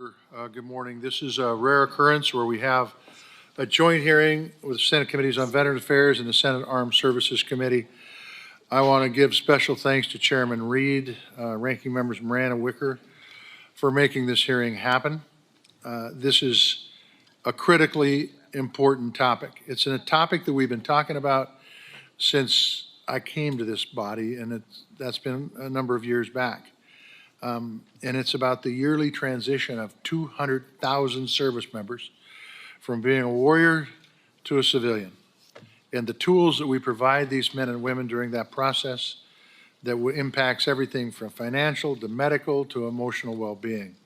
order. Good morning. This is a rare occurrence where we have a joint hearing with the Senate Committees on Veterans Affairs and the Senate Armed Services Committee. I want to give special thanks to Chairman Reed, Ranking Members Moran and Wicker for making this hearing happen. This is a critically important topic. It's a topic that we've been talking about since I came to this body, and that's been a number of years back. And it's about the yearly transition of 200,000 service members from being a warrior to a civilian, and the tools that we provide these men and women during that process that impacts everything from financial to medical to emotional well-being.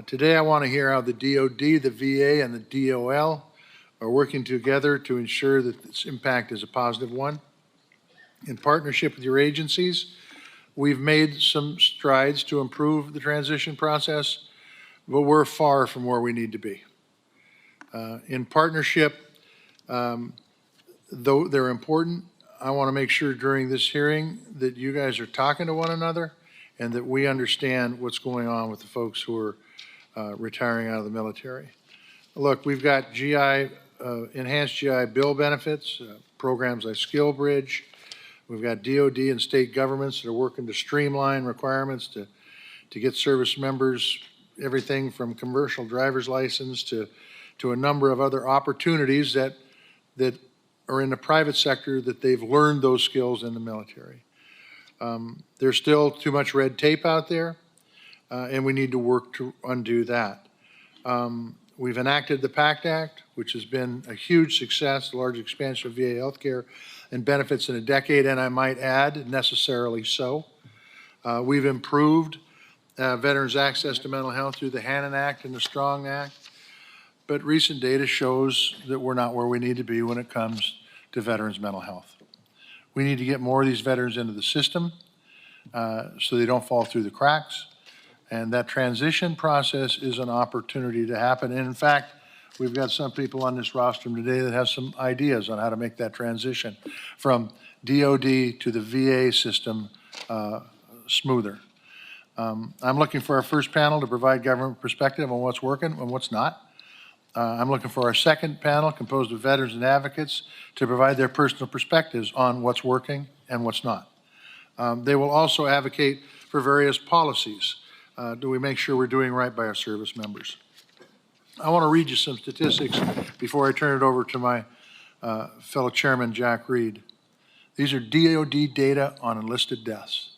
Today I want to hear how the DOD, the VA, and the DOL are working together to ensure that this impact is a positive one. In partnership with your agencies, we've made some strides to improve the transition process, but we're far from where we need to be. In partnership, though they're important, I want to make sure during this hearing that you guys are talking to one another and that we understand what's going on with the folks who are retiring out of the military. Look, we've got enhanced GI Bill benefits, programs like Skill Bridge. We've got DOD and state governments that are working to streamline requirements to get service members everything from commercial driver's license to a number of other opportunities that are in the private sector that they've learned those skills in the military. There's still too much red tape out there, and we need to work to undo that. We've enacted the PACT Act, which has been a huge success, the largest expansion of VA healthcare and benefits in a decade, and I might add, necessarily so. We've improved veterans' access to mental health through the Hannon Act and the Strong Act, but recent data shows that we're not where we need to be when it comes to veterans' mental health. We need to get more of these veterans into the system so they don't fall through the cracks, and that transition process is an opportunity to happen. And in fact, we've got some people on this rostrum today that have some ideas on how to make that transition from DOD to the VA system smoother. I'm looking for our first panel to provide government perspective on what's working and what's not. I'm looking for our second panel, composed of veterans and advocates, to provide their personal perspectives on what's working and what's not. They will also advocate for various policies. Do we make sure we're doing right by our service members? I want to read you some statistics before I turn it over to my fellow chairman, Jack Reed. These are DOD data on enlisted deaths.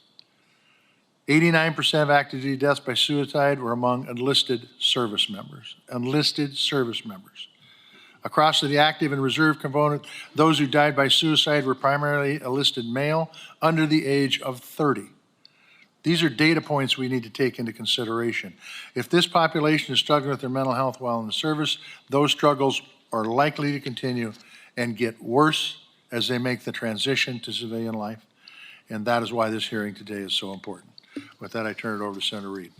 89% of active duty deaths by suicide were among enlisted service members. Enlisted service members. Across the active and reserve component, those who died by suicide were primarily enlisted male under the age of 30. These are data points we need to take into consideration. If this population is struggling with their mental health while in the service, those struggles are likely to continue and get worse as they make the transition to civilian life. And that is why this hearing today is so important. With that, I turn it over to Senator Reed.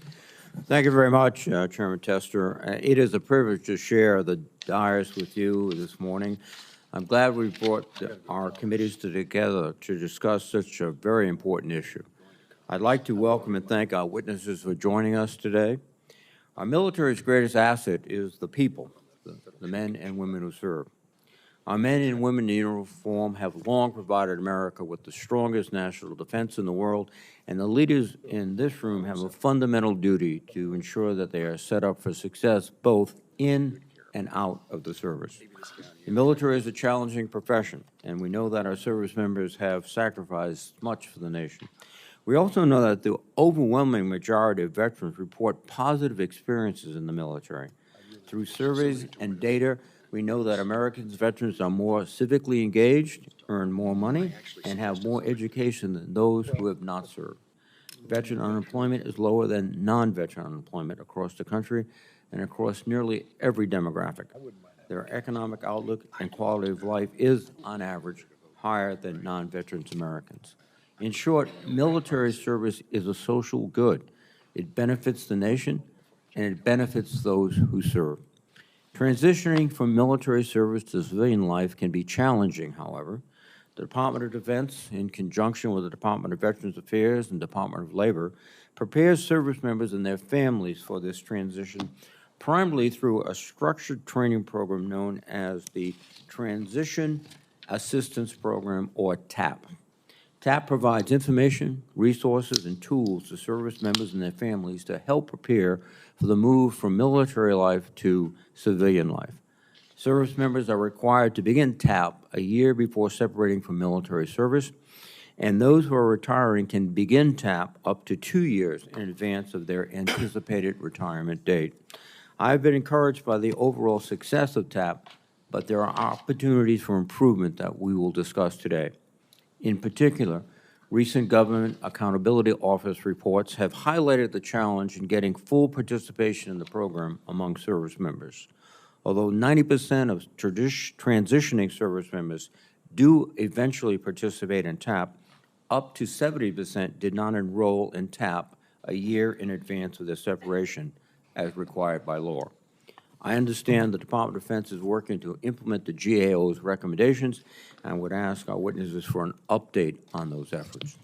Thank you very much, Chairman Tester. It is a privilege to share the dais with you this morning. I'm glad we brought our committees together to discuss such a very important issue. I'd like to welcome and thank our witnesses for joining us today. Our military's greatest asset is the people, the men and women who serve. Our men and women in uniform have long provided America with the strongest national defense in the world, and the leaders in this room have a fundamental duty to ensure that they are set up for success both in and out of the service. The military is a challenging profession, and we know that our service members have sacrificed much for the nation. We also know that the overwhelming majority of veterans report positive experiences in the military. Through surveys and data, we know that American veterans are more civically engaged, earn more money, and have more education than those who have not served. Veteran unemployment is lower than non-veteran unemployment across the country and across nearly every demographic. Their economic outlook and quality of life is, on average, higher than non-veterans Americans. In short, military service is a social good. It benefits the nation, and it benefits those who serve. Transitioning from military service to civilian life can be challenging, however. The Department of Defense, in conjunction with the Department of Veterans Affairs and Department of Labor, prepares service members and their families for this transition, primarily through a structured training program known as the Transition Assistance Program, or TAP. TAP provides information, resources, and tools to service members and their families to help prepare for the move from military life to civilian life. Service members are required to begin TAP a year before separating from military service, and those who are retiring can begin TAP up to 2 years in advance of their anticipated retirement date. I've been encouraged by the overall success of TAP, but there are opportunities for improvement that we will discuss today. In particular, recent Government Accountability Office reports have highlighted the challenge in getting full participation in the program among service members. Although 90% of transitioning service members do eventually participate in TAP, up to 70% did not enroll in TAP a year in advance of their separation, as required by law. I understand the Department of Defense is working to implement the GAO's recommendations, and would ask our witnesses for an update on those efforts.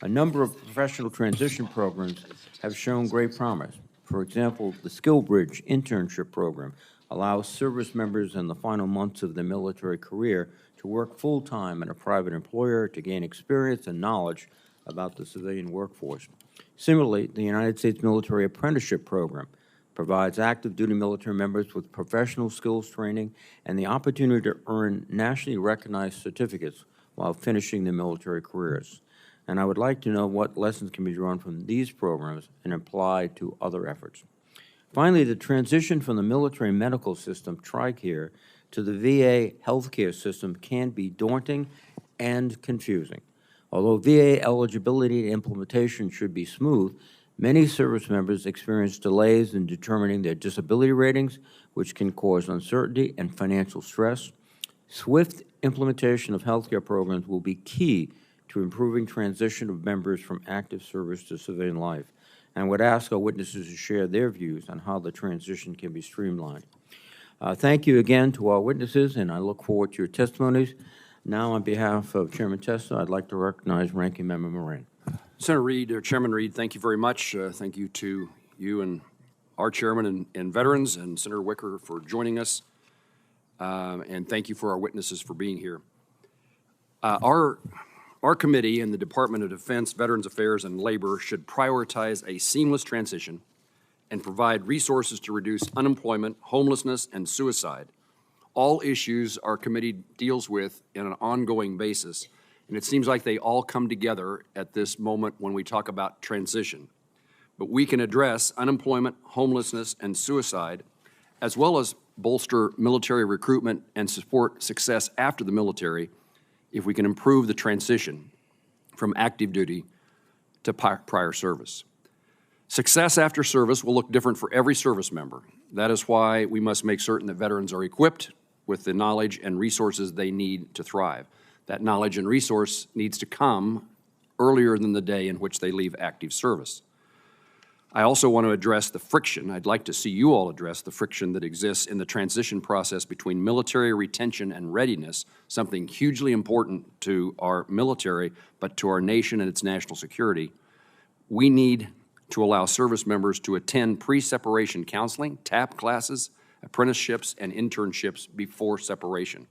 A number of professional transition programs have shown great promise. For example, the Skill Bridge internship program allows service members in the final months of their military career to work full-time at a private employer to gain experience and knowledge about the civilian workforce. Similarly, the United States Military Apprenticeship Program provides active duty military members with professional skills training and the opportunity to earn nationally recognized certificates while finishing their military careers. And I would like to know what lessons can be drawn from these programs and applied to other efforts. Finally, the transition from the military medical system, TRICARE, to the VA healthcare system can be daunting and confusing. Although VA eligibility and implementation should be smooth, many service members experience delays in determining their disability ratings, which can cause uncertainty and financial stress. Swift implementation of healthcare programs will be key to improving transition of members from active service to civilian life, and would ask our witnesses to share their views on how the transition can be streamlined. Thank you again to our witnesses, and I look forward to your testimonies. Now, on behalf of Chairman Tester, I'd like to recognize Ranking Member Moran. Senator Reid, or Chairman Reid, thank you very much. Thank you to you and our chairman and veterans, and Senator Wicker for joining us. And thank you for our witnesses for being here. Our committee and the Department of Defense, Veterans Affairs, and Labor should prioritize a seamless transition and provide resources to reduce unemployment, homelessness, and suicide, all issues our committee deals with on an ongoing basis. And it seems like they all come together at this moment when we talk about transition. But we can address unemployment, homelessness, and suicide, as well as bolster military recruitment and support success after the military if we can improve the transition from active duty to prior service. Success after service will look different for every service member. That is why we must make certain that veterans are equipped with the knowledge and resources they need to thrive. That knowledge and resource needs to come earlier than the day in which they leave active service. I also want to address the friction. I'd like to see you all address the friction that exists in the transition process between military retention and readiness, something hugely important to our military, but to our nation and its national security. We need to allow service members to attend pre-separation counseling, TAP classes, apprenticeships, and internships before separation.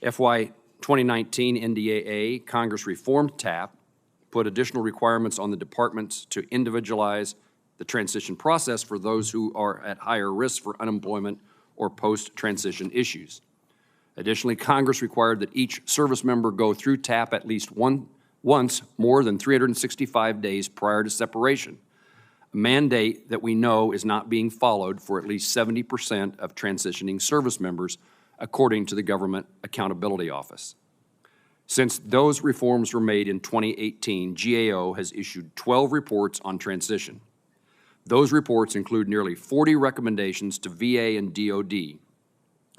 FY 2019 NDAA, Congress reformed TAP, put additional requirements on the departments to individualize the transition process for those who are at higher risk for unemployment or post-transition issues. Additionally, Congress required that each service member go through TAP at least once more than 365 days prior to separation, a mandate that we know is not being followed for at least 70% of transitioning service members, according to the Government Accountability Office. Since those reforms were made in 2018, GAO has issued 12 reports on transition. Those reports include nearly 40 recommendations to VA and DoD.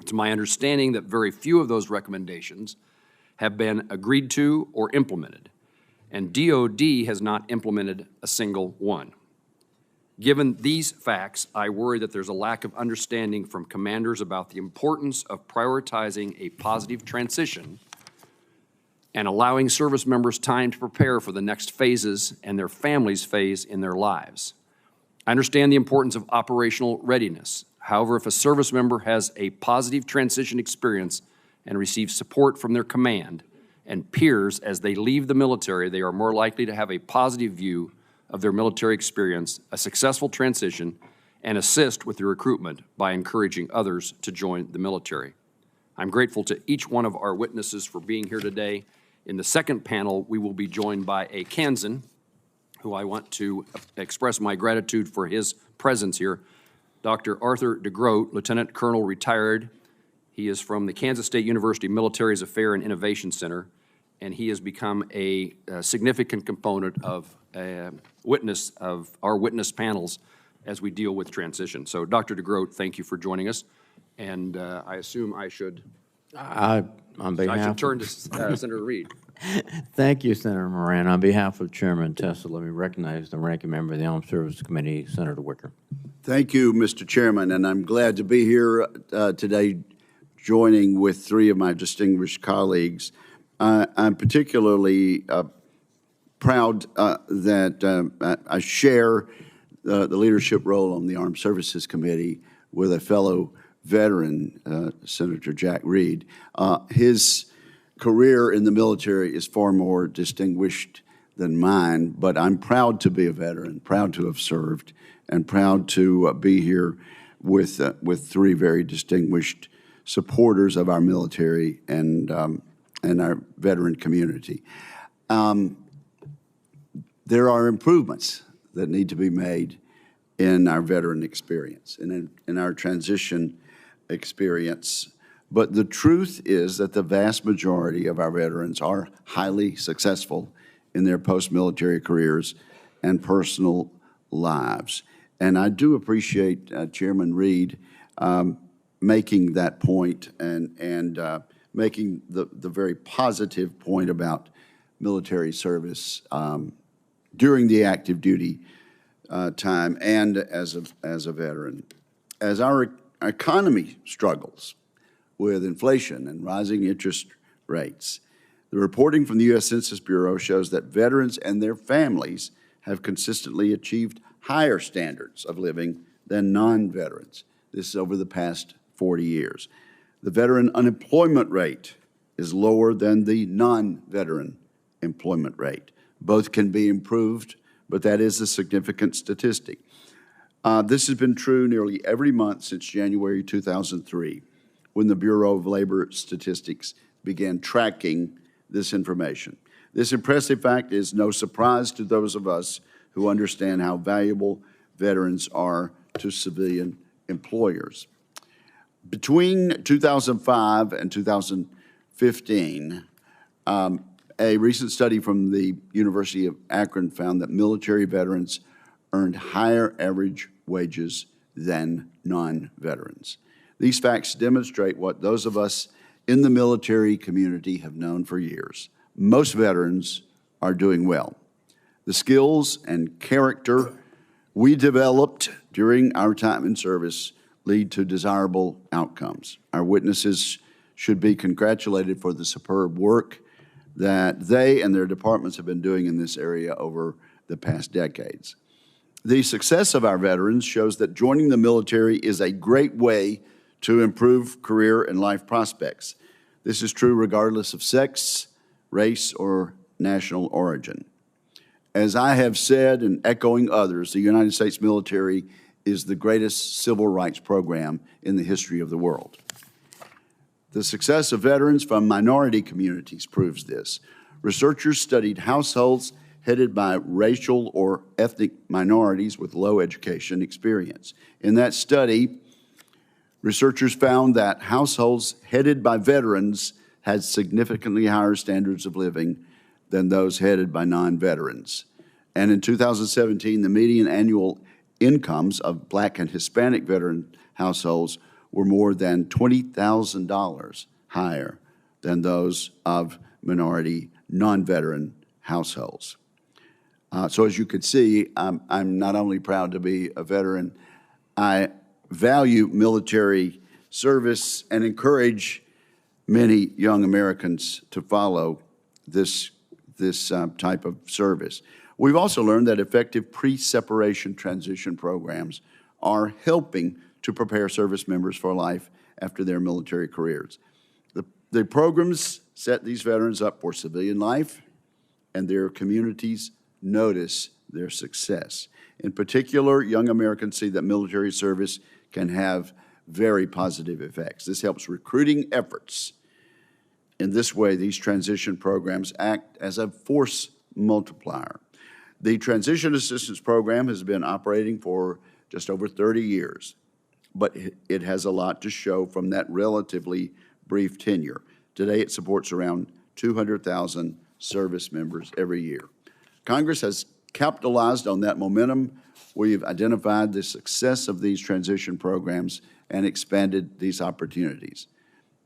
It's my understanding that very few of those recommendations have been agreed to or implemented, and DoD has not implemented a single one. Given these facts, I worry that there's a lack of understanding from commanders about the importance of prioritizing a positive transition and allowing service members time to prepare for the next phases and their families' phase in their lives. I understand the importance of operational readiness. However, if a service member has a positive transition experience and receives support from their command and peers as they leave the military, they are more likely to have a positive view of their military experience, a successful transition, and assist with the recruitment by encouraging others to join the military. I'm grateful to each one of our witnesses for being here today. In the second panel, we will be joined by a Kansan, who I want to express my gratitude for his presence here. Dr. Arthur DeGroat, Lieutenant Colonel retired. He is from the Kansas State University Military's Affairs and Innovation Center, and he has become a significant component of our witness panels as we deal with transition. So, Dr. DeGroat, thank you for joining us, and I assume I should turn to Senator Reed. Thank you, Senator Moran. On behalf of Chairman Tester, let me recognize the ranking member of the Armed Services Committee, Senator Wicker. Thank you, Mr. Chairman, and I'm glad to be here today joining with three of my distinguished colleagues. I'm particularly proud that I share the leadership role on the Armed Services Committee with a fellow veteran, Senator Jack Reed. His career in the military is far more distinguished than mine, but I'm proud to be a veteran, proud to have served, and proud to be here with three very distinguished supporters of our military and our veteran community. There are improvements that need to be made in our veteran experience and in our transition experience. But the truth is that the vast majority of our veterans are highly successful in their post-military careers and personal lives. And I do appreciate Chairman Reed making that point and making the very positive point about military service during the active duty time and as a veteran. As our economy struggles with inflation and rising interest rates, the reporting from the U.S. Census Bureau shows that veterans and their families have consistently achieved higher standards of living than non-veterans. This is over the past 40 years. The veteran unemployment rate is lower than the non-veteran employment rate. Both can be improved, but that is a significant statistic. This has been true nearly every month since January 2003, when the Bureau of Labor Statistics began tracking this information. This impressive fact is no surprise to those of us who understand how valuable veterans are to civilian employers. Between 2005 and 2015, a recent study from the University of Akron found that military veterans earned higher average wages than non-veterans. These facts demonstrate what those of us in the military community have known for years. Most veterans are doing well. The skills and character we developed during our time in service lead to desirable outcomes. Our witnesses should be congratulated for the superb work that they and their departments have been doing in this area over the past decades. The success of our veterans shows that joining the military is a great way to improve career and life prospects. This is true regardless of sex, race, or national origin. As I have said, and echoing others, the United States military is the greatest civil rights program in the history of the world. The success of veterans from minority communities proves this. Researchers studied households headed by racial or ethnic minorities with low education experience. In that study, researchers found that households headed by veterans had significantly higher standards of living than those headed by non-veterans. And in 2017, the median annual incomes of Black and Hispanic veteran households were more than $20,000 higher than those of minority non-veteran households. So as you could see, I'm not only proud to be a veteran, I value military service and encourage many young Americans to follow this type of service. We've also learned that effective pre-separation transition programs are helping to prepare service members for life after their military careers. The programs set these veterans up for civilian life, and their communities notice their success. In particular, young Americans see that military service can have very positive effects. This helps recruiting efforts. In this way, these transition programs act as a force multiplier. The Transition Assistance Program has been operating for just over 30 years, but it has a lot to show from that relatively brief tenure. Today, it supports around 200,000 service members every year. Congress has capitalized on that momentum. We've identified the success of these transition programs and expanded these opportunities.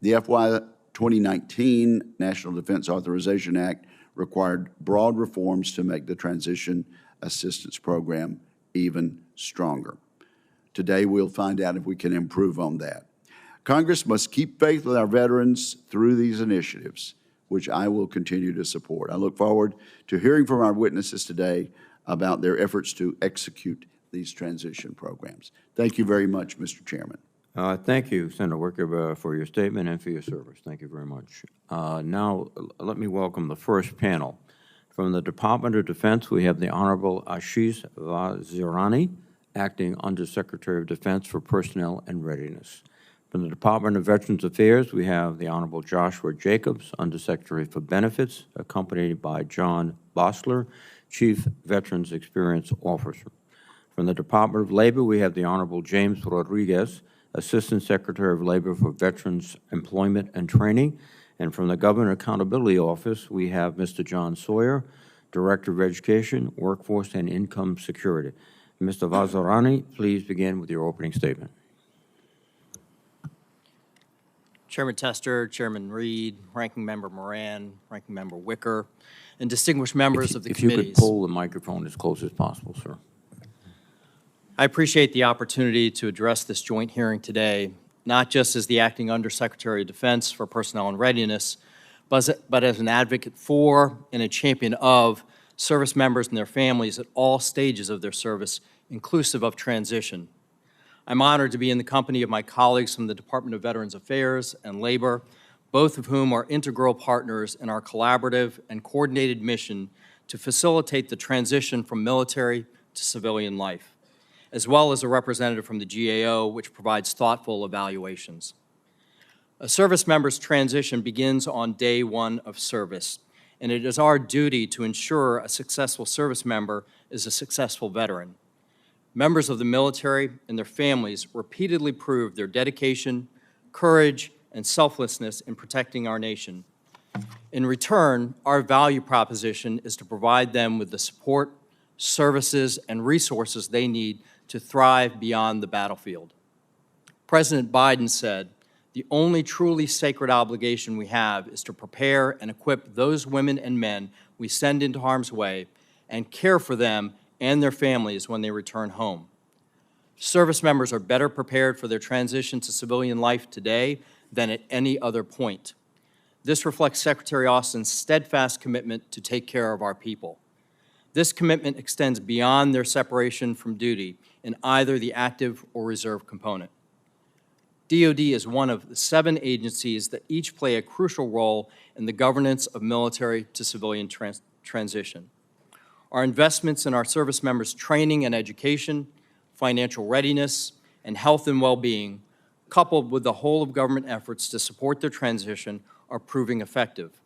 The FY 2019 National Defense Authorization Act required broad reforms to make the Transition Assistance Program even stronger. Today, we'll find out if we can improve on that. Congress must keep faith with our veterans through these initiatives, which I will continue to support. I look forward to hearing from our witnesses today about their efforts to execute these transition programs. Thank you very much, Mr. Chairman. Thank you, Senator Wicker, for your statement and for your service. Thank you very much. Now, let me welcome the first panel. From the Department of Defense, we have the Honorable Ashish Vazirani, Acting Undersecretary of Defense for Personnel and Readiness. From the Department of Veterans Affairs, we have the Honorable Joshua Jacobs, Undersecretary for Benefits, accompanied by John Bosler, Chief Veterans Experience Officer. From the Department of Labor, we have the Honorable James Rodriguez, Assistant Secretary of Labor for Veterans Employment and Training. And from the Government Accountability Office, we have Mr. John Sawyer, Director of Education, Workforce, and Income Security. Mr. Vazirani, please begin with your opening statement. Chairman Tester, Chairman Reed, Ranking Member Moran, Ranking Member Wicker, and distinguished members of the committees. If you could pull the microphone as close as possible, sir. I appreciate the opportunity to address this joint hearing today, not just as the Acting Undersecretary of Defense for Personnel and Readiness, but as an advocate for and a champion of service members and their families at all stages of their service, inclusive of transition. I'm honored to be in the company of my colleagues from the Department of Veterans Affairs and Labor, both of whom are integral partners in our collaborative and coordinated mission to facilitate the transition from military to civilian life, as well as a representative from the GAO, which provides thoughtful evaluations. A service member's transition begins on day one of service, and it is our duty to ensure a successful service member is a successful veteran. Members of the military and their families repeatedly prove their dedication, courage, and selflessness in protecting our nation. In return, our value proposition is to provide them with the support, services, and resources they need to thrive beyond the battlefield. President Biden said, "The only truly sacred obligation we have is to prepare and equip those women and men we send into harm's way and care for them and their families when they return home." Service members are better prepared for their transition to civilian life today than at any other point. This reflects Secretary Austin's steadfast commitment to take care of our people. This commitment extends beyond their separation from duty in either the active or reserve component. DoD is one of the 7 agencies that each play a crucial role in the governance of military to civilian transition. Our investments in our service members' training and education, financial readiness, and health and well-being, coupled with the whole of government efforts to support their transition, are proving effective.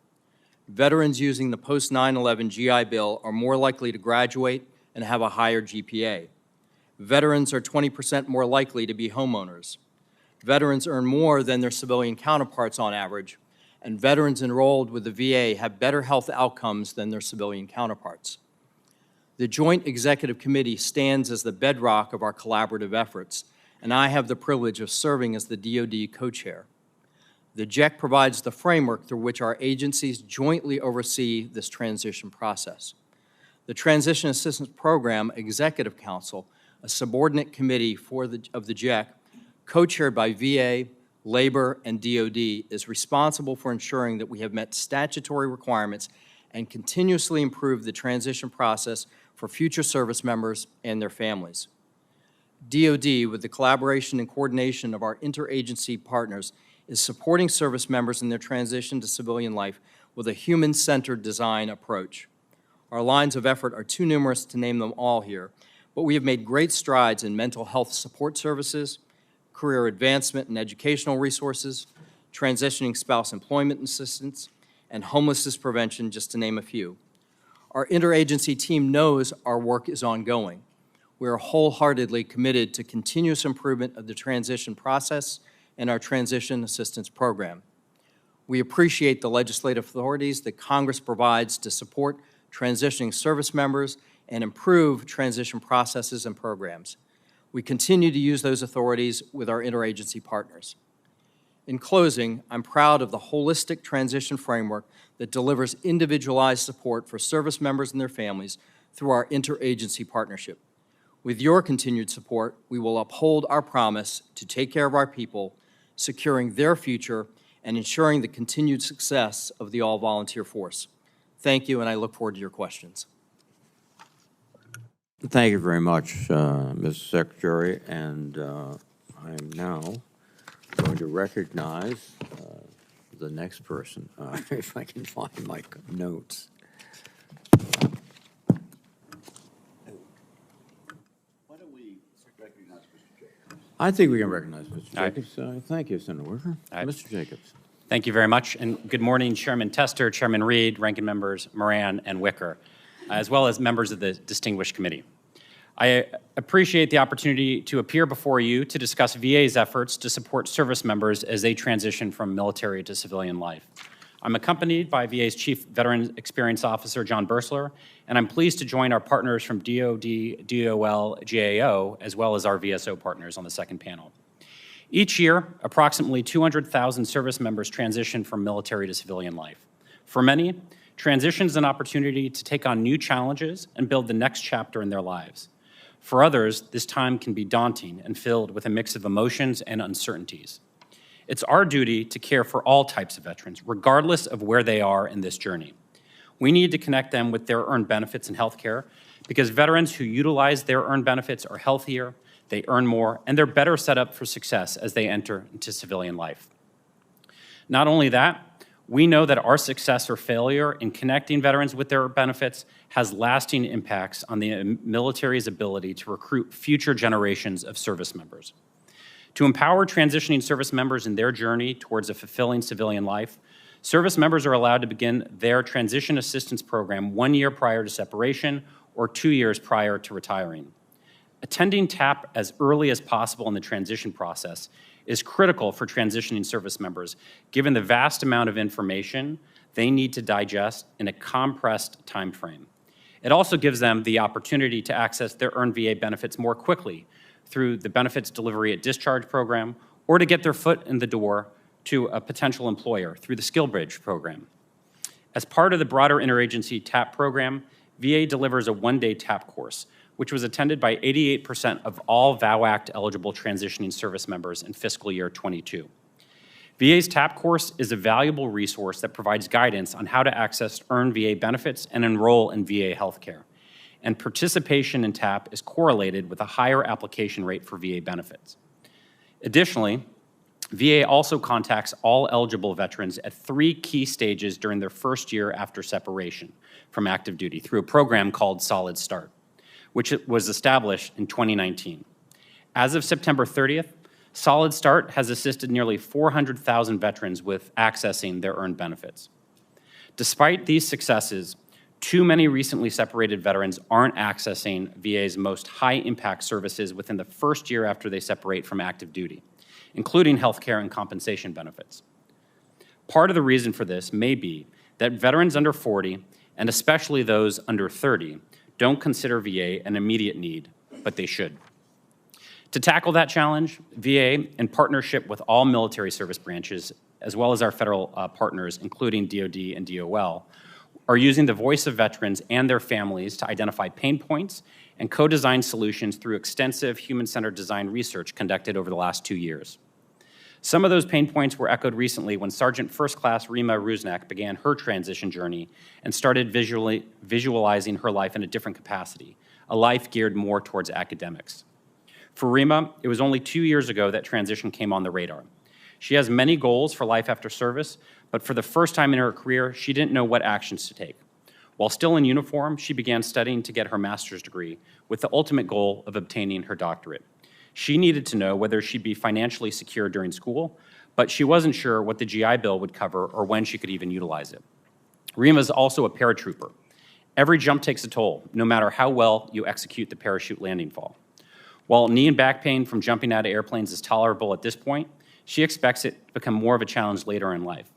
Veterans using the post-9/11 GI Bill are more likely to graduate and have a higher GPA. Veterans are 20% more likely to be homeowners. Veterans earn more than their civilian counterparts on average, and veterans enrolled with the VA have better health outcomes than their civilian counterparts. The Joint Executive Committee stands as the bedrock of our collaborative efforts, and I have the privilege of serving as the DoD co-chair. The JEC provides the framework through which our agencies jointly oversee this transition process. The Transition Assistance Program Executive Council, a subordinate committee of the JEC, co-chaired by VA, Labor, and DoD is responsible for ensuring that we have met statutory requirements and continuously improve the transition process for future service members and their families. DoD, with the collaboration and coordination of our interagency partners, is supporting service members in their transition to civilian life with a human-centered design approach. Our lines of effort are too numerous to name them all here, but we have made great strides in mental health support services, career advancement and educational resources, transitioning spouse employment assistance, and homelessness prevention, just to name a few. Our interagency team knows our work is ongoing. We are wholeheartedly committed to continuous improvement of the transition process and our transition assistance program. We appreciate the legislative authorities that Congress provides to support transitioning service members and improve transition processes and programs. We continue to use those authorities with our interagency partners. In closing, I'm proud of the holistic transition framework that delivers individualized support for service members and their families through our interagency partnership. With your continued support, we will uphold our promise to take care of our people, securing their future and ensuring the continued success of the all-volunteer force. Thank you, and I look forward to your questions. Thank you very much, Mr. Secretary, and I am now going to recognize the next person, if I can find my notes. Why don't we recognize Mr. Jacobs? I think we can recognize Mr. All right. Jacobs. Thank you, Senator Wicker. right. Mr. Jacobs. Thank you very much, and good morning, Chairman Tester, Chairman Reed, Ranking Members Moran and Wicker, as well as members of the distinguished committee. I appreciate the opportunity to appear before you to discuss VA's efforts to support service members as they transition from military to civilian life. I'm accompanied by VA's Chief Veteran Experience Officer, John Bursler, and I'm pleased to join our partners from DoD, DOL, GAO, as well as our VSO partners on the second panel. Each year, approximately 200,000 service members transition from military to civilian life. For many, transition is an opportunity to take on new challenges and build the next chapter in their lives. For others, this time can be daunting and filled with a mix of emotions and uncertainties. It's our duty to care for all types of veterans, regardless of where they are in this journey. We need to connect them with their earned benefits and health care because veterans who utilize their earned benefits are healthier, they earn more, and they're better set up for success as they enter into civilian life. Not only that, we know that our success or failure in connecting veterans with their benefits has lasting impacts on the military's ability to recruit future generations of service members. To empower transitioning service members in their journey towards a fulfilling civilian life, service members are allowed to begin their transition assistance program 1 year prior to separation or 2 years prior to retiring. Attending TAP as early as possible in the transition process is critical for transitioning service members, given the vast amount of information they need to digest in a compressed time frame. It also gives them the opportunity to access their earned VA benefits more quickly through the Benefits Delivery at Discharge program, or to get their foot in the door to a potential employer through the Skill Bridge program. As part of the broader interagency TAP program, VA delivers a one-day TAP course, which was attended by 88% of all VOW Act eligible transitioning service members in fiscal year 22. VA's TAP course is a valuable resource that provides guidance on how to access earned VA benefits and enroll in VA healthcare. And participation in TAP is correlated with a higher application rate for VA benefits. Additionally, VA also contacts all eligible veterans at 3 key stages during their first year after separation from active duty through a program called Solid Start, which was established in 2019. As of September 30th, Solid Start has assisted nearly 400,000 veterans with accessing their earned benefits. Despite these successes, too many recently separated veterans aren't accessing VA's most high-impact services within the first year after they separate from active duty, including health care and compensation benefits. Part of the reason for this may be that veterans under 40, and especially those under 30, don't consider VA an immediate need, but they should. To tackle that challenge, VA, in partnership with all military service branches, as well as our federal partners, including DoD and DOL, are using the voice of veterans and their families to identify pain points and co-design solutions through extensive human-centered design research conducted over the last 2 years. Some of those pain points were echoed recently when Sergeant First Class Rima Rusnak began her transition journey and started visualizing her life in a different capacity, a life geared more towards academics. For Rima, it was only 2 years ago that transition came on the radar. She has many goals for life after service, but for the first time in her career, she didn't know what actions to take. While still in uniform, she began studying to get her master's degree with the ultimate goal of obtaining her doctorate. She needed to know whether she'd be financially secure during school, but she wasn't sure what the GI Bill would cover or when she could even utilize it. Rima is also a paratrooper. Every jump takes a toll, no matter how well you execute the parachute landing fall. While knee and back pain from jumping out of airplanes is tolerable at this point, she expects it to become more of a challenge later in life.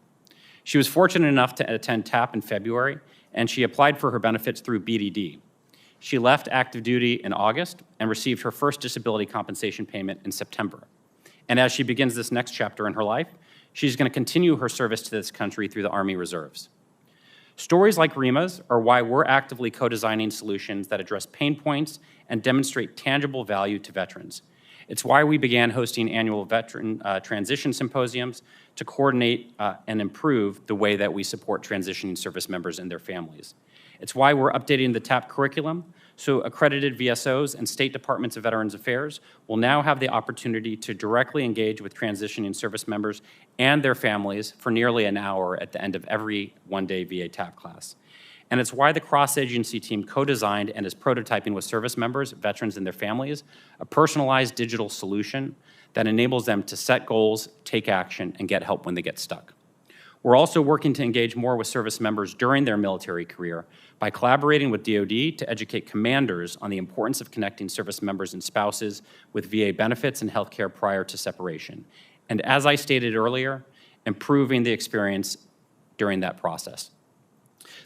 She was fortunate enough to attend TAP in February, and she applied for her benefits through BDD. She left active duty in August and received her first disability compensation payment in September. And as she begins this next chapter in her life, she's going to continue her service to this country through the Army Reserves. Stories like Rima's are why we're actively co-designing solutions that address pain points and demonstrate tangible value to veterans. It's why we began hosting annual veteran transition symposiums to coordinate and improve the way that we support transitioning service members and their families. It's why we're updating the TAP curriculum so accredited VSOs and state departments of Veterans Affairs will now have the opportunity to directly engage with transitioning service members and their families for nearly an hour at the end of every one-day VA TAP class. And it's why the cross-agency team co-designed and is prototyping with service members, veterans, and their families a personalized digital solution that enables them to set goals, take action, and get help when they get stuck. We're also working to engage more with service members during their military career by collaborating with DoD to educate commanders on the importance of connecting service members and spouses with VA benefits and health care prior to separation. And as I stated earlier, improving the experience during that process.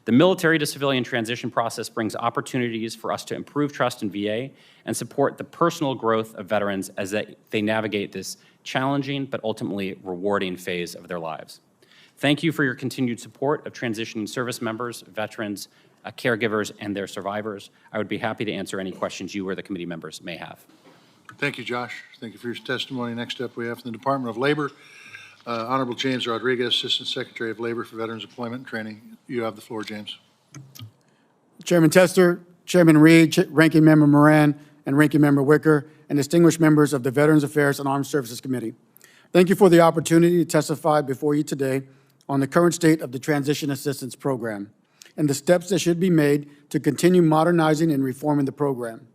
The military to civilian transition process brings opportunities for us to improve trust in VA and support the personal growth of veterans as they navigate this challenging but ultimately rewarding phase of their lives. Thank you for your continued support of transitioning service members, veterans, caregivers, and their survivors. I would be happy to answer any questions you or the committee members may have. Thank you, Josh. Thank you for your testimony. Next up, we have from the Department of Labor, Honorable James Rodriguez, Assistant Secretary of Labor for Veterans Employment and Training. You have the floor, James. Chairman Tester, Chairman Reed, Ranking Member Moran, and Ranking Member Wicker, and distinguished members of the Veterans Affairs and Armed Services Committee. Thank you for the opportunity to testify before you today on the current state of the Transition Assistance Program and the steps that should be made to continue modernizing and reforming the program.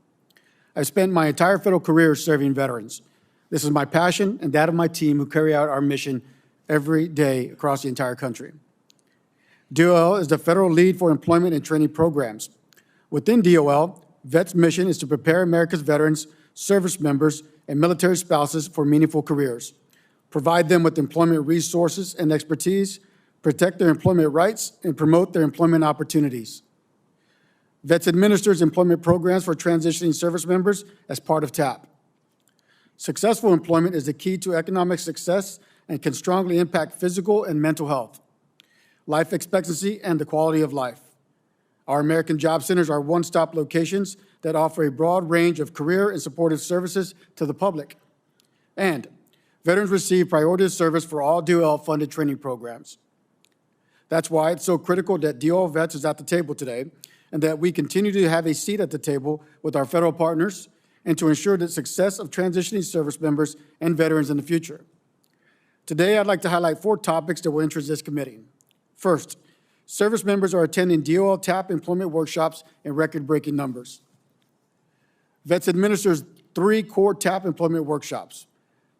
I've spent my entire federal career serving veterans. This is my passion and that of my team who carry out our mission every day across the entire country. DOL is the federal lead for employment and training programs. Within DOL, VET's mission is to prepare America's veterans, service members, and military spouses for meaningful careers, provide them with employment resources and expertise, protect their employment rights, and promote their employment opportunities. VETS administers employment programs for transitioning service members as part of TAP. Successful employment is the key to economic success and can strongly impact physical and mental health, life expectancy, and the quality of life. Our American Job Centers are one-stop locations that offer a broad range of career and supportive services to the public. And veterans receive priority of service for all DOL-funded training programs. That's why it's so critical that DOL Vets is at the table today and that we continue to have a seat at the table with our federal partners and to ensure the success of transitioning service members and veterans in the future. Today, I'd like to highlight 4 topics that will interest this committee. First, service members are attending DOL TAP employment workshops in record-breaking numbers. VETS administers 3 core TAP employment workshops: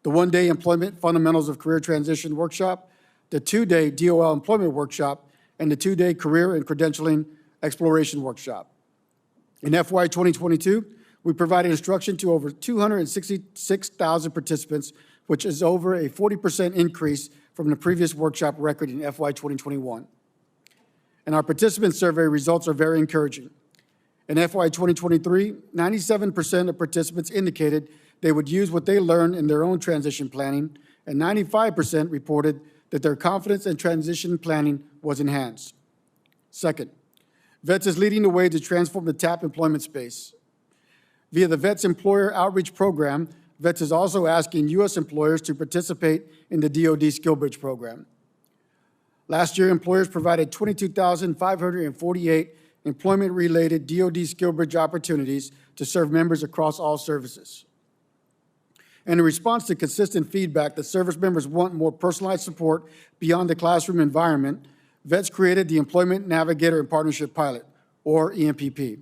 the 1-day Employment Fundamentals of Career Transition workshop, the 2-day DOL Employment Workshop, and the 2-day Career and Credentialing Exploration Workshop. In FY 2022, we provided instruction to over 266,000 participants, which is over a 40% increase from the previous workshop record in FY 2021. And our participant survey results are very encouraging. In FY 2023, 97% of participants indicated they would use what they learned in their own transition planning, and 95% reported that their confidence in transition planning was enhanced. Second, VETS is leading the way to transform the TAP employment space. Via the VETS Employer Outreach Program, VETS is also asking U.S. employers to participate in the DoD SkillBridge program. Last year, employers provided 22,548 employment-related DoD SkillBridge opportunities to serve members across all services. And in response to consistent feedback that service members want more personalized support beyond the classroom environment, VETS created the Employment Navigator and Partnership Pilot, or EMPP.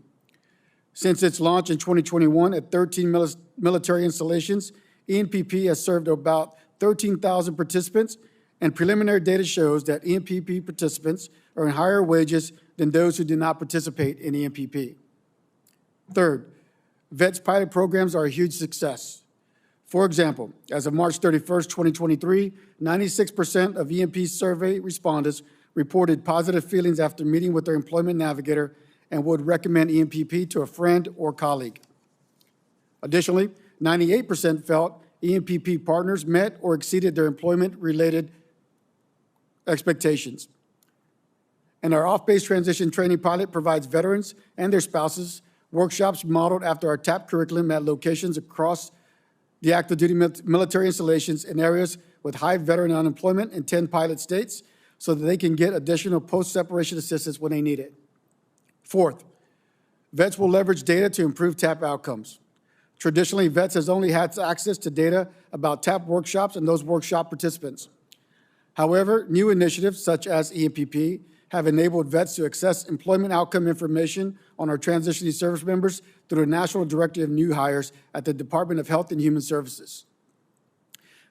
Since its launch in 2021 at 13 military installations, EMPP has served about 13,000 participants, and preliminary data shows that EMPP participants earn higher wages than those who do not participate in EMPP. Third, VETS pilot programs are a huge success. For example, as of March 31st, 2023, 96% of EMP survey respondents reported positive feelings after meeting with their employment navigator and would recommend EMPP to a friend or colleague. Additionally, 98% felt EMPP partners met or exceeded their employment-related expectations. And our off-base transition training pilot provides veterans and their spouses workshops modeled after our TAP curriculum at locations across the active duty military installations in areas with high veteran unemployment in 10 pilot states so that they can get additional post-separation assistance when they need it. Fourth, VETS will leverage data to improve TAP outcomes. Traditionally, VETS has only had access to data about TAP workshops and those workshop participants. However, new initiatives such as EMPP have enabled VETS to access employment outcome information on our transitioning service members through the National Directory of New Hires at the Department of Health and Human Services.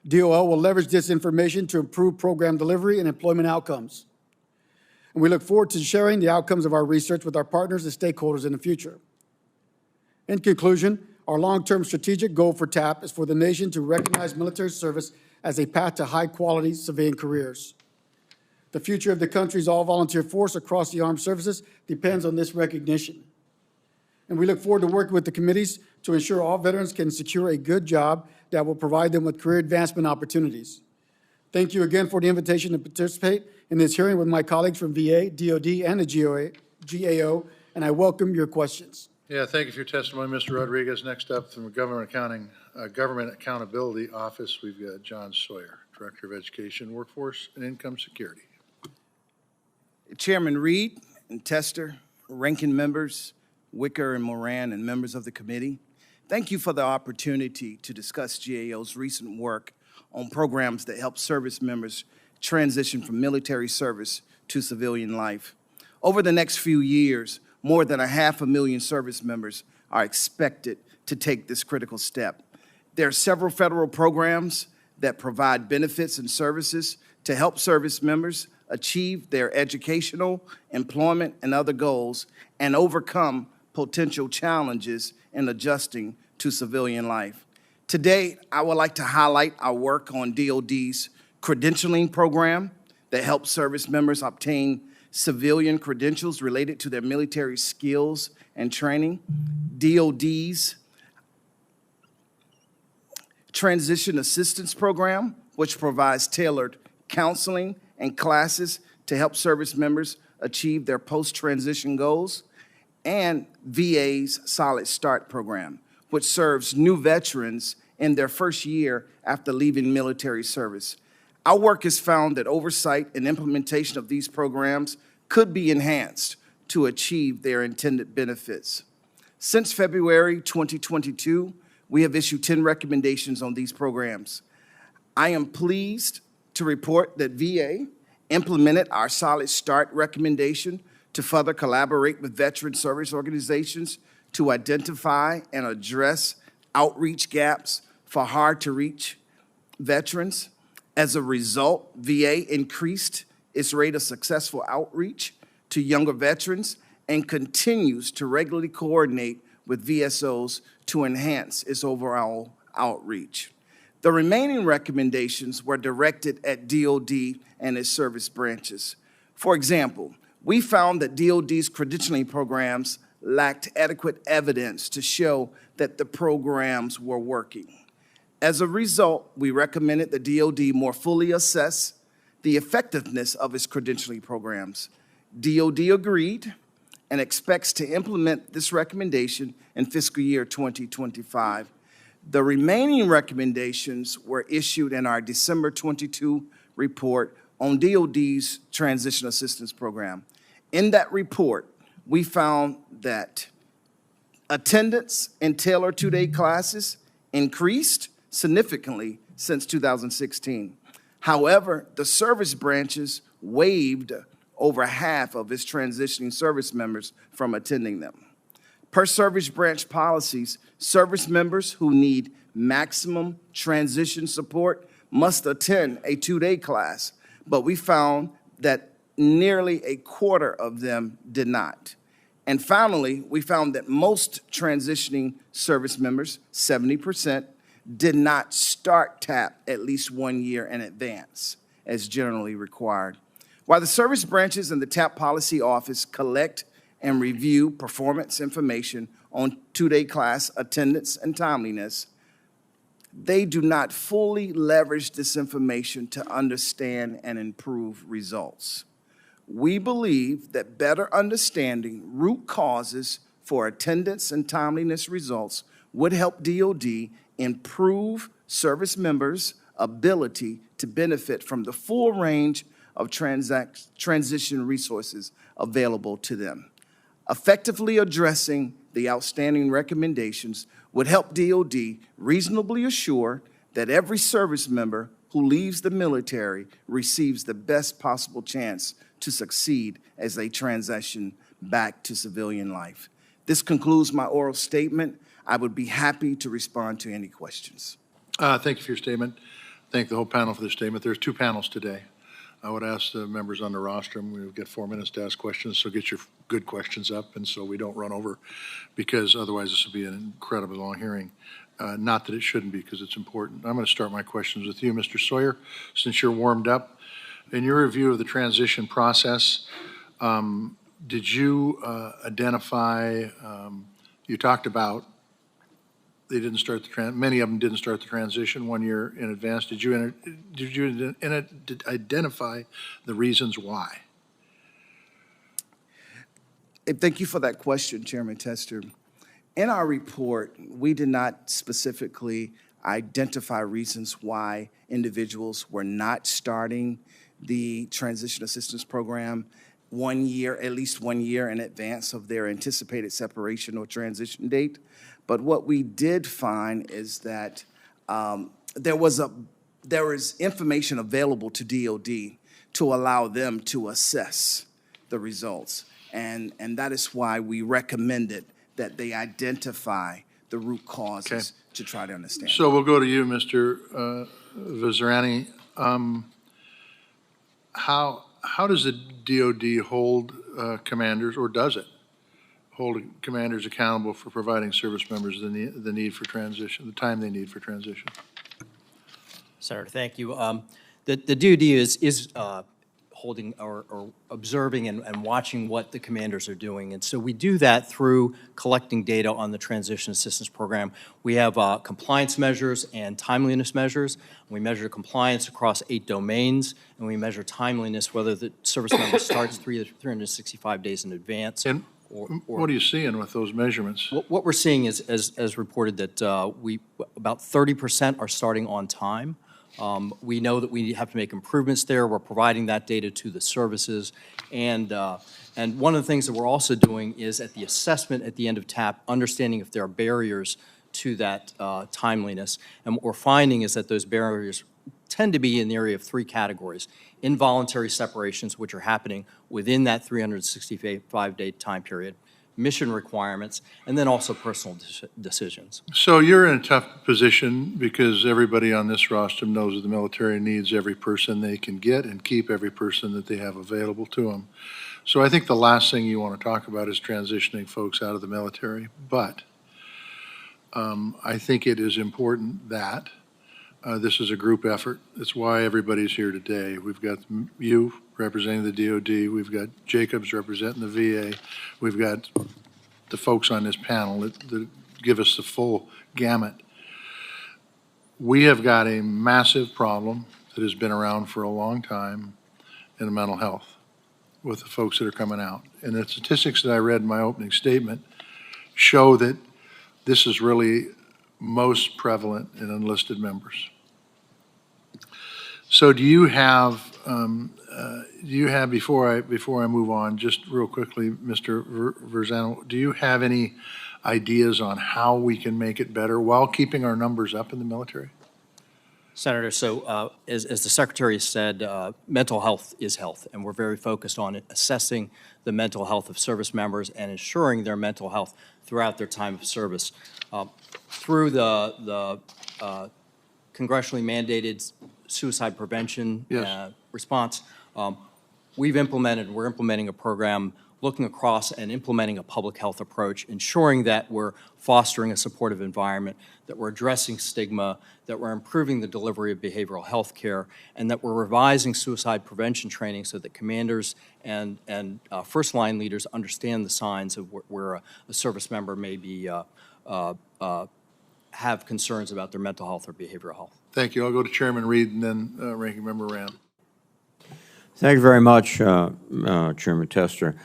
DOL will leverage this information to improve program delivery and employment outcomes. And we look forward to sharing the outcomes of our research with our partners and stakeholders in the future. In conclusion, our long-term strategic goal for TAP is for the nation to recognize military service as a path to high-quality civilian careers. The future of the country's all-volunteer force across the armed services depends on this recognition. And we look forward to working with the committees to ensure all veterans can secure a good job that will provide them with career advancement opportunities. Thank you again for the invitation to participate in this hearing with my colleagues from VA, DOD, and the GAO, and I welcome your questions. Yeah, thank you for your testimony, Mr. Rodriguez. Next up from the Government Accountability Office, we've got John Sawyer, Director of Education, Workforce, and Income Security. Chairman Reed and Tester, ranking members, Wicker and Moran, and members of the committee, thank you for the opportunity to discuss GAO's recent work on programs that help service members transition from military service to civilian life. Over the next few years, more than 500,000 service members are expected to take this critical step. There are several federal programs that provide benefits and services to help service members achieve their educational, employment, and other goals and overcome potential challenges in adjusting to civilian life. Today, I would like to highlight our work on DoD's credentialing program that helps service members obtain civilian credentials related to their military skills and training, DoD's Transition Assistance Program, which provides tailored counseling and classes to help service members achieve their post-transition goals, and VA's Solid Start Program, which serves new veterans in their first year after leaving military service. Our work has found that oversight and implementation of these programs could be enhanced to achieve their intended benefits. Since February 2022, we have issued 10 recommendations on these programs. I am pleased to report that VA implemented our Solid Start recommendation to further collaborate with veteran service organizations to identify and address outreach gaps for hard-to-reach veterans. As a result, VA increased its rate of successful outreach to younger veterans and continues to regularly coordinate with VSOs to enhance its overall outreach. The remaining recommendations were directed at DoD and its service branches. For example, we found that DoD's credentialing programs lacked adequate evidence to show that the programs were working. As a result, we recommended the DoD more fully assess the effectiveness of its credentialing programs. DoD agreed and expects to implement this recommendation in fiscal year 2025. The remaining recommendations were issued in our December 22 report on DOD's Transition Assistance Program. In that report, we found that attendance in tailored two-day classes increased significantly since 2016. However, the service branches waived over half of its transitioning service members from attending them. Per service branch policies, service members who need maximum transition support must attend a two-day class, but we found that nearly a quarter of them did not. And finally, we found that most transitioning service members, 70%, did not start TAP at least 1 year in advance, as generally required. While the service branches and the TAP Policy Office collect and review performance information on two-day class attendance and timeliness, they do not fully leverage this information to understand and improve results. We believe that better understanding root causes for attendance and timeliness results would help DOD improve service members' ability to benefit from the full range of transition resources available to them. Effectively addressing the outstanding recommendations would help DOD reasonably assure that every service member who leaves the military receives the best possible chance to succeed as they transition back to civilian life. This concludes my oral statement. I would be happy to respond to any questions. Thank you for your statement. Thank the whole panel for their statement. There's two panels today. I would ask the members on the rostrum, we've got 4 minutes to ask questions, so get your good questions up and so we don't run over, because otherwise this will be an incredibly long hearing. Not that it shouldn't be, because it's important. I'm going to start my questions with you, Mr. Sawyer, since you're warmed up. In your review of the transition process, did you identify, you talked about they didn't start many of them didn't start the transition 1 year in advance. Did you identify the reasons why? Thank you for that question, Chairman Tester. In our report, we did not specifically identify reasons why individuals were not starting the Transition Assistance Program 1 year, at least 1 year in advance of their anticipated separation or transition date. But what we did find is that there is information available to DOD to allow them to assess the results. And that is why we recommended that they identify the root causes to try to understand. So we'll go to you, Mr. Vizirani. How does the DOD hold commanders, or does it hold commanders accountable for providing service members the need for transition, the time they need for transition? Senator, thank you. The DOD is holding or observing and watching what the commanders are doing. And so we do that through collecting data on the Transition Assistance Program. We have compliance measures and timeliness measures. We measure compliance across 8 domains, and we measure timeliness, whether the service member starts 365 days in advance. And what are you seeing with those measurements? What we're seeing is, as reported, that about 30% are starting on time. We know that we have to make improvements there. We're providing that data to the services. And one of the things that we're also doing is at the assessment at the end of TAP, understanding if there are barriers to that timeliness. And what we're finding is that those barriers tend to be in the area of 3 categories: involuntary separations, which are happening within that 365-day time period, mission requirements, and then also personal decisions. So you're in a tough position because everybody on this roster knows that the military needs every person they can get and keep every person that they have available to them. So I think the last thing you want to talk about is transitioning folks out of the military. But I think it is important that this is a group effort. That's why everybody's here today. We've got you representing the DOD. We've got Jacobs representing the VA. We've got the folks on this panel that give us the full gamut. We have got a massive problem that has been around for a long time in mental health with the folks that are coming out. And the statistics that I read in my opening statement show that this is really most prevalent in enlisted members. So do you have, before I move on, just real quickly, Mr. Verzano, do you have any ideas on how we can make it better while keeping our numbers up in the military? Senator, so as the Secretary said, mental health is health, and we're very focused on assessing the mental health of service members and ensuring their mental health throughout their time of service. Through the congressionally mandated suicide prevention response, we're implementing a program looking across and implementing a public health approach, ensuring that we're fostering a supportive environment, that we're addressing stigma, that we're improving the delivery of behavioral health care, and that we're revising suicide prevention training so that commanders and first-line leaders understand the signs of where a service member may be have concerns about their mental health or behavioral health. Thank you. I'll go to Chairman Reed and then Ranking Member Moran. Thank you very much, Chairman Tester.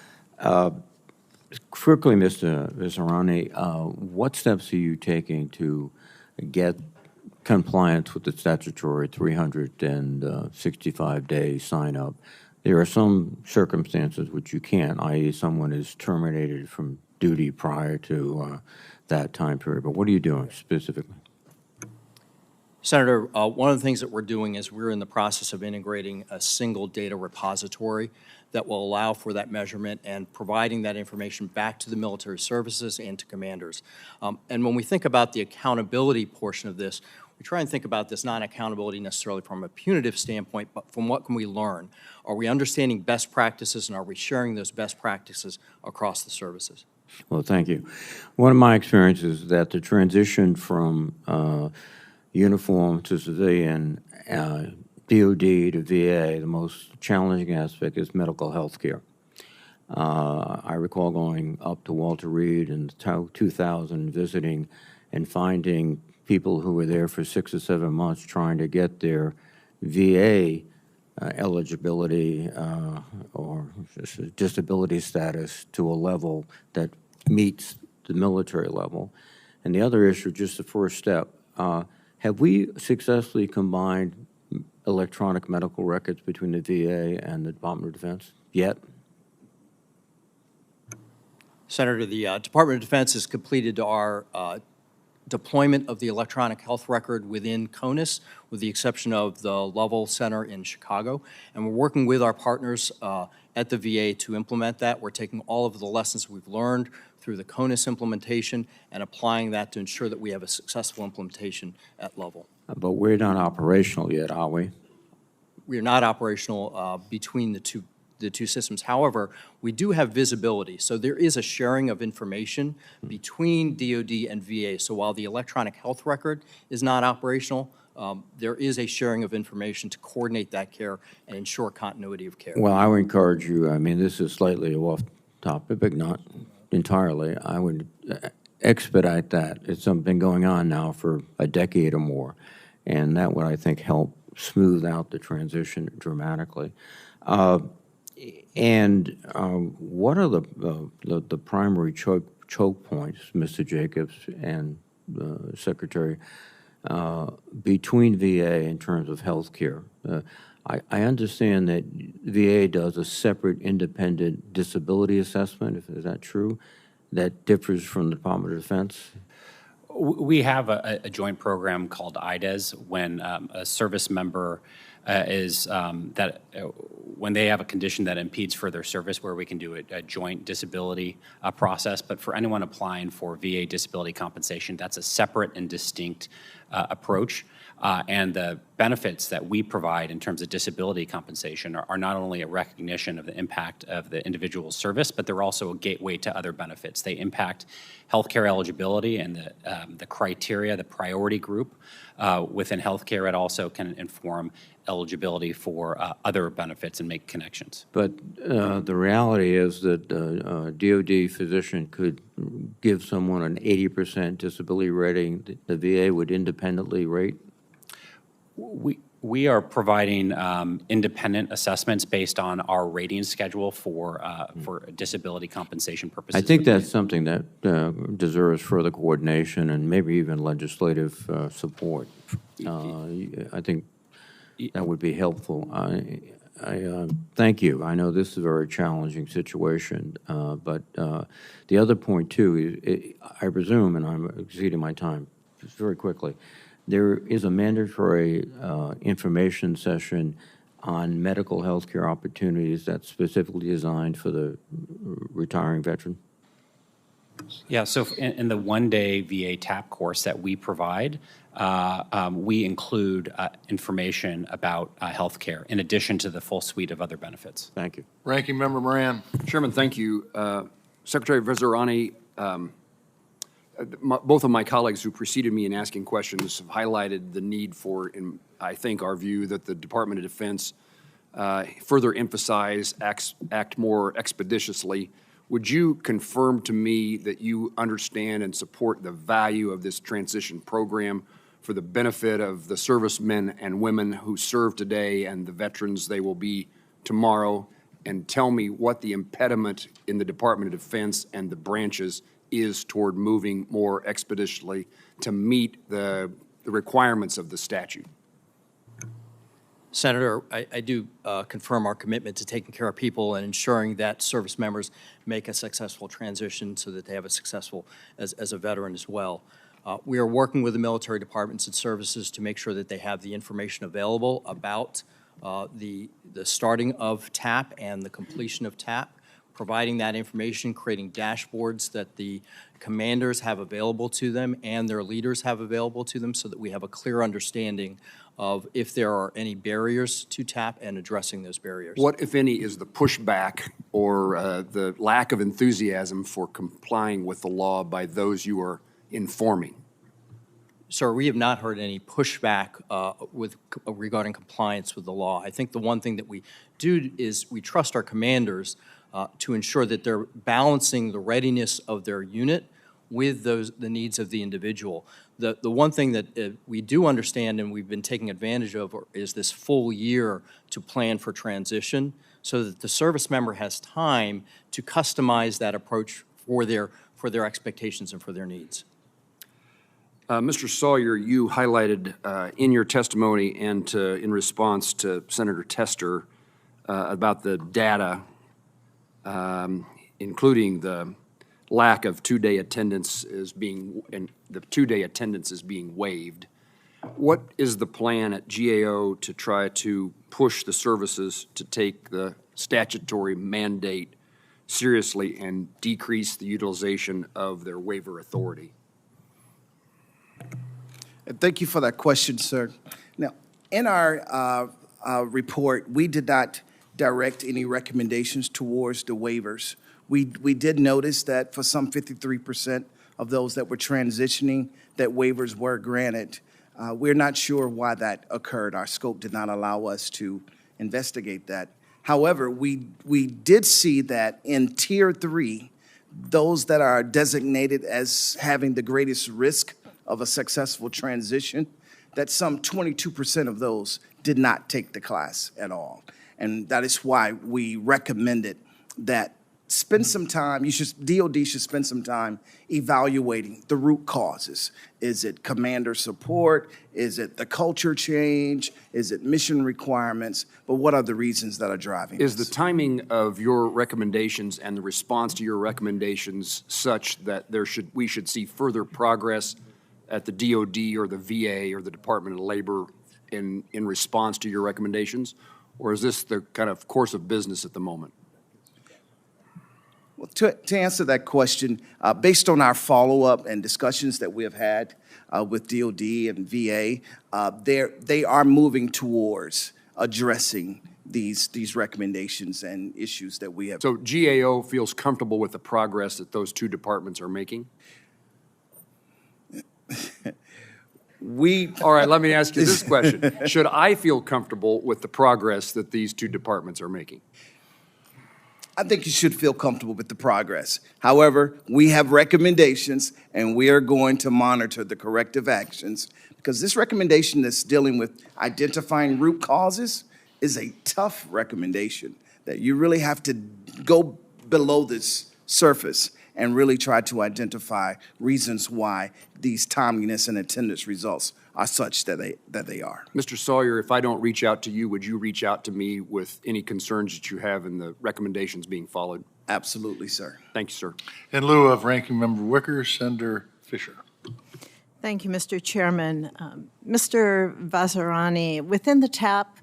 Quickly, Mr. Vizarani, what steps are you taking to get compliance with the statutory 365-day sign-up? There are some circumstances which you can't, i.e. someone is terminated from duty prior to that time period. But what are you doing specifically? Senator, one of the things that we're doing is we're in the process of integrating a single data repository that will allow for that measurement and providing that information back to the military services and to commanders. And when we think about the accountability portion of this, we try and think about this not accountability necessarily from a punitive standpoint, but from what can we learn? Are we understanding best practices, and are we sharing those best practices across the services? Well, thank you. One of my experiences is that the transition from uniform to civilian, DOD to VA, the most challenging aspect is medical health care. I recall going up to Walter Reed in 2000, visiting and finding people who were there for 6 or 7 months trying to get their VA eligibility or disability status to a level that meets the military level. And the other issue, just the first step, have we successfully combined electronic medical records between the VA and the Department of Defense yet? Senator, the Department of Defense has completed our deployment of the electronic health record within CONUS, with the exception of the Lovell Center in Chicago. And we're working with our partners at the VA to implement that. We're taking all of the lessons we've learned through the CONUS implementation and applying that to ensure that we have a successful implementation at Lovell. But we're not operational yet, are we? We are not operational between the two systems. However, we do have visibility. So there is a sharing of information between DOD and VA. So while the electronic health record is not operational, there is a sharing of information to coordinate that care and ensure continuity of care. Well, I would encourage you, I mean, this is slightly off topic, but not entirely. I would expedite that. It's been going on now for a decade or more, and that would, I think, help smooth out the transition dramatically. What are the primary choke points, Mr. Jacobs and Secretary, between VA in terms of health care? I understand that VA does a separate independent disability assessment, is that true? That differs from the Department of Defense? We have a joint program called IDES when a service member when they have a condition that impedes further service, where we can do a joint disability process. But for anyone applying for VA disability compensation, that's a separate and distinct approach. And the benefits that we provide in terms of disability compensation are not only a recognition of the impact of the individual's service, but they're also a gateway to other benefits. They impact healthcare eligibility and the criteria, the priority group within healthcare. It also can inform eligibility for other benefits and make connections. But the reality is that a DOD physician could give someone an 80% disability rating. The VA would independently rate? We are providing independent assessments based on our rating schedule for disability compensation purposes. I think that's something that deserves further coordination and maybe even legislative support. I think that would be helpful. I thank you. I know this is a very challenging situation, but the other point too is, I presume, and I'm exceeding my time, just very quickly, there is a mandatory information session on medical health care opportunities that's specifically designed for the retiring veteran? Yeah, so in the one-day VA TAP course that we provide, we include information about healthcare in addition to the full suite of other benefits. Thank you. Ranking Member Moran. Chairman, thank you. Secretary Vizirani, both of my colleagues who preceded me in asking questions have highlighted the need for, in I think, our view that the Department of Defense further emphasize, act more expeditiously. Would you confirm to me that you understand and support the value of this transition program for the benefit of the servicemen and women who serve today and the veterans they will be tomorrow? And tell me what the impediment in the Department of Defense and the branches is toward moving more expeditiously to meet the requirements of the statute. Senator, I do confirm our commitment to taking care of people and ensuring that service members make a successful transition so that they have a successful as a veteran as well. We are working with the military departments and services to make sure that they have the information available about the starting of TAP and the completion of TAP, providing that information, creating dashboards that the commanders have available to them and their leaders have available to them so that we have a clear understanding of if there are any barriers to TAP and addressing those barriers. What, if any, is the pushback or the lack of enthusiasm for complying with the law by those you are informing? Sir, we have not heard any pushback regarding compliance with the law. I think the one thing that we do is we trust our commanders to ensure that they're balancing the readiness of their unit with the needs of the individual. The one thing that we do understand and we've been taking advantage of is this full year to plan for transition so that the service member has time to customize that approach for their expectations and for their needs. Mr. Sawyer, you highlighted in your testimony and in response to Senator Tester about the data, including the lack of two-day attendance and the two-day attendance is being waived. What is the plan at GAO to try to push the services to take the statutory mandate seriously and decrease the utilization of their waiver authority? Thank you for that question, sir. Now, in our report, we did not direct any recommendations towards the waivers. We did notice that for some 53% of those that were transitioning, that waivers were granted. We're not sure why that occurred. Our scope did not allow us to investigate that. However, we did see that in Tier 3, those that are designated as having the greatest risk of a successful transition, that some 22% of those did not take the class at all. And that is why we recommended that spend some time, DOD should spend some time evaluating the root causes. Is it commander support? Is it the culture change? Is it mission requirements? But what are the reasons that are driving Is this? the timing of your recommendations and the response to your recommendations such that we should see further progress at the DOD or the VA or the Department of Labor in response to your recommendations? Or is this the kind of course of business at the moment? Well, to answer that question, based on our follow-up and discussions that we have had with DOD and VA, they are moving towards addressing these recommendations and issues that we have. So GAO feels comfortable with the progress that those two departments are making? All right, let me ask you this question. Should I feel comfortable with the progress that these two departments are making? I think you should feel comfortable with the progress. However, we have recommendations, and we are going to monitor the corrective actions because this recommendation that's dealing with identifying root causes is a tough recommendation that you really have to go below this surface and really try to identify reasons why these timeliness and attendance results are such that they are. Mr. Sawyer, if I don't reach out to you, would you reach out to me with any concerns that you have in the recommendations being followed? Absolutely, sir. Thank you, sir. In lieu of Ranking Member Wicker, Senator Fisher. Thank you, Mr. Chairman. Mr. Vazirani, within the TAP,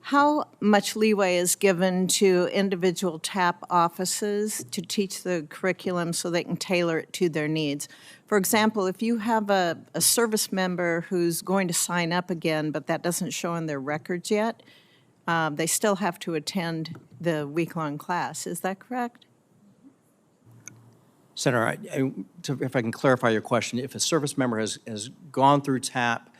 how much leeway is given to individual TAP offices to teach the curriculum so they can tailor it to their needs? For example, if you have a service member who's going to sign up again, but that doesn't show in their records yet, they still have to attend the week-long class. Is that correct? Senator, if I can clarify your question, if a service member has gone through TAP,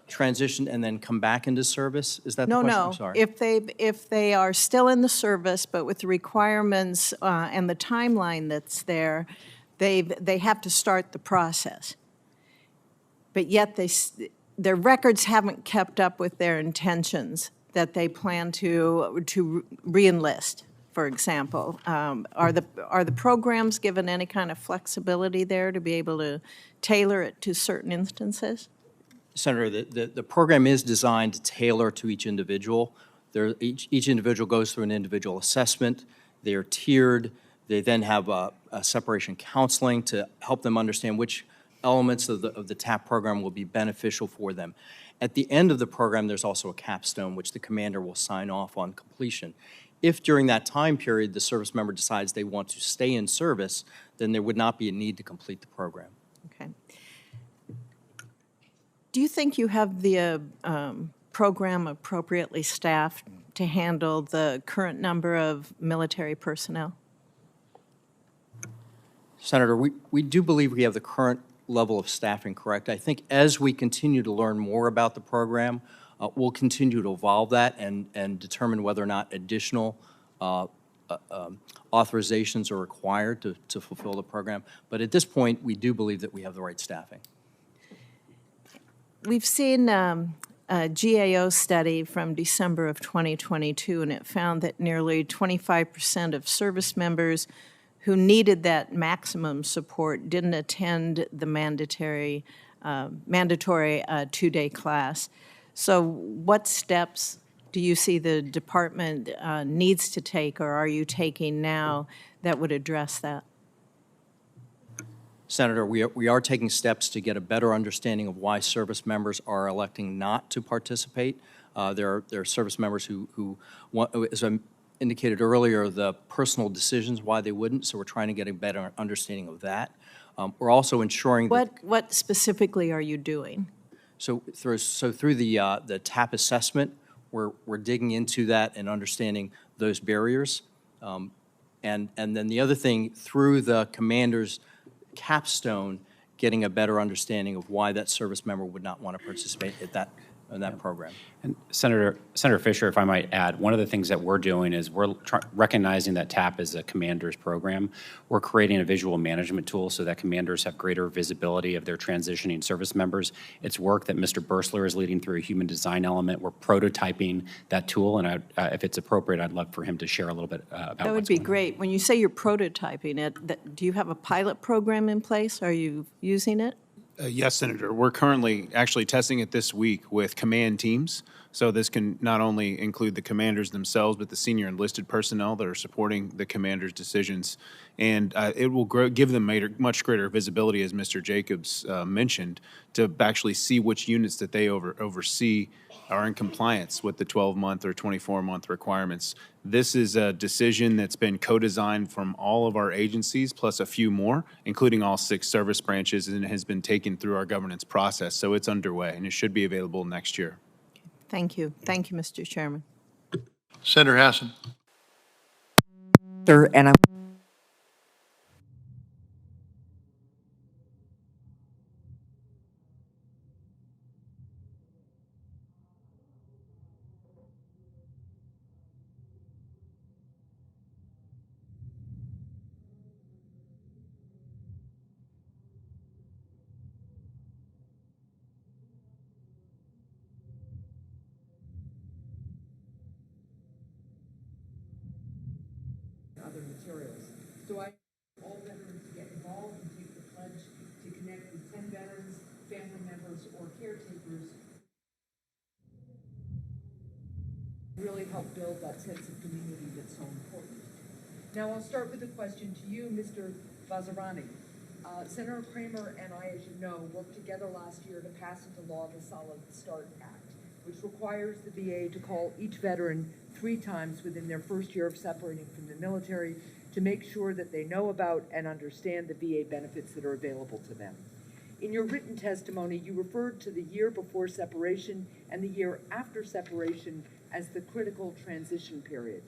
transitioned, and then come back into service, is that the question? No, I'm no. sorry. If they are still in the service, but with the requirements and the timeline that's there, they have to start the process. But yet their records haven't kept up with their intentions that they plan to re-enlist, for example. Are the programs given any kind of flexibility there to be able to tailor it to certain instances? Senator, the program is designed to tailor to each individual. Each individual goes through an individual assessment. They are tiered. They then have a separation counseling to help them understand which elements of the TAP program will be beneficial for them. At the end of the program, there's also a capstone, which the commander will sign off on completion. If during that time period the service member decides they want to stay in service, then there would not be a need to complete the program. Okay. Do you think you have the program appropriately staffed to handle the current number of military personnel? Senator, we do believe we have the current level of staffing correct. I think as we continue to learn more about the program, we'll continue to evolve that and determine whether or not additional authorizations are required to fulfill the program. But at this point, we do believe that we have the right staffing. We've seen a GAO study from December of 2022, and it found that nearly 25% of service members who needed that maximum support didn't attend the mandatory two-day class. So what steps do you see the department needs to take, or are you taking now, that would address that? Senator, we are taking steps to get a better understanding of why service members are electing not to participate. There are service members who want, as I indicated earlier, the personal decisions why they wouldn't, so we're trying to get a better understanding of that. We're also ensuring that... What specifically are you doing? So through the TAP assessment, we're digging into that and understanding those barriers. And then the other thing, through the commander's capstone, getting a better understanding of why that service member would not want to participate in that program. And Senator Fisher, if I might add, one of the things that we're doing is we're recognizing that TAP is a commander's program. We're creating a visual management tool so that commanders have greater visibility of their transitioning service members. It's work that Mr. Bursler is leading through a human design element. We're prototyping that tool, and if it's appropriate, I'd love for him to share a little bit about That would be great. When you say you're prototyping it, do you have a pilot program in place? Are you using it? Yes, Senator. We're currently actually testing it this week with command teams. So this can not only include the commanders themselves, but the senior enlisted personnel that are supporting the commander's decisions. And it will give them much greater visibility, as Mr. Jacobs mentioned, to actually see which units that they oversee are in compliance with the 12-month or 24-month requirements. This is a decision that's been co-designed from all of our agencies, plus a few more, including all 6 service branches, and it has been taken through our governance process. So it's underway, and it should be available next year. Thank you. Thank you, Mr. Chairman. Senator Hassan. And I'm other materials. So I urge all veterans to get involved and take the pledge to connect with 10 veterans, family members, or caretakers. Really help build that sense of community that's so important. Now I'll start with a question to you, Mr. Vazirani. Senator Kramer and I, as you know, worked together last year to pass into law the Solid Start Act, which requires the VA to call each veteran 3 times within their first year of separating from the military to make sure that they know about and understand the VA benefits that are available to them. In your written testimony, you referred to the year before separation and the year after separation as the critical transition period.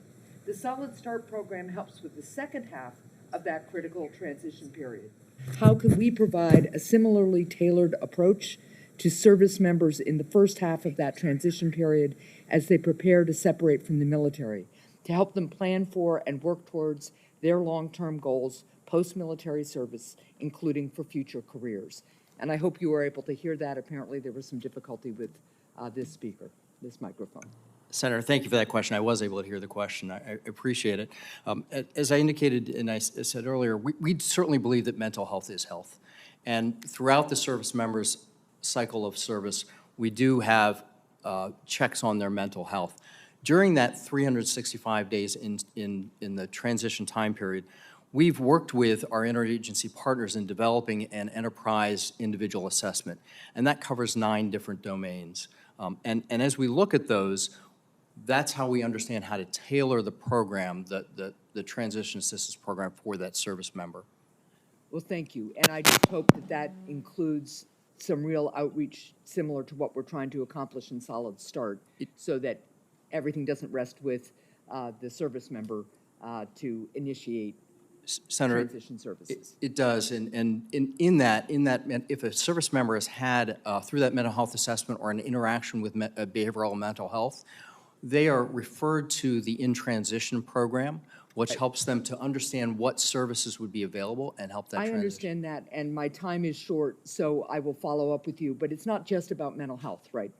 The Solid Start program helps with the second half of that critical transition period. How can we provide a similarly tailored approach to service members in the first half of that transition period as they prepare to separate from the military, to help them plan for and work towards their long-term goals post-military service, including for future careers? And I hope you were able to hear that. Apparently there was some difficulty with this microphone. Senator, thank you for that question. I was able to hear the question. I appreciate it. As I indicated and I said earlier, we certainly believe that mental health is health. And throughout the service members' cycle of service, we do have checks on their mental health. During that 365 days in the transition time period, we've worked with our interagency partners in developing an enterprise individual assessment, and that covers 9 different domains. And as we look at those, that's how we understand how to tailor the program, the transition assistance program for that service member. Well, thank you. And I just hope that that includes some real outreach similar to what we're trying to accomplish in Solid Start, so that everything doesn't rest with the service member to initiate Senator, transition services. it does, and in that, if a service member has had through that mental health assessment or an interaction with behavioral mental health, they are referred to the In Transition program, which helps them to understand what services would be available and help that transition. I understand that, and my time is short, so I will follow up with you. But it's not just about mental health, right?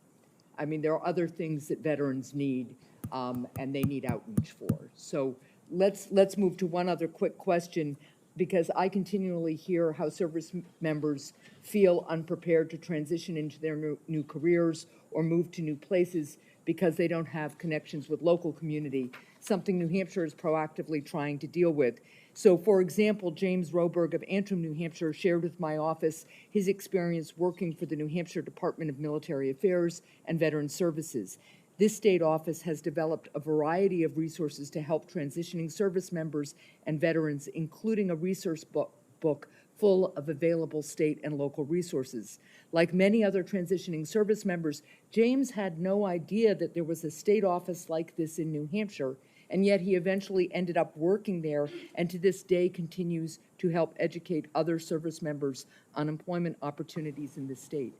I mean, there are other things that veterans need, and they need outreach for. So let's move to one other quick question, because I continually hear how service members feel unprepared to transition into their new careers or move to new places because they don't have connections with local community, something New Hampshire is proactively trying to deal with. So, for example, James Roberg of Antrim, New Hampshire, shared with my office his experience working for the New Hampshire Department of Military Affairs and Veteran Services. This state office has developed a variety of resources to help transitioning service members and veterans, including a resource book full of available state and local resources. Like many other transitioning service members, James had no idea that there was a state office like this in New Hampshire, and yet he eventually ended up working there and to this day continues to help educate other service members on employment opportunities in the state.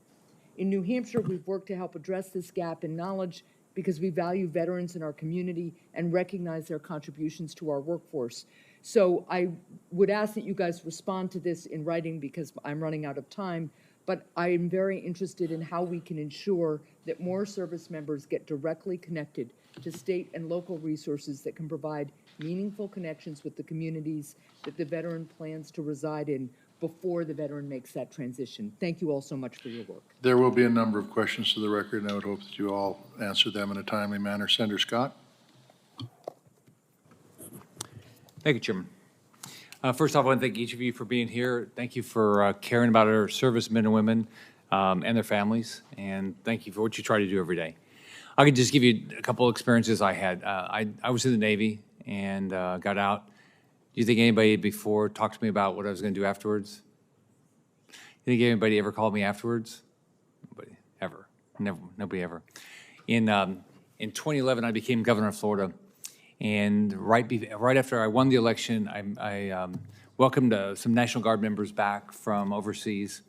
In New Hampshire, we've worked to help address this gap in knowledge because we value veterans in our community and recognize their contributions to our workforce. So I would ask that you guys respond to this in writing because I'm running out of time, but I am very interested in how we can ensure that more service members get directly connected to state and local resources that can provide meaningful connections with the communities that the veteran plans to reside in before the veteran makes that transition. Thank you all so much for your work. There will be a number of questions to the record, and I would hope that you all answer them in a timely manner. Senator Scott? Thank you, Chairman. First off, I want to thank each of you for being here. Thank you for caring about our servicemen and women and their families, and thank you for what you try to do every day. I could just give you a couple of experiences I had. I was in the Navy and got out. Do you think anybody before talked to me about what I was going to do afterwards? You think anybody ever called me afterwards? Nobody, ever. Never, nobody ever. In 2011, I became governor of Florida. And right after I won the election, I welcomed some National Guard members back from overseas,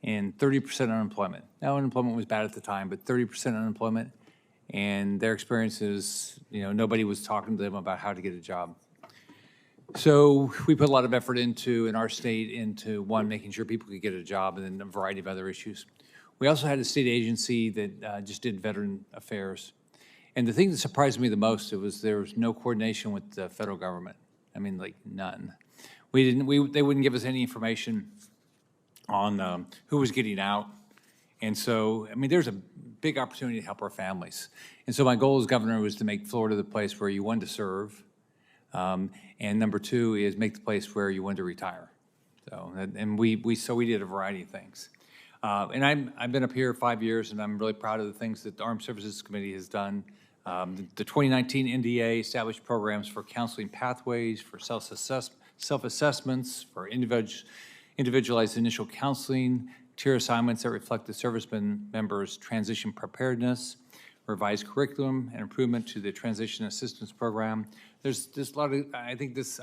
and 30% unemployment. Now, unemployment was bad at the time, but 30% unemployment, and their experiences, nobody was talking to them about how to get a job. So we put a lot of effort in our state, into one, making sure people could get a job, and then a variety of other issues. We also had a state agency that just did veteran affairs. And the thing that surprised me the most, there was no coordination with the federal government. I mean, like none. They wouldn't give us any information on who was getting out. And so, I mean, there's a big opportunity to help our families. And so my goal as governor was to make Florida the place where you want to serve. And number two is make the place where you want to retire. So, and we did a variety of things. And I've been up here 5 years, and I'm really proud of the things that the Armed Services Committee has done. The 2019 NDA established programs for counseling pathways, for self-assessments, for individualized initial counseling, tier assignments that reflect the servicemen members' transition preparedness, revised curriculum, and improvement to the transition assistance program. There's a lot of, I think this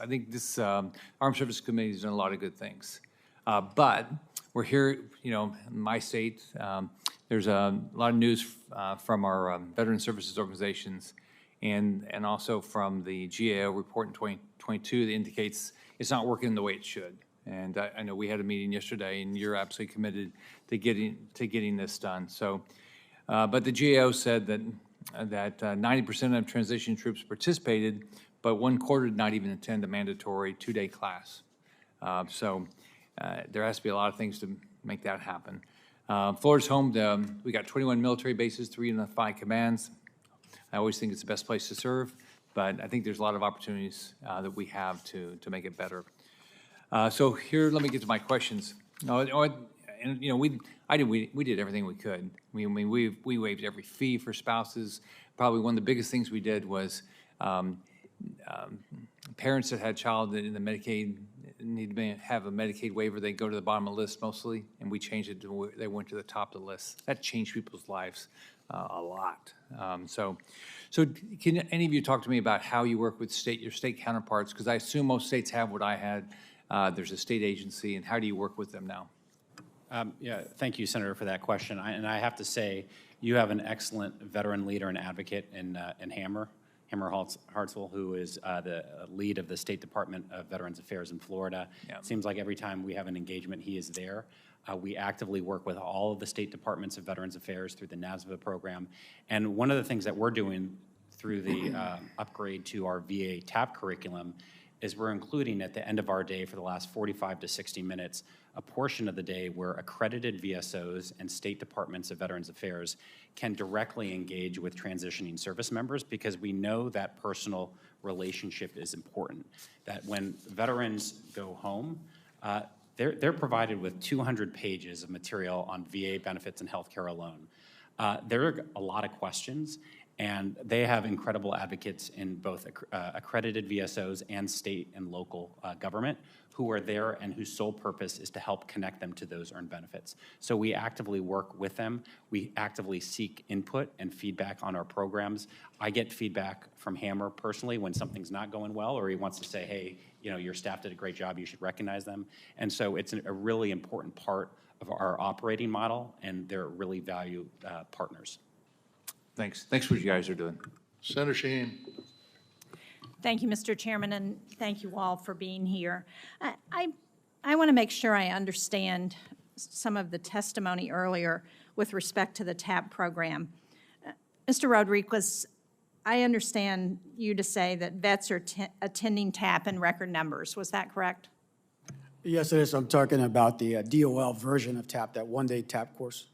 Armed Services Committee has done a lot of good things. But we're here, you know, in my state, there's a lot of news from our veteran services organizations and also from the GAO report in 2022 that indicates it's not working the way it should. And I know we had a meeting yesterday, and you're absolutely committed to getting this done. So, but the GAO said that 90% of transition troops participated, but 1/4 did not even attend a mandatory 2-day class. So there has to be a lot of things to make that happen. Florida's home to, we got 21 military bases, 3 unified commands. I always think it's the best place to serve, but I think there's a lot of opportunities that we have to make it better. So here, let me get to my questions. And you know, we did everything we could. We waived every fee for spouses. Probably one of the biggest things we did was parents that had a child in the Medicaid need to have a Medicaid waiver. They go to the bottom of the list mostly, and we changed it to they went to the top of the list. That changed people's lives a lot. So can any of you talk to me about how you work with your state counterparts? Because I assume most states have what I had. There's a state agency, and how do you work with them now? Yeah, thank you, Senator, for that question. And I have to say, you have an excellent veteran leader and advocate in Hammer Hartzell, who is the lead of the State Department of Veterans Affairs in Florida. Yeah. It seems like every time we have an engagement, he is there. We actively work with all of the state departments of Veterans Affairs through the NASVA program. And one of the things that we're doing through the upgrade to our VA TAP curriculum is we're including at the end of our day for the last 45 to 60 minutes a portion of the day where accredited VSOs and state departments of Veterans Affairs can directly engage with transitioning service members, because we know that personal relationship is important. That when veterans go home, they're provided with 200 pages of material on VA benefits and healthcare alone. There are a lot of questions, and they have incredible advocates in both accredited VSOs and state and local government who are there and whose sole purpose is to help connect them to those earned benefits. So we actively work with them. We actively seek input and feedback on our programs. I get feedback from Hammer personally when something's not going well, or he wants to say, hey, you know, your staff did a great job, you should recognize them. And so it's a really important part of our operating model, and they're really valued partners. Thanks for what you guys are doing. Senator Shaheen. Thank you, Mr. Chairman, and thank you all for being here. I want to make sure I understand some of the testimony earlier with respect to the TAP program. Mr. Rodriguez, I understand you to say that vets are attending TAP in record numbers. Was that correct? Yes, it is. I'm talking about the DOL version of TAP, that one-day TAP course.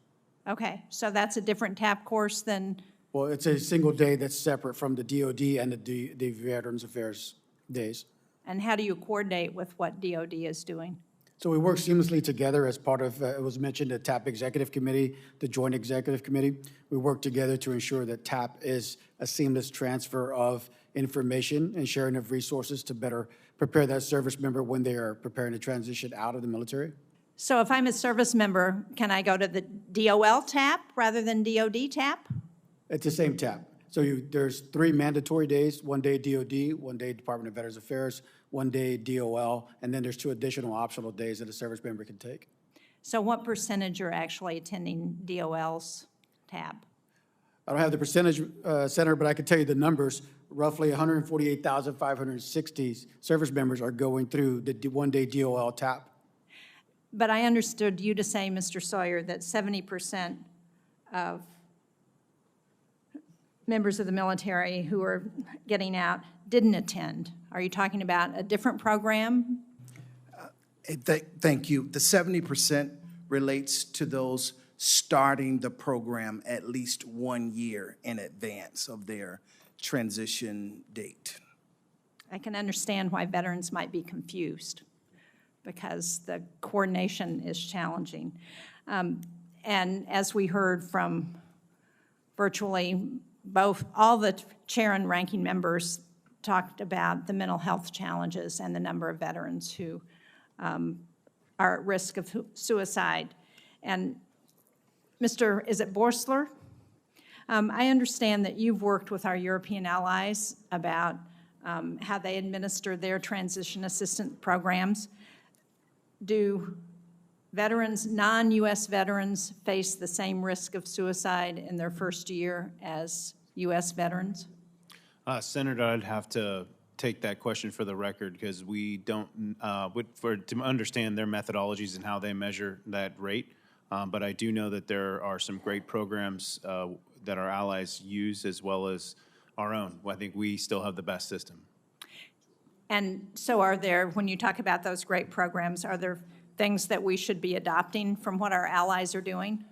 Okay, so that's a different TAP course than? Well, it's a single day that's separate from the DOD and the Veterans Affairs days. And how do you coordinate with what DOD is doing? So we work seamlessly together as part of, it was mentioned, the TAP Executive Committee, the Joint Executive Committee. We work together to ensure that TAP is a seamless transfer of information and sharing of resources to better prepare that service member when they are preparing to transition out of the military. So if I'm a service member, can I go to the DOL TAP rather than DOD TAP? It's the same TAP. So there's 3 mandatory days, 1 day DOD, 1 day Department of Veterans Affairs, 1 day DOL, and then there's 2 additional optional days that a service member can take. So what percentage are actually attending DOL's TAP? I don't have the percentage, Senator, but I can tell you the numbers. Roughly 148,560 service members are going through the 1 day DOL TAP. But I understood you to say, Mr. Sawyer, that 70% of members of the military who are getting out didn't attend? Are you talking about a different program? Thank you. The 70% relates to those starting the program at least 1 year in advance of their transition date. I can understand why veterans might be confused because the coordination is challenging. And as we heard from virtually all the chair and ranking members talked about the mental health challenges and the number of veterans who are at risk of suicide. And Mr. Is it Borsler? I understand that you've worked with our European allies about how they administer their transition assistance programs. Do veterans, non-U.S. veterans, face the same risk of suicide in their first year as U.S. veterans? Senator, I'd have to take that question for the record because we don't, to understand their methodologies and how they measure that rate. But I do know that there are some great programs that our allies use as well as our own. I think we still have the best system. And so are there, when you talk about those great programs, are there things that we should be adopting from what our allies are doing?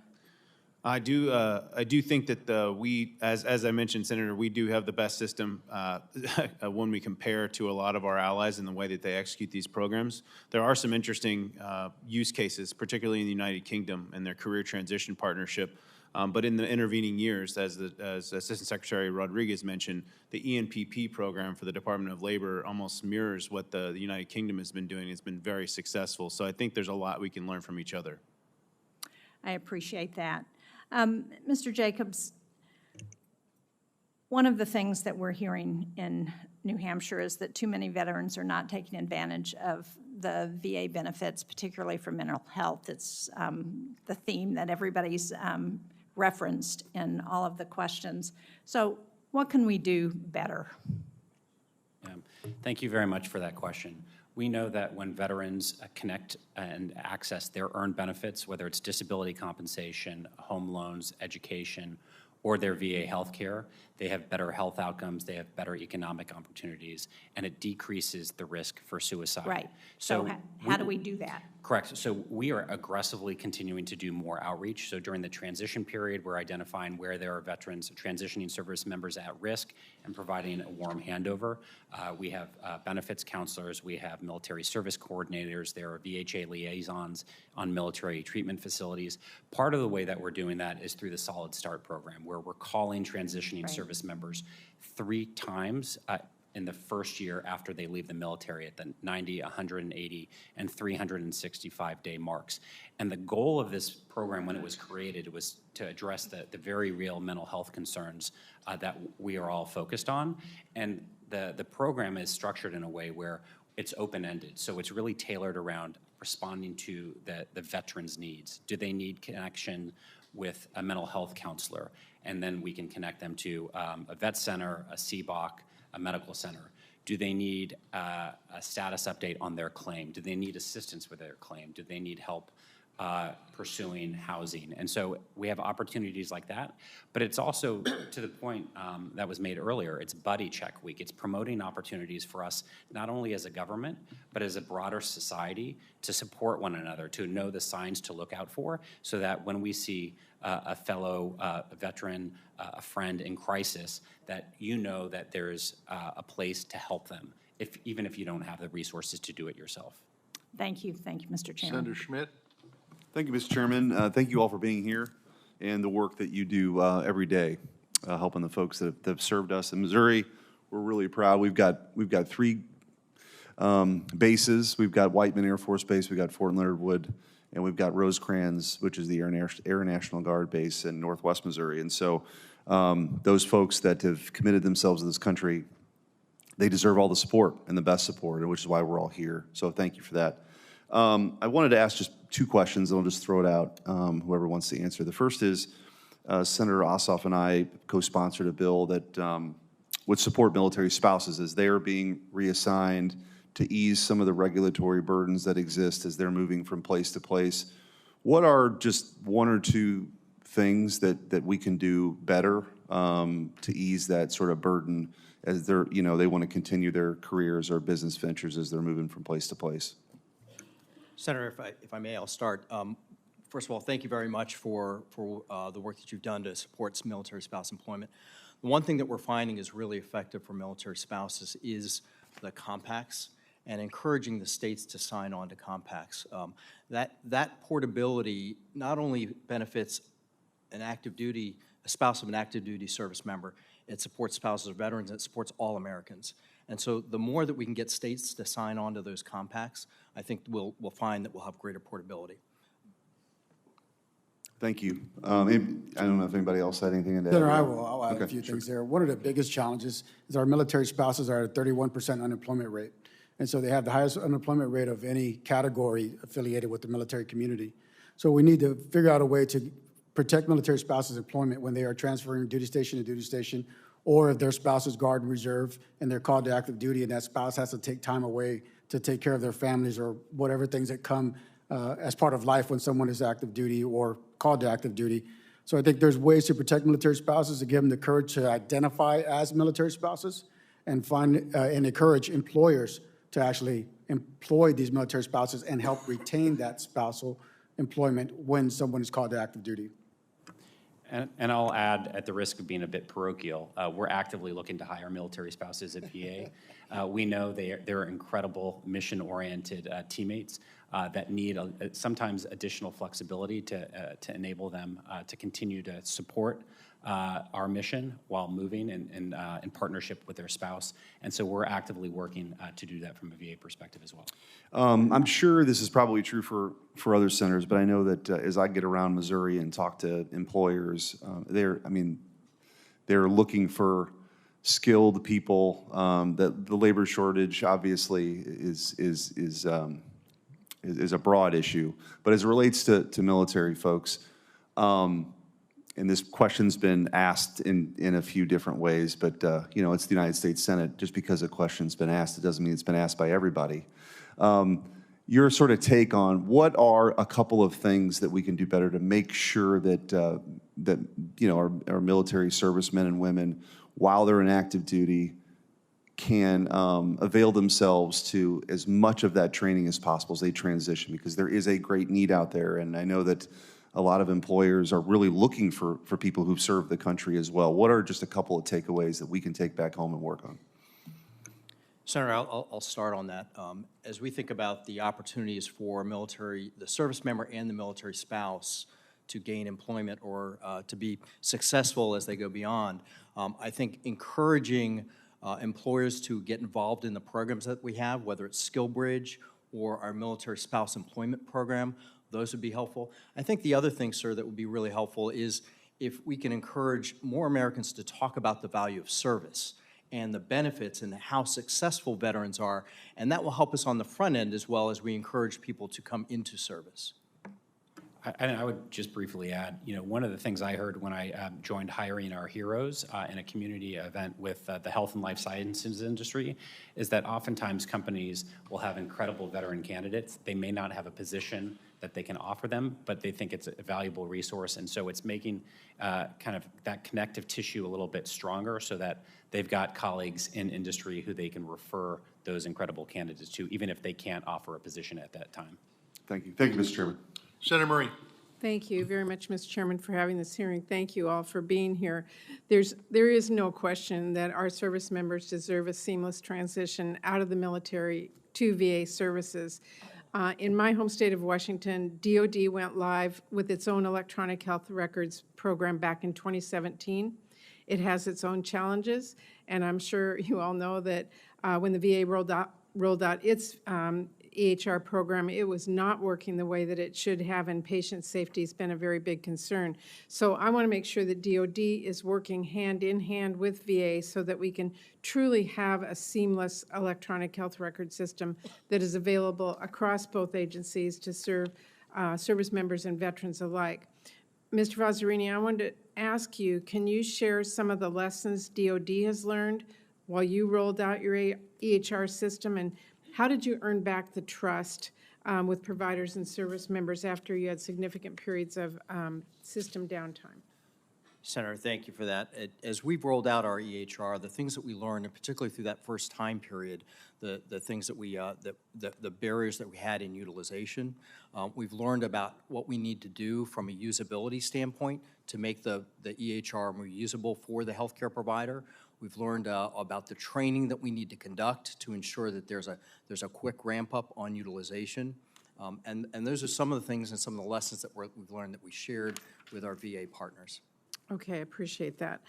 I do think that we, as I mentioned, Senator, we do have the best system when we compare to a lot of our allies in the way that they execute these programs. There are some interesting use cases, particularly in the United Kingdom and their career transition partnership. But in the intervening years, as Assistant Secretary Rodriguez mentioned, the ENPP program for the Department of Labor almost mirrors what the United Kingdom has been doing. It's been very successful. So I think there's a lot we can learn from each other. I appreciate that. Mr. Jacobs, one of the things that we're hearing in New Hampshire is that too many veterans are not taking advantage of the VA benefits, particularly for mental health. It's the theme that everybody's referenced in all of the questions. So what can we do better? Thank you very much for that question. We know that when veterans connect and access their earned benefits, whether it's disability compensation, home loans, education, or their VA health care, they have better health outcomes, they have better economic opportunities, and it decreases the risk for suicide. Right. So how do we do that? Correct. So we are aggressively continuing to do more outreach. So during the transition period, we're identifying where there are veterans, transitioning service members at risk, and providing a warm handover. We have benefits counselors, we have military service coordinators, there are VHA liaisons on military treatment facilities. Part of the way that we're doing that is through the Solid Start program, where we're calling transitioning service members 3 times in the first year after they leave the military at the 90, 180, and 365-day marks. And the goal of this program when it was created was to address the very real mental health concerns that we are all focused on. And the program is structured in a way where it's open-ended. So it's really tailored around responding to the veterans' needs. Do they need connection with a mental health counselor? And then we can connect them to a vet center, a CBOC, a medical center. Do they need a status update on their claim? Do they need assistance with their claim? Do they need help pursuing housing? And so we have opportunities like that, but it's also to the point that was made earlier, it's Buddy Check Week. It's promoting opportunities for us, not only as a government, but as a broader society to support one another, to know the signs to look out for, so that when we see a fellow veteran, a friend in crisis, that you know that there's a place to help them, even if you don't have the resources to do it yourself. Thank you, Mr. Chairman. Senator Schmidt. Thank you, Mr. Chairman. Thank you all for being here and the work that you do every day, helping the folks that have served us in Missouri. We're really proud. We've got 3 bases. We've got Whiteman Air Force Base, we've got Fort Leonard Wood, and we've got Rosecrans, which is the Air National Guard base in Northwest Missouri. And so those folks that have committed themselves to this country, they deserve all the support and the best support, which is why we're all here. So thank you for that. I wanted to ask just 2 questions, and I'll just throw it out, whoever wants to answer. The first is, Senator Ossoff and I co-sponsored a bill that would support military spouses as they are being reassigned to ease some of the regulatory burdens that exist as they're moving from place to place. What are just 1 or 2 things that we can do better to ease that sort of burden as they're, they want to continue their careers or business ventures as they're moving from place to place. Senator, if I may, I'll start. First of all, thank you very much for the work that you've done to support military spouse employment. The one thing that we're finding is really effective for military spouses is the compacts and encouraging the states to sign on to compacts. That portability not only benefits a spouse of an active duty service member, it supports spouses of veterans, it supports all Americans. And so the more that we can get states to sign on to those compacts, I think we'll find that we'll have greater portability. Thank you. I don't know if anybody else had anything to add. Senator, I'll add Okay, a few sure. things there. One of the biggest challenges is our military spouses are at a 31% unemployment rate. And so they have the highest unemployment rate of any category affiliated with the military community. So we need to figure out a way to protect military spouses' employment when they are transferring duty station to duty station, or if their spouse is Guard and Reserve and they're called to active duty and that spouse has to take time away to take care of their families or whatever things that come as part of life when someone is active duty or called to active duty. So I think there's ways to protect military spouses, to give them the courage to identify as military spouses and and encourage employers to actually employ these military spouses and help retain that spousal employment when someone is called to active duty. And I'll add, at the risk of being a bit parochial, we're actively looking to hire military spouses at VA. We know they're incredible mission-oriented teammates that need sometimes additional flexibility to enable them to continue to support our mission while moving in partnership with their spouse. And so we're actively working to do that from a VA perspective as well. I'm sure this is probably true for other centers, but I know that as I get around Missouri and talk to employers, they're looking for skilled people. That the labor shortage obviously is a broad issue, but as it relates to military folks, and this question's been asked in a few different ways, but it's the United States Senate. Just because a question's been asked, it doesn't mean it's been asked by everybody. Your sort of take on what are a couple of things that we can do better to make sure that our military servicemen and women, while they're in active duty, can avail themselves to as much of that training as possible as they transition, because there is a great need out there, and I know that a lot of employers are really looking for people who've served the country as well. What are just a couple of takeaways that we can take back home and work on? Senator, I'll start on that. As we think about the opportunities for the service member and the military spouse to gain employment or to be successful as they go beyond, I think encouraging employers to get involved in the programs that we have, whether it's SkillBridge or our military spouse employment program, those would be helpful. I think the other thing, sir, that would be really helpful is if we can encourage more Americans to talk about the value of service and the benefits and how successful veterans are, and that will help us on the front end as well as we encourage people to come into service. I would just briefly add, one of the things I heard when I joined Hiring Our Heroes in a community event with the health and life sciences industry is that oftentimes companies will have incredible veteran candidates. They may not have a position that they can offer them, but they think it's a valuable resource. And so it's making kind of that connective tissue a little bit stronger so that they've got colleagues in industry who they can refer those incredible candidates to, even if they can't offer a position at that time. Thank you. Thank you, Mr. Chairman. Senator Murray. Thank you very much, Mr. Chairman, for having this hearing. Thank you all for being here. There is no question that our service members deserve a seamless transition out of the military to VA services. In my home state of Washington, DOD went live with its own electronic health records program back in 2017. It has its own challenges, and I'm sure you all know that when the VA rolled out its EHR program, it was not working the way that it should have, and patient safety has been a very big concern. So I want to make sure that DOD is working hand in hand with VA so that we can truly have a seamless electronic health record system that is available across both agencies to serve service members and veterans alike. Mr. Vazzarini, I wanted to ask you, can you share some of the lessons DOD has learned while you rolled out your EHR system, and how did you earn back the trust with providers and service members after you had significant periods of system downtime? Senator, thank you for that. As we've rolled out our EHR, the things that we learned, and particularly through that first time period, the things that we, the barriers that we had in utilization, we've learned about what we need to do from a usability standpoint to make the EHR more usable for the healthcare provider. We've learned about the training that we need to conduct to ensure that there's a quick ramp up on utilization. And those are some of the things and some of the lessons that we've learned that we shared with our VA partners. Okay, I appreciate that.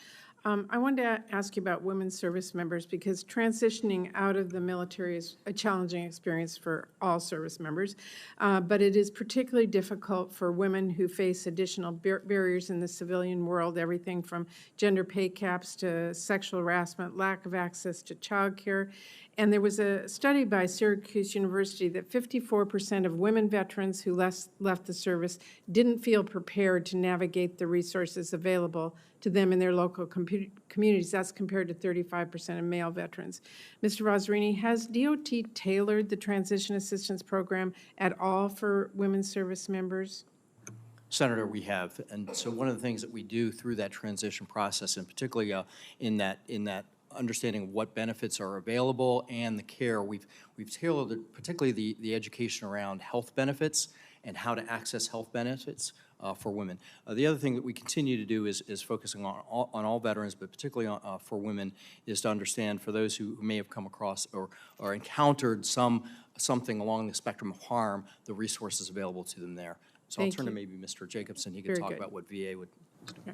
I wanted to ask you about women service members because transitioning out of the military is a challenging experience for all service members, but it is particularly difficult for women who face additional barriers in the civilian world, everything from gender pay caps to sexual harassment, lack of access to childcare. And there was a study by Syracuse University that 54% of women veterans who left the service didn't feel prepared to navigate the resources available to them in their local communities. That's compared to 35% of male veterans. Mr. Vazzarini, has DOT tailored the Transition Assistance Program at all for women service members? Senator, we have. And so one of the things that we do through that transition process, and particularly in that understanding of what benefits are available and the care, we've tailored it, particularly the education around health benefits and how to access health benefits for women. The other thing that we continue to do is focusing on all veterans, but particularly for women, is to understand for those who may have come across or encountered something along the spectrum of harm, the resources available to them there. So I'll turn to maybe Mr. Jacobson. He could talk about what VA would.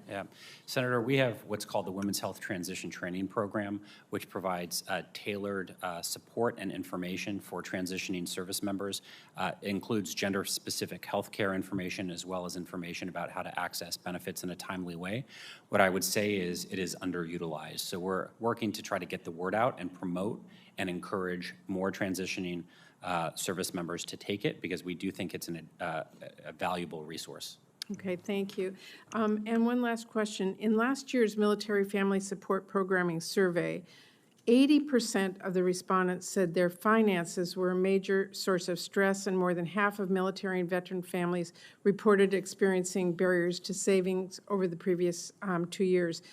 Yeah. Senator, we have what's called the Women's Health Transition Training Program, which provides tailored support and information for transitioning service members. It includes gender-specific health care information as well as information about how to access benefits in a timely way. What I would say is it is underutilized. So we're working to try to get the word out and promote and encourage more transitioning service members to take it because we do think it's a valuable resource. Okay, thank you. And one last question. In last year's Military Family Support Programming Survey, 80% of the respondents said their finances were a major source of stress, and more than half of military and veteran families reported experiencing barriers to savings over the previous 2 years.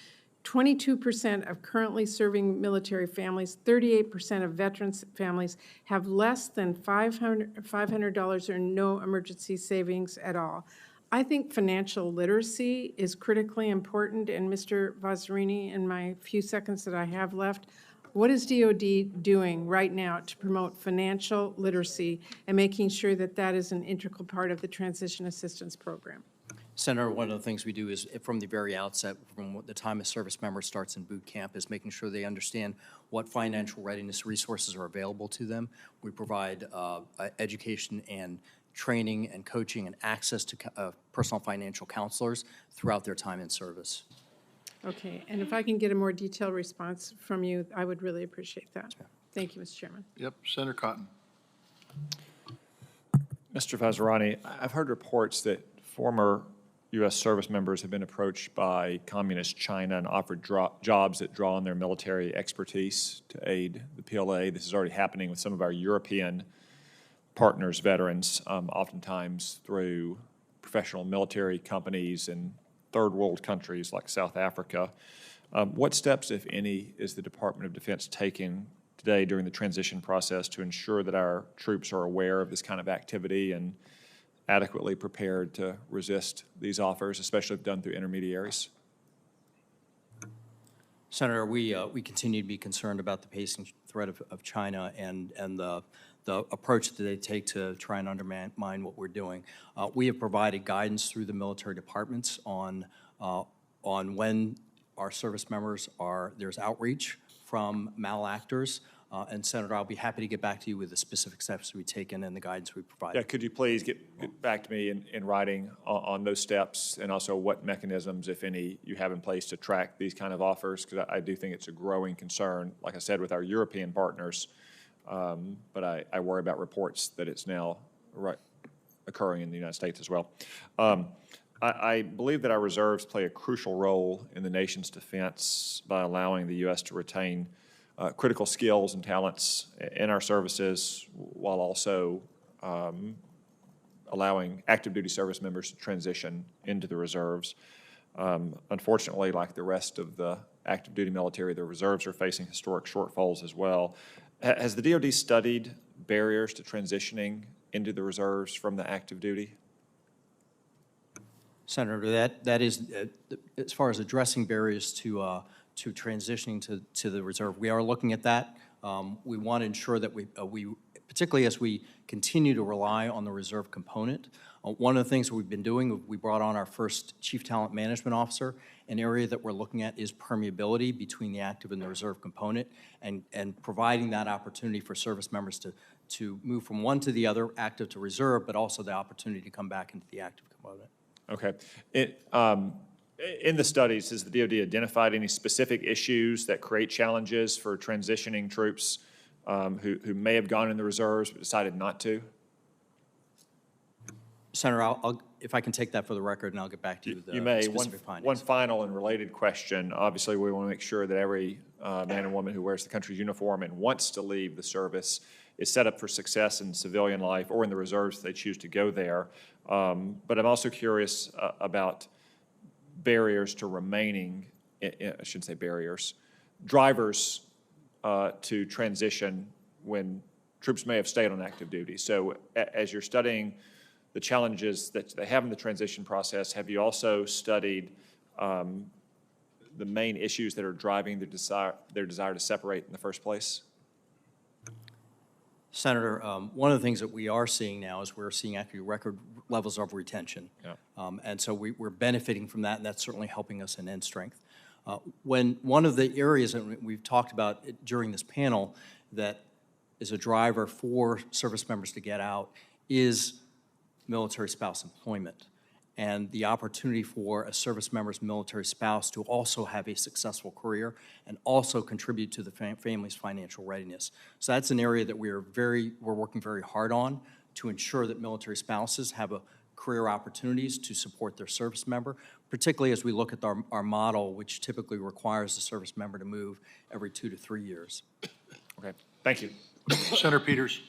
22% of currently serving military families, 38% of veterans families have less than $500 or no emergency savings at all. I think financial literacy is critically important, and Mr. Vazzarini, in my few seconds that I have left, what is DOD doing right now to promote financial literacy and making sure that that is an integral part of the Transition Assistance Program? Senator, one of the things we do is from the very outset, from the time a service member starts in boot camp, is making sure they understand what financial readiness resources are available to them. We provide education and training and coaching and access to personal financial counselors throughout their time in service. Okay, and if I can get a more detailed response from you, I would really appreciate that. Thank you, Mr. Chairman. Yep, Senator Cotton. Mr. Vazzarini, I've heard reports that former U.S. service members have been approached by communist China and offered jobs that draw on their military expertise to aid the PLA. This is already happening with some of our European partners, veterans, oftentimes through professional military companies in third world countries like South Africa. What steps, if any, is the Department of Defense taking today during the transition process to ensure that our troops are aware of this kind of activity and adequately prepared to resist these offers, especially if done through intermediaries? Senator, we continue to be concerned about the pacing threat of China and the approach that they take to try and undermine what we're doing. We have provided guidance through the military departments on when our service members there's outreach from malactors. And Senator, I'll be happy to get back to you with the specific steps we've taken and the guidance we provide. Yeah, could you please get back to me in writing on those steps and also what mechanisms, if any, you have in place to track these kind of offers? Because I do think it's a growing concern, like I said, with our European partners. But I worry about reports that it's now occurring in the United States as well. I believe that our reserves play a crucial role in the nation's defense by allowing the U.S. to retain critical skills and talents in our services while also allowing active duty service members to transition into the reserves. Unfortunately, like the rest of the active duty military, the reserves are facing historic shortfalls as well. Has the DoD studied barriers to transitioning into the reserves from the active duty? Senator, that is, as far as addressing barriers to transitioning to the reserve, we are looking at that. We want to ensure that we particularly as we continue to rely on the reserve component. One of the things we've been doing, we brought on our first Chief Talent Management Officer. An area that we're looking at is permeability between the active and the reserve component, and providing that opportunity for service members to move from one to the other, active to reserve, but also the opportunity to come back into the active component. Okay. In the studies, has the DoD identified any specific issues that create challenges for transitioning troops who may have gone in the reserves but decided not to? Senator, if I can take that for the record, and I'll get back to you with the specific findings. One final and related question. Obviously, we want to make sure that every man and woman who wears the country's uniform and wants to leave the service is set up for success in civilian life or in the reserves if they choose to go there. But I'm also curious about barriers to remaining, I shouldn't say barriers, drivers to transition when troops may have stayed on active duty. So as you're studying the challenges that they have in the transition process, have you also studied the main issues that are driving their desire to separate in the first place? Senator, one of the things that we are seeing now is we're seeing actually record levels of retention. Yeah. And so we're benefiting from that, and that's certainly helping us in end strength. When one of the areas that we've talked about during this panel that is a driver for service members to get out is military spouse employment, and the opportunity for a service member's military spouse to also have a successful career and also contribute to the family's financial readiness. So that's an area that we're working very hard on to ensure that military spouses have career opportunities to support their service member, particularly as we look at our model, which typically requires the service member to move every 2 to 3 years. Okay, thank you. Senator Peters.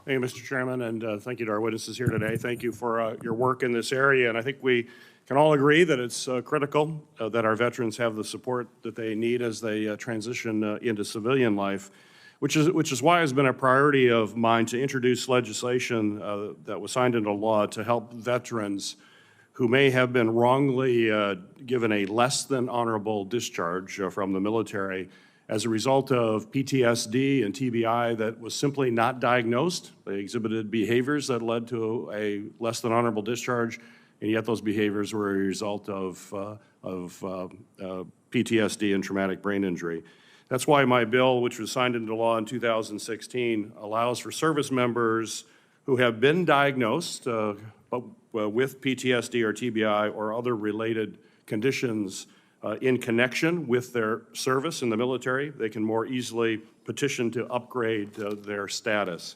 Thank you, Mr. Chairman, and thank you to our witnesses here today. Thank you for your work in this area, and I think we can all agree that it's critical that our veterans have the support that they need as they transition into civilian life, which is why it's been a priority of mine to introduce legislation that was signed into law to help veterans who may have been wrongly given a less than honorable discharge from the military as a result of PTSD and TBI that was simply not diagnosed. They exhibited behaviors that led to a less than honorable discharge, and yet those behaviors were a result of PTSD and traumatic brain injury. That's why my bill, which was signed into law in 2016, allows for service members who have been diagnosed with PTSD or TBI or other related conditions in connection with their service in the military. They can more easily petition to upgrade their status.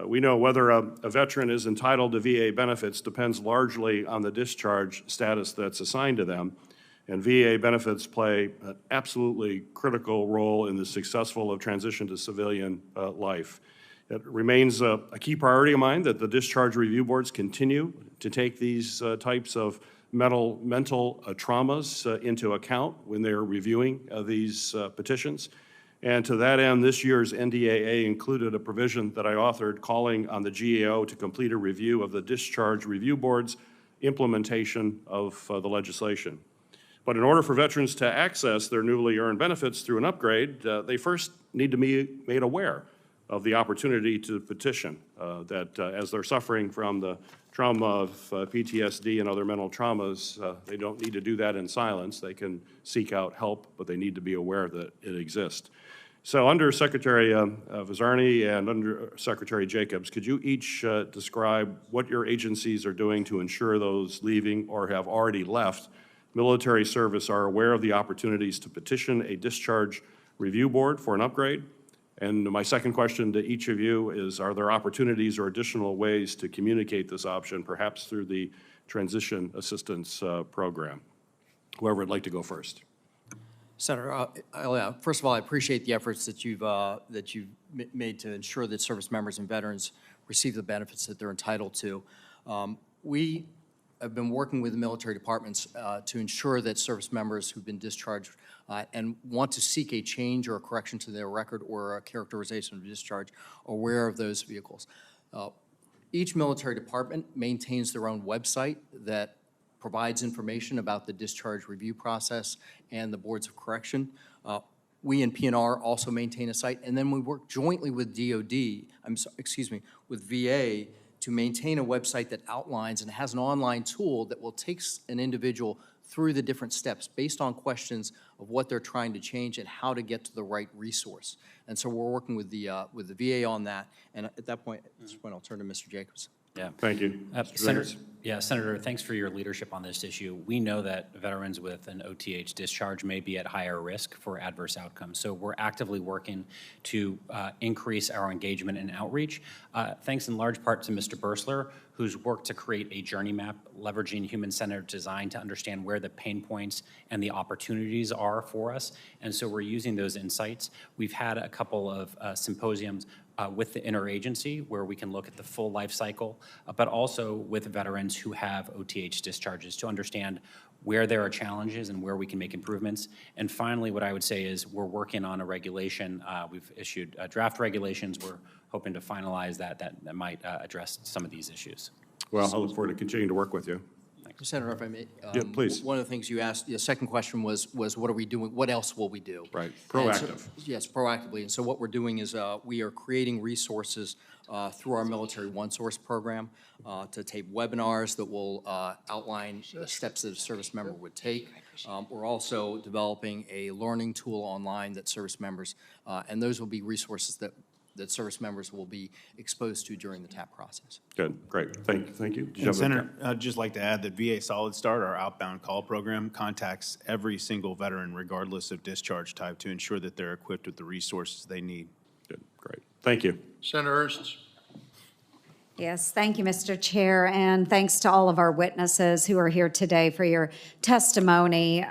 We know whether a veteran is entitled to VA benefits depends largely on the discharge status that's assigned to them, and VA benefits play an absolutely critical role in the successful transition to civilian life. It remains a key priority of mine that the discharge review boards continue to take these types of mental traumas into account when they're reviewing these petitions. And to that end, this year's NDAA included a provision that I authored calling on the GAO to complete a review of the Discharge Review Board's implementation of the legislation. But in order for veterans to access their newly earned benefits through an upgrade, they first need to be made aware of the opportunity to petition, that as they're suffering from the trauma of PTSD and other mental traumas, they don't need to do that in silence. They can seek out help, but they need to be aware that it exists. So under Secretary Vazarny and under Secretary Jacobs, could you each describe what your agencies are doing to ensure those leaving or have already left military service are aware of the opportunities to petition a discharge review board for an upgrade? And my second question to each of you is, are there opportunities or additional ways to communicate this option, perhaps through the Transition Assistance Program? Whoever would like to go first. Senator, first of all, I appreciate the efforts that you've made to ensure that service members and veterans receive the benefits that they're entitled to. We I've been working with the military departments to ensure that service members who've been discharged and want to seek a change or a correction to their record or a characterization of discharge are aware of those vehicles. Each military department maintains their own website that provides information about the discharge review process and the boards of correction. We in PNR also maintain a site, and then we work jointly with with VA to maintain a website that outlines and has an online tool that will take an individual through the different steps based on questions of what they're trying to change and how to get to the right resource. And so we're working with the VA on that. And at that point, I'll turn to Mr. Jacobs. Yeah. Thank you. Senator, thanks for your leadership on this issue. We know that veterans with an OTH discharge may be at higher risk for adverse outcomes. So we're actively working to increase our engagement and outreach. Thanks in large part to Mr. Bursler, who's worked to create a journey map leveraging human-centered design to understand where the pain points and the opportunities are for us. And so we're using those insights. We've had a couple of symposiums with the interagency where we can look at the full life cycle, but also with veterans who have OTH discharges to understand where there are challenges and where we can make improvements. And finally, what I would say is we're working on a regulation. We've issued draft regulations. We're hoping to finalize that might address some of these issues. Well, I look forward to continuing to work with you. Senator, if I may. Yeah, please. One of the things you asked, the second question was what are we doing? What else will we do? Right, And so- proactive. yes, proactively. And so what we're doing is we are creating resources through our Military OneSource program to tape webinars that will outline the steps that a service member would take. We're also developing a learning tool online that service members, and those will be resources that service members will be exposed to during the TAP process. Good, great. Thank you. Did you have a- Senator, I'd just like to add that VA Solid Start, our outbound call program, contacts every single veteran regardless of discharge type to ensure that they're equipped with the resources they need. Good, great. Thank you. Senator Ernst. Yes, thank you, Mr. Chair, and thanks to all of our witnesses who are here today for your testimony.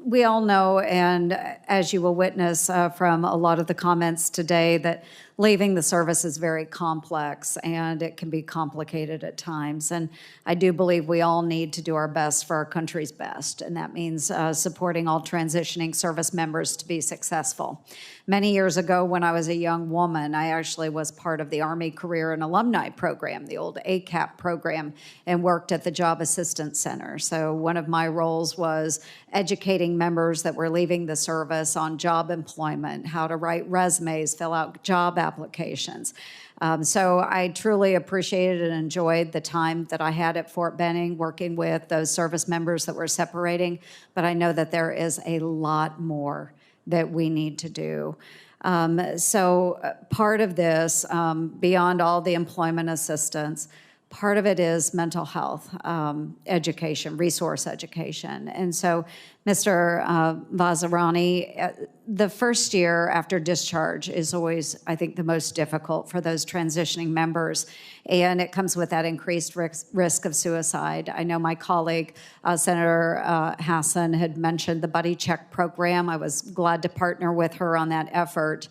We all know, and as you will witness from a lot of the comments today, that leaving the service is very complex and it can be complicated at times. And I do believe we all need to do our best for our country's best, and that means supporting all transitioning service members to be successful. Many years ago, when I was a young woman, I actually was part of the Army Career and Alumni Program, the old ACAP program, and worked at the Job Assistance Center. So one of my roles was educating members that were leaving the service on job employment, how to write resumes, fill out job applications. So I truly appreciated and enjoyed the time that I had at Fort Benning working with those service members that were separating, but I know that there is a lot more that we need to do. So part of this, beyond all the employment assistance, part of it is mental health education, resource education. And so, Mr. Vazirani, the first year after discharge is always, I think, the most difficult for those transitioning members, and it comes with that increased risk of suicide. I know my colleague, Senator Hassan, had mentioned the Buddy Check program. I was glad to partner with her on that effort.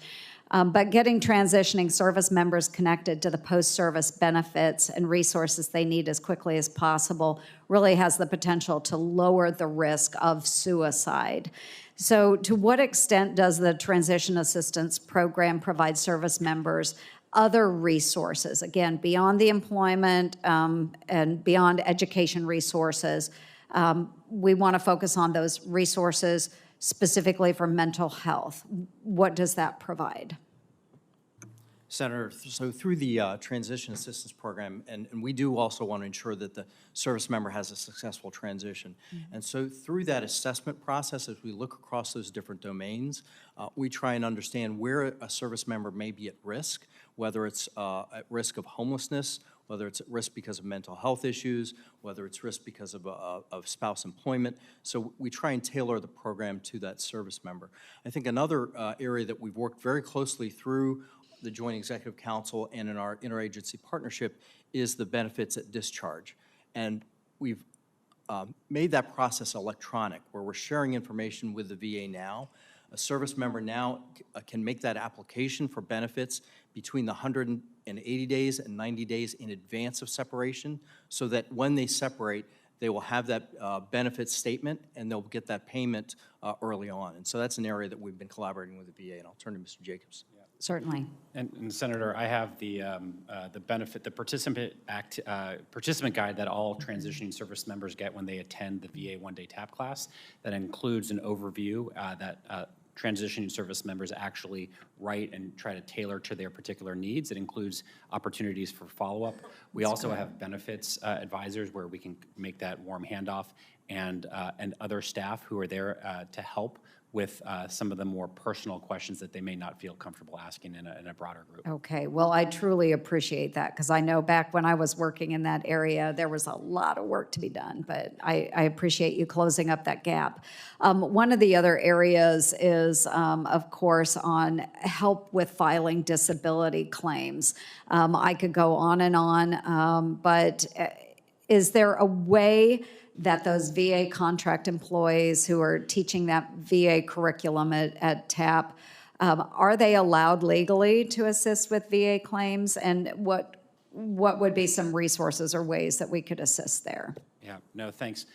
But getting transitioning service members connected to the post-service benefits and resources they need as quickly as possible really has the potential to lower the risk of suicide. So to what extent does the Transition Assistance Program provide service members other resources, again, beyond the employment and beyond education resources? We want to focus on those resources specifically for mental health. What does that provide? Senator, so through the Transition Assistance Program, and we do also want to ensure that the service member has a successful transition. Mm-hmm. And so through that assessment process, as we look across those different domains, we try and understand where a service member may be at risk, whether it's at risk of homelessness, whether it's at risk because of mental health issues, whether it's risk because of spouse employment. So we try and tailor the program to that service member. I think another area that we've worked very closely through the Joint Executive Council and in our interagency partnership is the benefits at discharge. And we've made that process electronic, where we're sharing information with the VA now. A service member now can make that application for benefits between the 180 days and 90 days in advance of separation, so that when they separate, they will have that benefit statement and they'll get that payment early on. And so that's an area that we've been collaborating with the VA, and I'll turn to Mr. Jacobs. Certainly. And Senator, I have the benefit, the participant guide that all transitioning service members get when they attend the VA one-day TAP class. That includes an overview that transitioning service members actually write and try to tailor to their particular needs. It includes opportunities for follow-up. We also have benefits advisors where we can make that warm handoff, and other staff who are there to help with some of the more personal questions that they may not feel comfortable asking in a broader group. Okay, well, I truly appreciate that, because I know back when I was working in that area, there was a lot of work to be done, but I appreciate you closing up that gap. One of the other areas is, of course, on help with filing disability claims. I could go on and on, but is there a way that those VA contract employees who are teaching that VA curriculum at TAP, are they allowed legally to assist with VA claims? And what would be some resources or ways that we could assist there? Yeah, no, thanks.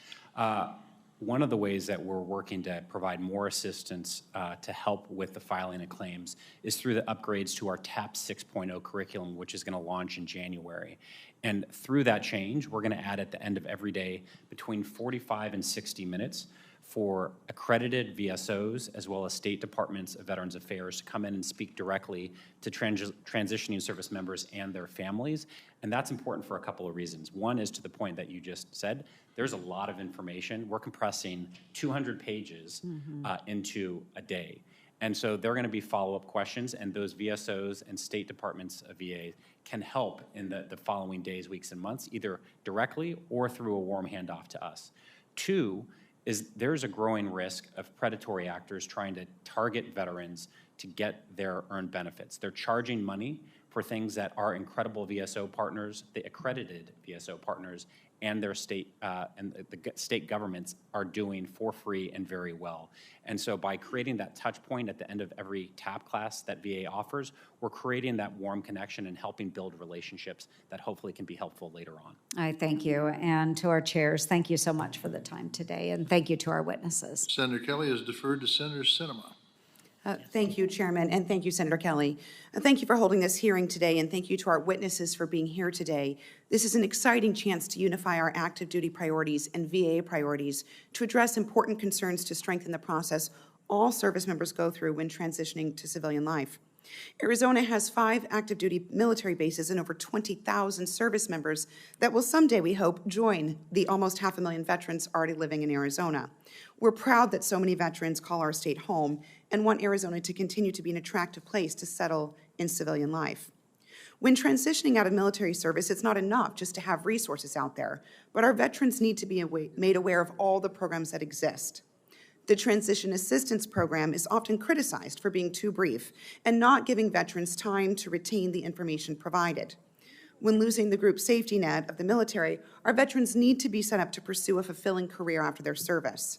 One of the ways that we're working to provide more assistance to help with the filing of claims is through the upgrades to our TAP 6.0 curriculum, which is going to launch in January. And through that change, we're going to add at the end of every day between 45 and 60 minutes for accredited VSOs as well as state departments of Veterans Affairs to come in and speak directly to transitioning service members and their families. And that's important for a couple of reasons. One is to the point that you just said, there's a lot of information. We're compressing 200 pages into a day. And so there are going to be follow-up questions, and those VSOs and state departments of VA can help in the following days, weeks, and months, either directly or through a warm handoff to us. Two is there's a growing risk of predatory actors trying to target veterans to get their earned benefits. They're charging money for things that our incredible VSO partners, the accredited VSO partners, and their state and the state governments are doing for free and very well. And so by creating that touch point at the end of every TAP class that VA offers, we're creating that warm connection and helping build relationships that hopefully can be helpful later on. I thank you. And to our chairs, thank you so much for the time today. And thank you to our witnesses. Senator Kelly is deferred to Senator Sinema. Thank you, Chairman, and thank you, Senator Kelly. Thank you for holding this hearing today, and thank you to our witnesses for being here today. This is an exciting chance to unify our active duty priorities and VA priorities to address important concerns to strengthen the process all service members go through when transitioning to civilian life. Arizona has 5 active duty military bases and over 20,000 service members that will someday, we hope, join the almost 500,000 veterans already living in Arizona. We're proud that so many veterans call our state home and want Arizona to continue to be an attractive place to settle in civilian life. When transitioning out of military service, it's not enough just to have resources out there, but our veterans need to be made aware of all the programs that exist. The Transition Assistance Program is often criticized for being too brief and not giving veterans time to retain the information provided. When losing the group safety net of the military, our veterans need to be set up to pursue a fulfilling career after their service.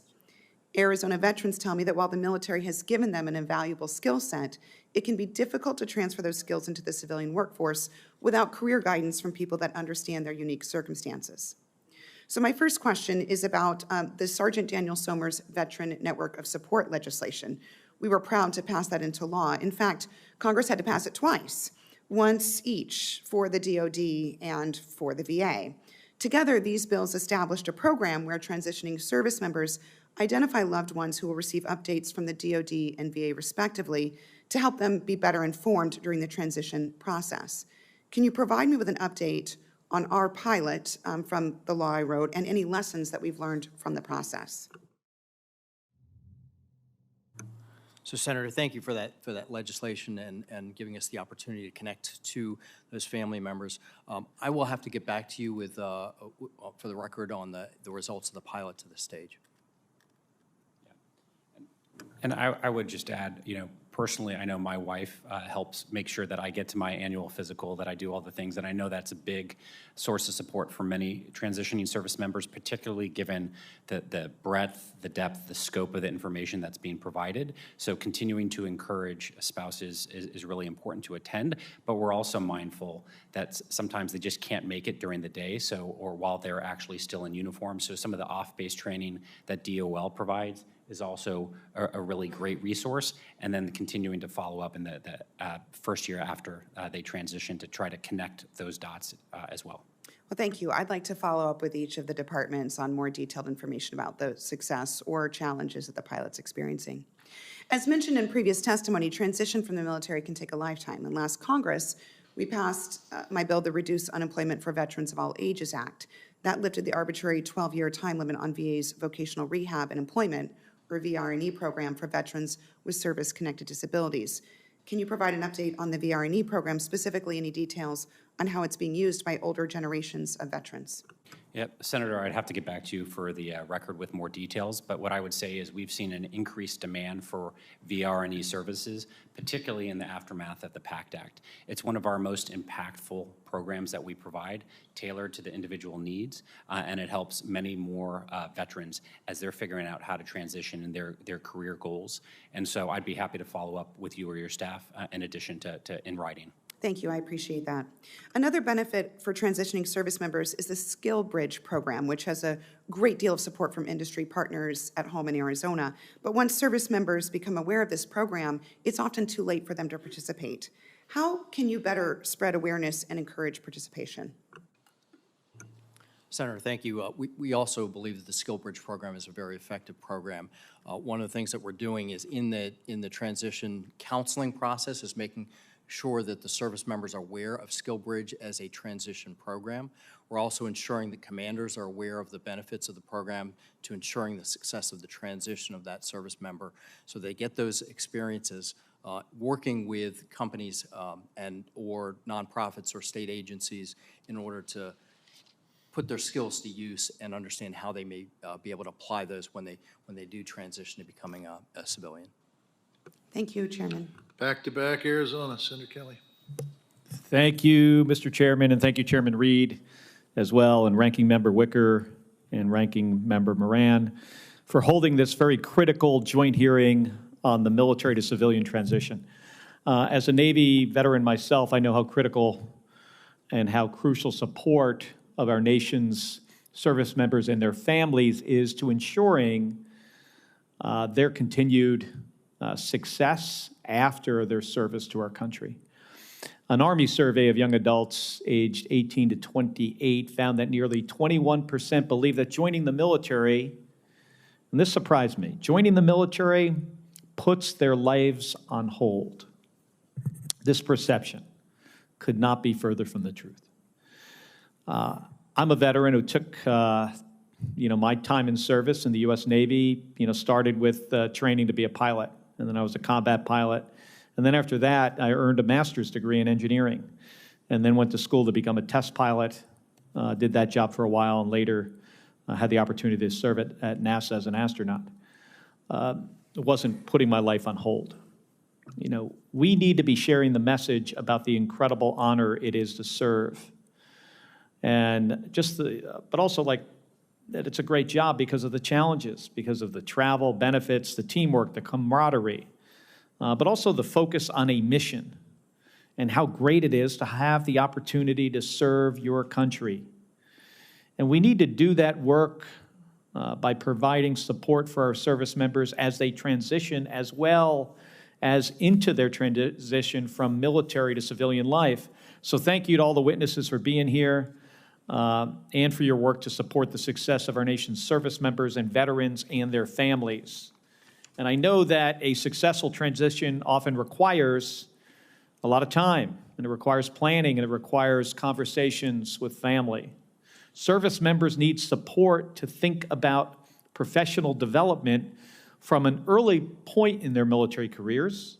Arizona veterans tell me that while the military has given them an invaluable skill set, it can be difficult to transfer those skills into the civilian workforce without career guidance from people that understand their unique circumstances. So my first question is about the Sergeant Daniel Somers Veteran Network of Support legislation. We were proud to pass that into law. In fact, Congress had to pass it twice, once each for the DoD and for the VA. Together, these bills established a program where transitioning service members identify loved ones who will receive updates from the DoD and VA respectively to help them be better informed during the transition process. Can you provide me with an update on our pilot from the law I wrote and any lessons that we've learned from the process? So, Senator, thank you for that legislation and giving us the opportunity to connect to those family members. I will have to get back to you with, for the record, on the results of the pilot to this stage. And I would just add, personally, I know my wife helps make sure that I get to my annual physical, that I do all the things, and I know that's a big source of support for many transitioning service members, particularly given the breadth, the depth, the scope of the information that's being provided. So continuing to encourage spouses is really important to attend, but we're also mindful that sometimes they just can't make it during the day, or while they're actually still in uniform. So some of the off-base training that DOL provides is also a really great resource, and then continuing to follow up in the first year after they transition to try to connect those dots as well. Well, thank you. I'd like to follow up with each of the departments on more detailed information about the success or challenges that the pilot's experiencing. As mentioned in previous testimony, transition from the military can take a lifetime. In last Congress, we passed my bill, the Reduce Unemployment for Veterans of All Ages Act. That lifted the arbitrary 12-year time limit on VA's vocational rehab and employment, or VR&E program, for veterans with service-connected disabilities. Can you provide an update on the VR&E program, specifically any details on how it's being used by older generations of veterans? Yep, Senator, I'd have to get back to you for the record with more details, but what I would say is we've seen an increased demand for VR&E services, particularly in the aftermath of the PACT Act. It's one of our most impactful programs that we provide, tailored to the individual needs, and it helps many more veterans as they're figuring out how to transition in their career goals. And so I'd be happy to follow up with you or your staff in addition to in writing. Thank you, I appreciate that. Another benefit for transitioning service members is the Skill Bridge program, which has a great deal of support from industry partners at home in Arizona. But once service members become aware of this program, it's often too late for them to participate. How can you better spread awareness and encourage participation? Senator, thank you. We also believe that the Skill Bridge program is a very effective program. One of the things that we're doing is in the transition counseling process is making sure that the service members are aware of Skill Bridge as a transition program. We're also ensuring that commanders are aware of the benefits of the program to ensuring the success of the transition of that service member, so they get those experiences working with companies or nonprofits or state agencies in order to put their skills to use and understand how they may be able to apply those when they do transition to becoming a civilian. Thank you, Chairman. Back to back, Arizona, Senator Kelly. Thank you, Mr. Chairman, and thank you, Chairman Reed, as well, and Ranking Member Wicker and Ranking Member Moran, for holding this very critical joint hearing on the military to civilian transition. As a Navy veteran myself, I know how critical and how crucial support of our nation's service members and their families is to ensuring their continued success after their service to our country. An Army survey of young adults aged 18 to 28 found that nearly 21% believe that joining the military, and this surprised me, joining the military puts their lives on hold. This perception could not be further from the truth. I'm a veteran who took my time in service in the U.S. Navy, started with training to be a pilot, and then I was a combat pilot. And then after that, I earned a master's degree in engineering, and then went to school to become a test pilot, did that job for a while, and later had the opportunity to serve at NASA as an astronaut. It wasn't putting my life on hold. We need to be sharing the message about the incredible honor it is to serve. And but also that it's a great job because of the challenges, because of the travel, benefits, the teamwork, the camaraderie, but also the focus on a mission and how great it is to have the opportunity to serve your country. And we need to do that work by providing support for our service members as they transition, as well as into their transition from military to civilian life. So thank you to all the witnesses for being here and for your work to support the success of our nation's service members and veterans and their families. And I know that a successful transition often requires a lot of time, and it requires planning, and it requires conversations with family. Service members need support to think about professional development from an early point in their military careers,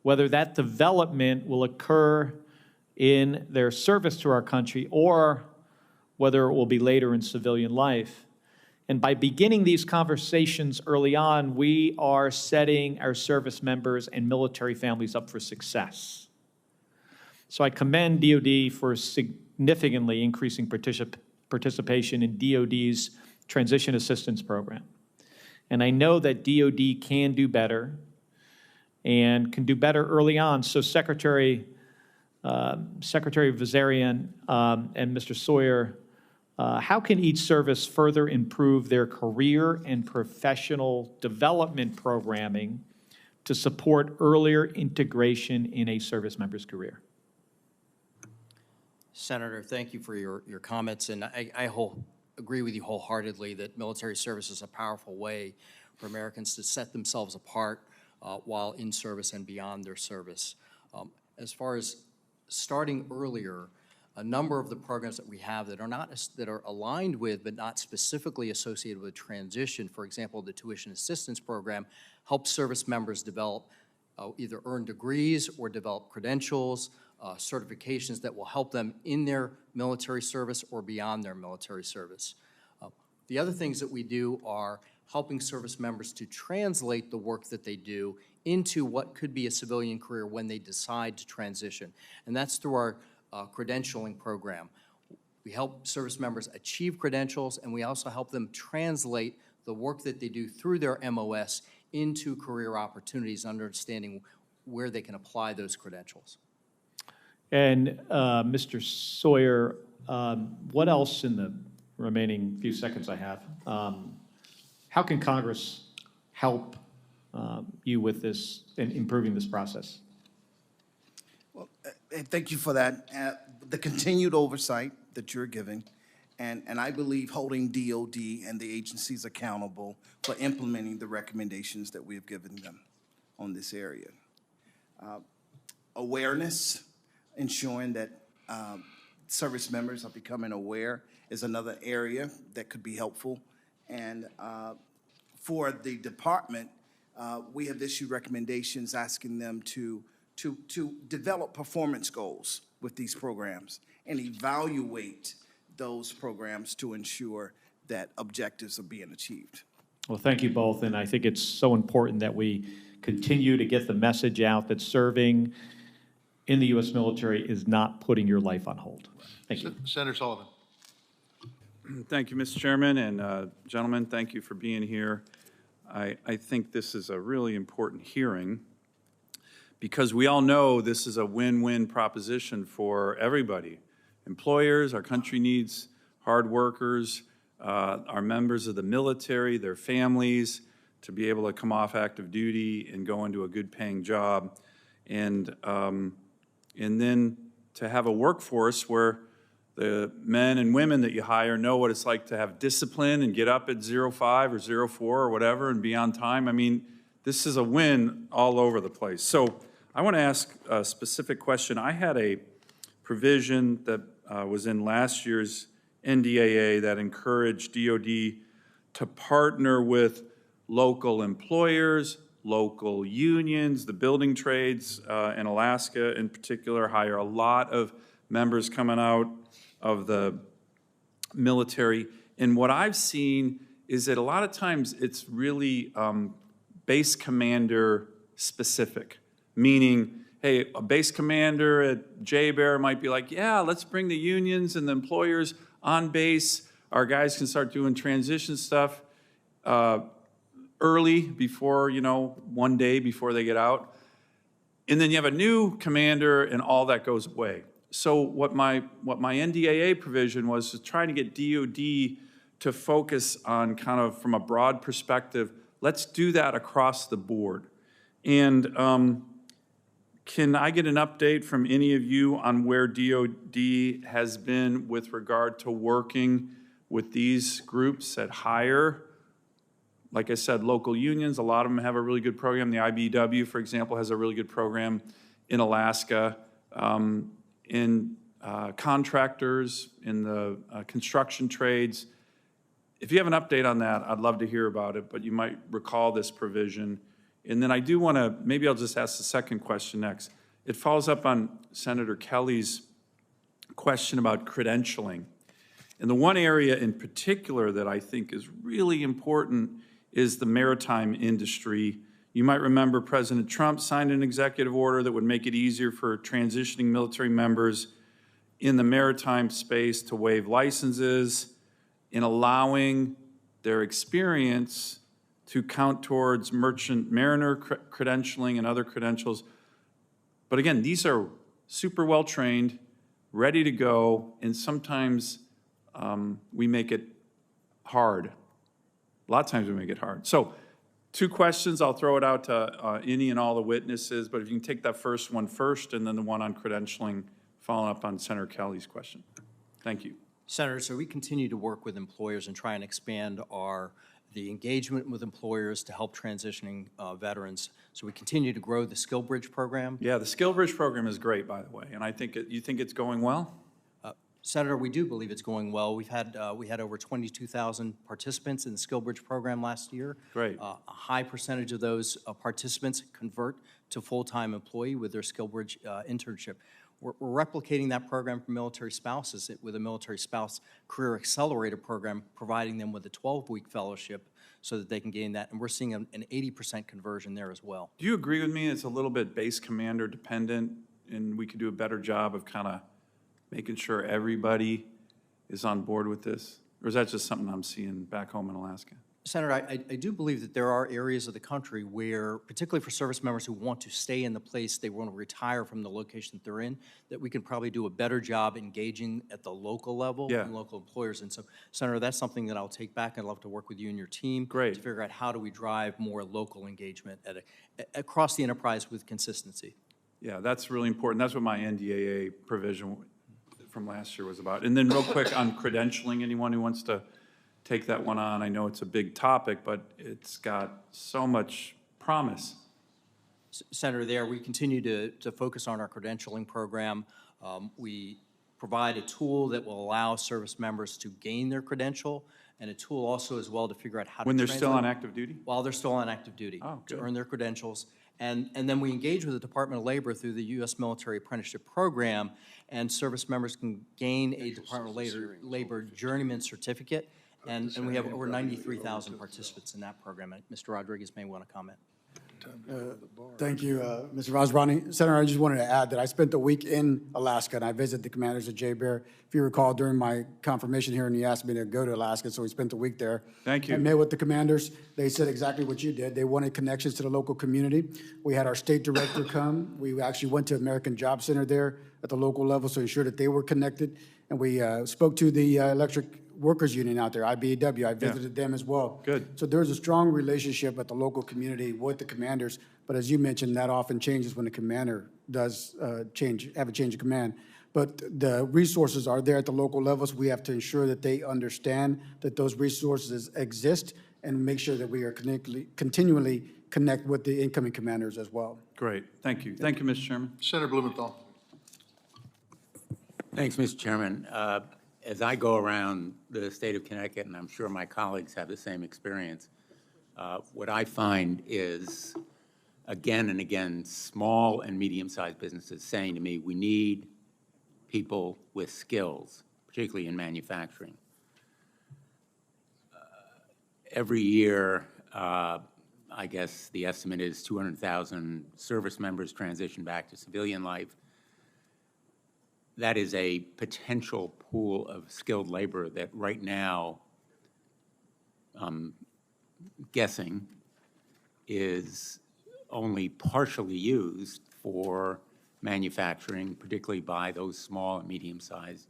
whether that development will occur in their service to our country or whether it will be later in civilian life. And by beginning these conversations early on, we are setting our service members and military families up for success. So I commend DoD for significantly increasing participation in DoD's Transition Assistance Program. And I know that DoD can do better and can do better early on. So Secretary Vazarian and Mr. Sawyer, how can each service further improve their career and professional development programming to support earlier integration in a service member's career? Senator, thank you for your comments, and I agree with you wholeheartedly that military service is a powerful way for Americans to set themselves apart while in service and beyond their service. As far as starting earlier, a number of the programs that we have that are aligned with but not specifically associated with transition, for example, the tuition assistance program, helps service members develop either earn degrees or develop credentials, certifications that will help them in their military service or beyond their military service. The other things that we do are helping service members to translate the work that they do into what could be a civilian career when they decide to transition. And that's through our credentialing program. We help service members achieve credentials, and we also help them translate the work that they do through their MOS into career opportunities, understanding where they can apply those credentials. And Mr. Sawyer, what else in the remaining few seconds I have? How can Congress help you with this and improving this process? Well, thank you for that. The continued oversight that you're giving, and I believe holding DoD and the agencies accountable for implementing the recommendations that we have given them on this area. Awareness, ensuring that service members are becoming aware is another area that could be helpful. And for the department, we have issued recommendations asking them to develop performance goals with these programs and evaluate those programs to ensure that objectives are being achieved. Well, thank you both, and I think it's so important that we continue to get the message out that serving in the U.S. military is not putting your life on hold. Thank you. Senator Sullivan. Thank you, Mr. Chairman, and gentlemen, thank you for being here. I think this is a really important hearing because we all know this is a win-win proposition for everybody. Employers, our country needs hard workers, our members of the military, their families, to be able to come off active duty and go into a good-paying job, and then to have a workforce where the men and women that you hire know what it's like to have discipline and get up at 05 or 04 or whatever and be on time. I mean, this is a win all over the place. So I want to ask a specific question. I had a provision that was in last year's NDAA that encouraged DoD to partner with local employers, local unions, the building trades in Alaska in particular hire a lot of members coming out of the military. And what I've seen is that a lot of times it's really base commander specific, meaning, hey, a base commander at J-Bear might be like, yeah, let's bring the unions and the employers on base. Our guys can start doing transition stuff early before, one day before they get out. And then you have a new commander and all that goes away. So what my NDAA provision was trying to get DoD to focus on kind of from a broad perspective, let's do that across the board. And can I get an update from any of you on where DoD has been with regard to working with these groups that hire? Like I said, local unions, a lot of them have a really good program. The IBEW, for example, has a really good program in Alaska. In contractors, in the construction trades. If you have an update on that, I'd love to hear about it, but you might recall this provision. And then I do want to, maybe I'll just ask the second question next. It follows up on Senator Kelly's question about credentialing. And the one area in particular that I think is really important is the maritime industry. You might remember President Trump signed an executive order that would make it easier for transitioning military members in the maritime space to waive licenses, in allowing their experience to count towards merchant mariner credentialing and other credentials. But again, these are super well-trained, ready to go, and sometimes we make it hard. A lot of times we make it hard. So 2 questions, I'll throw it out to any and all the witnesses, but if you can take that first one first and then the one on credentialing, following up on Senator Kelly's question. Thank you. Senator, so we continue to work with employers and try and expand the engagement with employers to help transitioning veterans. So we continue to grow the Skill Bridge program. Yeah, the Skill Bridge program is great, by the way, and I think you think it's going well? Senator, we do believe it's going well. We had over 22,000 participants in the Skill Bridge program last year. Great. A high percentage of those participants convert to full-time employee with their Skill Bridge internship. We're replicating that program for military spouses with a Military Spouse Career Accelerator program, providing them with a 12-week fellowship so that they can gain that. And we're seeing an 80% conversion there as well. Do you agree with me it's a little bit base commander dependent and we could do a better job of kind of making sure everybody is on board with this? Or is that just something I'm seeing back home in Alaska? Senator, I do believe that there are areas of the country where, particularly for service members who want to stay in the place, they want to retire from the location that they're in, that we can probably do a better job engaging at the local level and local employers. And so, Senator, that's something that I'll take back. I'd love to work with you and your team to figure out how do we drive more local engagement across the enterprise with consistency. Yeah, that's really important. That's what my NDAA provision from last year was about. And then real quick on credentialing, anyone who wants to take that one on. I know it's a big topic, but it's got so much promise. Senator, we continue to focus on our credentialing program. We provide a tool that will allow service members to gain their credential, and a tool also as well to figure out how to when they're translate still on active duty? While they're still on active duty, to earn their credentials. And then we engage with the Department of Labor through the U.S. Military Apprenticeship Program, and service members can gain a Department of Labor Journeyman Certificate. And we have over 93,000 participants in that program. Mr. Rodriguez may want to comment. Thank you, Mr. Rosbrani. Senator, I just wanted to add that I spent a week in Alaska, and I visited the commanders at J-Bear. If you recall, during my confirmation hearing, he asked me to go to Alaska, so we spent a week there. Thank you. I met with the commanders. They said exactly what you did. They wanted connections to the local community. We had our state director come. We actually went to American Job Center there at the local level to ensure that they were connected. And we spoke to the electric workers union out there, IBEW. I visited them as well. Good. So there's a strong relationship at the local community with the commanders, but as you mentioned, that often changes when the commander does have a change of command. But the resources are there at the local levels. We have to ensure that they understand that those resources exist and make sure that we are continually connect with the incoming commanders as well. Great. Thank you. Thank you, Mr. Chairman. Senator Blumenthal. Thanks, Mr. Chairman. As I go around the state of Connecticut, and I'm sure my colleagues have the same experience, what I find is, again and again, small and medium-sized businesses saying to me, we need people with skills, particularly in manufacturing. Every year, I guess the estimate is 200,000 service members transition back to civilian life. That is a potential pool of skilled labor that right now, I'm guessing, is only partially used for manufacturing, particularly by those small and medium-sized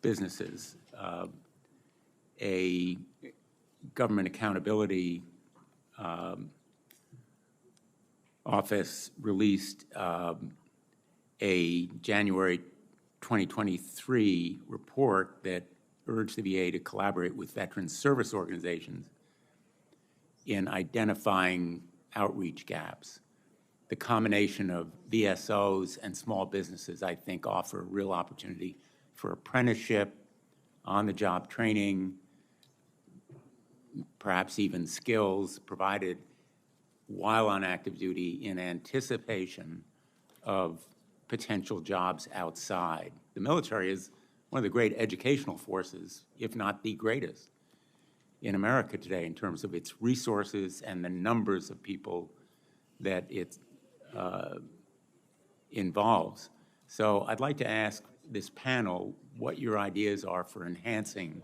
businesses. A government accountability office released a January 2023 report that urged the VA to collaborate with veteran service organizations in identifying outreach gaps. The combination of VSOs and small businesses, I think, offer a real opportunity for apprenticeship, on-the-job training, perhaps even skills provided while on active duty in anticipation of potential jobs outside. The military is one of the great educational forces, if not the greatest, in America today in terms of its resources and the numbers of people that it involves. So I'd like to ask this panel what your ideas are for enhancing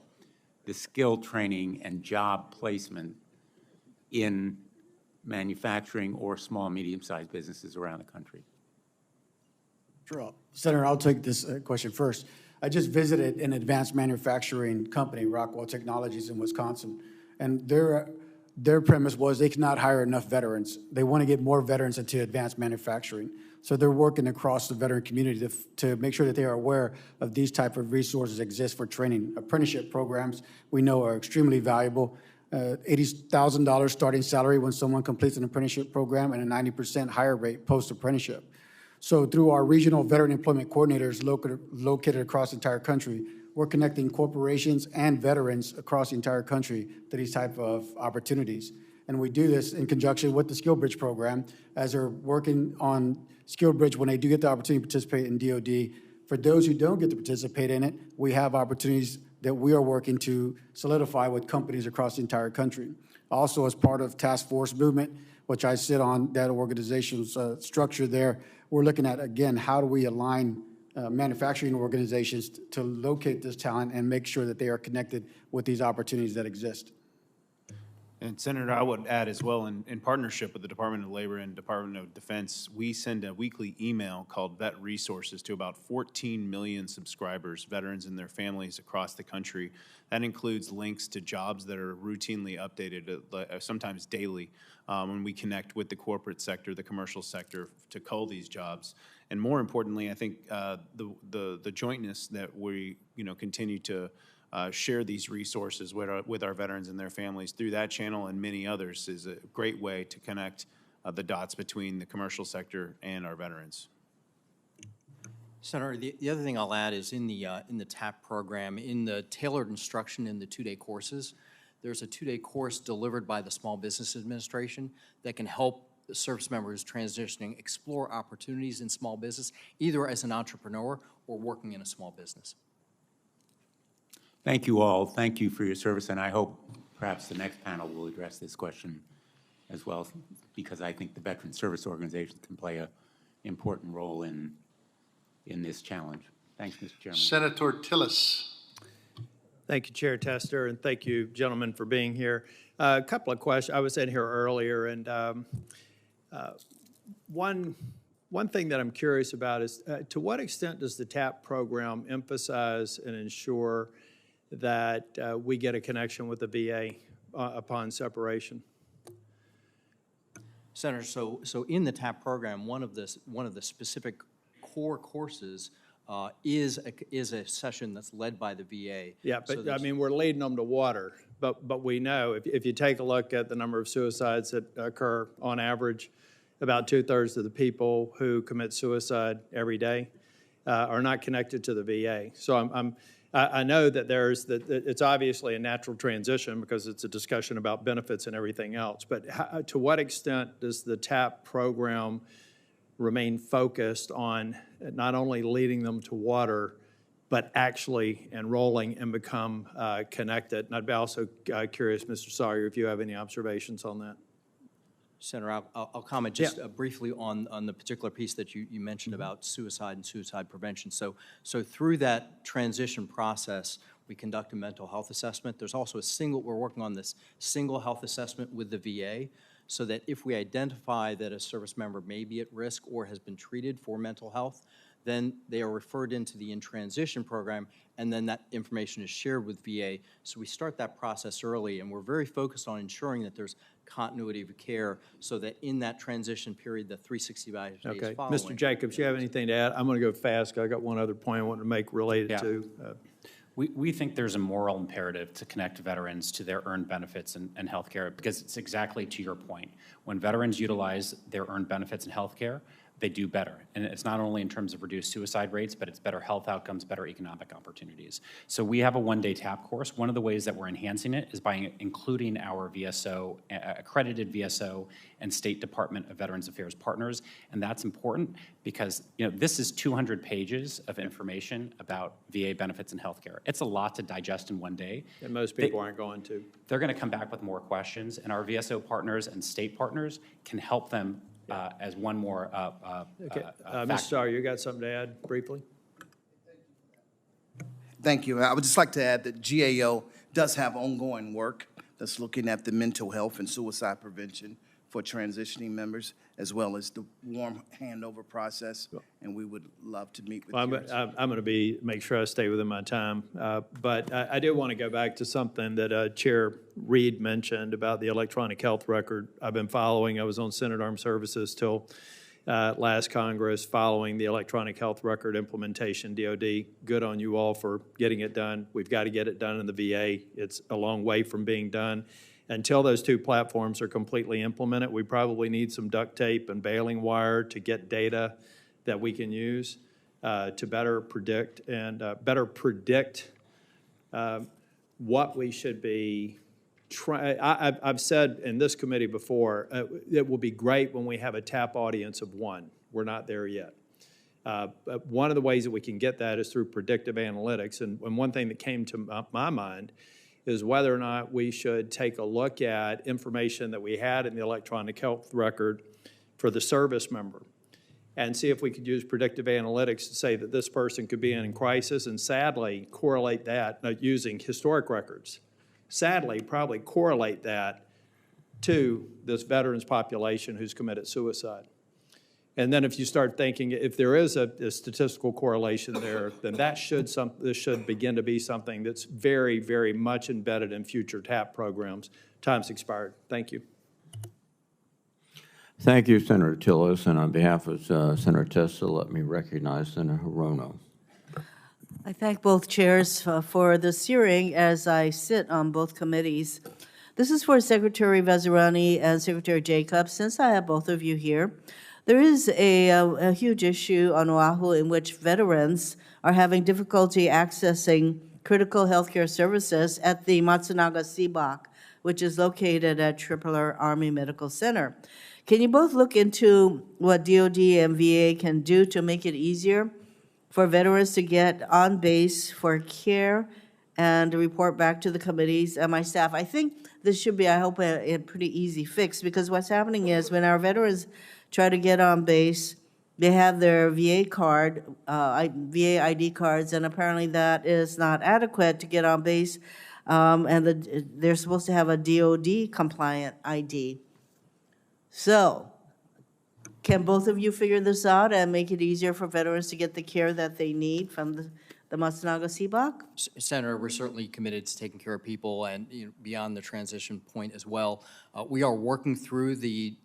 the skill training and job placement in manufacturing or small, medium-sized businesses around the country. Sure. Senator, I'll take this question first. I just visited an advanced manufacturing company, Rockwell Technologies in Wisconsin, and their premise was they cannot hire enough veterans. They want to get more veterans into advanced manufacturing. So they're working across the veteran community to make sure that they are aware of these type of resources exist for training. Apprenticeship programs we know are extremely valuable. $80,000 starting salary when someone completes an apprenticeship program and a 90% higher rate post-apprenticeship. So through our regional veteran employment coordinators located across the entire country, we're connecting corporations and veterans across the entire country to these type of opportunities. And we do this in conjunction with the SkillBridge program as they're working on SkillBridge when they do get the opportunity to participate in DoD. For those who don't get to participate in it, we have opportunities that we are working to solidify with companies across the entire country. Also, as part of Task Force Movement, which I sit on that organization's structure there, we're looking at, again, how do we align manufacturing organizations to locate this talent and make sure that they are connected with these opportunities that exist. And Senator, I would add as well, in partnership with the Department of Labor and Department of Defense, we send a weekly email called Vet Resources to about 14 million subscribers, veterans and their families across the country. That includes links to jobs that are routinely updated, sometimes daily, when we connect with the corporate sector, the commercial sector, to cull these jobs. And more importantly, I think the jointness that we continue to share these resources with our veterans and their families through that channel and many others is a great way to connect the dots between the commercial sector and our veterans. Senator, the other thing I'll add is in the TAP program, in the tailored instruction in the two-day courses, there's a two-day course delivered by the Small Business Administration that can help the service members transitioning explore opportunities in small business, either as an entrepreneur or working in a small business. Thank you all. Thank you for your service, and I hope perhaps the next panel will address this question as well, because I think the Veteran Service Organizations can play an important role in this challenge. Thanks, Mr. Chairman. Senator Tillis. Thank you, Chair Tester, and thank you, gentlemen, for being here. A couple of questions. I was in here earlier, and one thing that I'm curious about is to what extent does the TAP program emphasize and ensure that we get a connection with the VA upon separation? Senator, so in the TAP program, one of the specific core courses is a session that's led by the VA. Yeah, but I mean, we're leading them to water. But we know if you take a look at the number of suicides that occur on average, about 2/3 of the people who commit suicide every day are not connected to the VA. So I know that it's obviously a natural transition because it's a discussion about benefits and everything else. But to what extent does the TAP program remain focused on not only leading them to water, but actually enrolling and become connected? And I'd be also curious, Mr. Sawyer, if you have any observations on that. Senator, I'll comment just briefly on the particular piece that you mentioned about suicide and suicide prevention. So through that transition process, we conduct a mental health assessment. There's also we're working on this single health assessment with the VA, so that if we identify that a service member may be at risk or has been treated for mental health, then they are referred into the in-transition program, and then that information is shared with VA. So we start that process early, and we're very focused on ensuring that there's continuity of care so that in that transition period, the 365 days Okay. following. Mr. Jacobs, you have anything to add? I'm going to go fast because I got one other point I want to make related to. We think there's a moral imperative to connect veterans to their earned benefits and health care, because it's exactly to your point. When veterans utilize their earned benefits and health care, they do better. And it's not only in terms of reduced suicide rates, but it's better health outcomes, better economic opportunities. So we have a one-day TAP course. One of the ways that we're enhancing it is by including our VSO, accredited VSO and State Department of Veterans Affairs partners. And that's important because, you know, this is 200 pages of information about VA benefits and healthcare. It's a lot to digest in one day. And most people aren't going to. They're going to come back with more questions, and our VSO partners and state partners can help them as one more Okay. Mr. factor. Starr, you got something to add briefly? Thank you. I would just like to add that GAO does have ongoing work that's looking at the mental health and suicide prevention for transitioning members, as well as the warm handover process, and we would love to meet with Well, you. I'm going to make sure I stay within my time, but I do want to go back to something that Chair Reed mentioned about the electronic health record. I've been following, I was on Senate Armed Services till last Congress, following the electronic health record implementation, DOD. Good on you all for getting it done. We've got to get it done in the VA. It's a long way from being done. Until those two platforms are completely implemented, we probably need some duct tape and baling wire to get data that we can use to better predict what we should be trying. I've said in this committee before, it will be great when we have a TAP audience of one. We're not there yet. But one of the ways that we can get that is through predictive analytics. And one thing that came to my mind is whether or not we should take a look at information that we had in the electronic health record for the service member and see if we could use predictive analytics to say that this person could be in crisis, and sadly correlate that, using historic records, sadly probably correlate that to this veterans population who's committed suicide. And then if you start thinking, if there is a statistical correlation there, then this should begin to be something that's very, very much embedded in future TAP programs. Time's expired. Thank you. Thank you, Senator Tillis. And on behalf of Senator Tester, let me recognize Senator Hirono. I thank both chairs for this hearing as I sit on both committees. This is for Secretary Vazirani and Secretary Jacobs. Since I have both of you here, there is a huge issue on Oahu in which veterans are having difficulty accessing critical healthcare services at the Matsunaga CBOC, which is located at Tripler Army Medical Center. Can you both look into what DOD and VA can do to make it easier for veterans to get on base for care and report back to the committees and my staff? I think this should be, I hope, a pretty easy fix, because what's happening is when our veterans try to get on base, they have their VA card, VA ID cards, and apparently that is not adequate to get on base, and they're supposed to have a DOD compliant ID. So, can both of you figure this out and make it easier for veterans to get the care that they need from the Matsunaga CBOC? Senator, we're certainly committed to taking care of people and beyond the transition point as well. We are working through the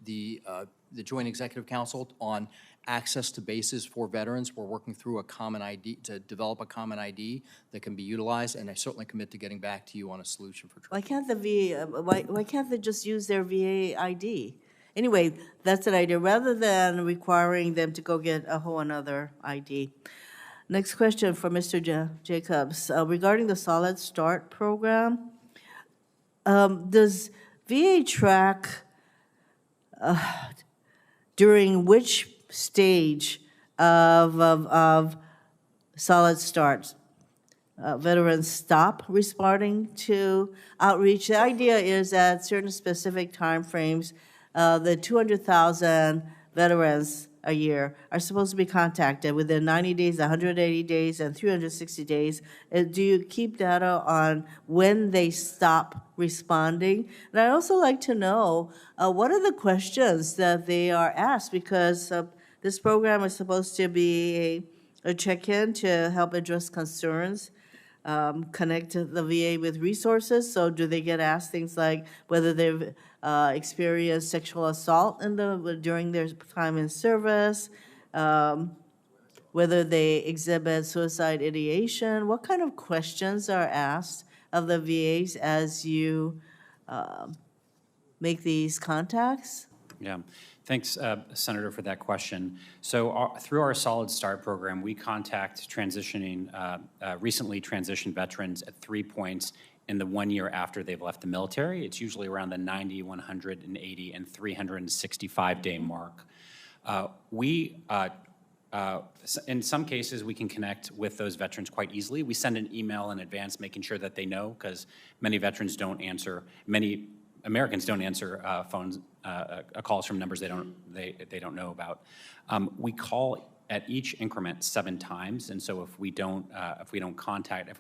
Joint Executive Council on access to bases for veterans. We're working through a common ID, to develop a common ID that can be utilized, and I certainly commit to getting back to you on a solution for. Why can't the VA? Why can't they just use their VA ID? Anyway, that's an idea, rather than requiring them to go get a whole another ID. Next question for Mr. Jacobs. Regarding the Solid Start program, does VA track during which stage of Solid Start veterans stop responding to outreach? The idea is at certain specific timeframes, the 200,000 veterans a year are supposed to be contacted within 90 days, 180 days, and 360 days. Do you keep data on when they stop responding? And I'd also like to know what are the questions that they are asked, because this program is supposed to be a check-in to help address concerns, connect the VA with resources. So do they get asked things like whether they've experienced sexual assault during their time in service, whether they exhibit suicide ideation? What kind of questions are asked of the VAs as you make these contacts? Yeah, thanks, Senator, for that question. So through our Solid Start program, we contact recently transitioned veterans at 3 points in the 1 year after they've left the military. It's usually around the 90, 180, and 365-day mark. In some cases, we can connect with those veterans quite easily. We send an email in advance making sure that they know, because many Americans don't answer calls from numbers they don't know about. We call at each increment 7 times, and so if we're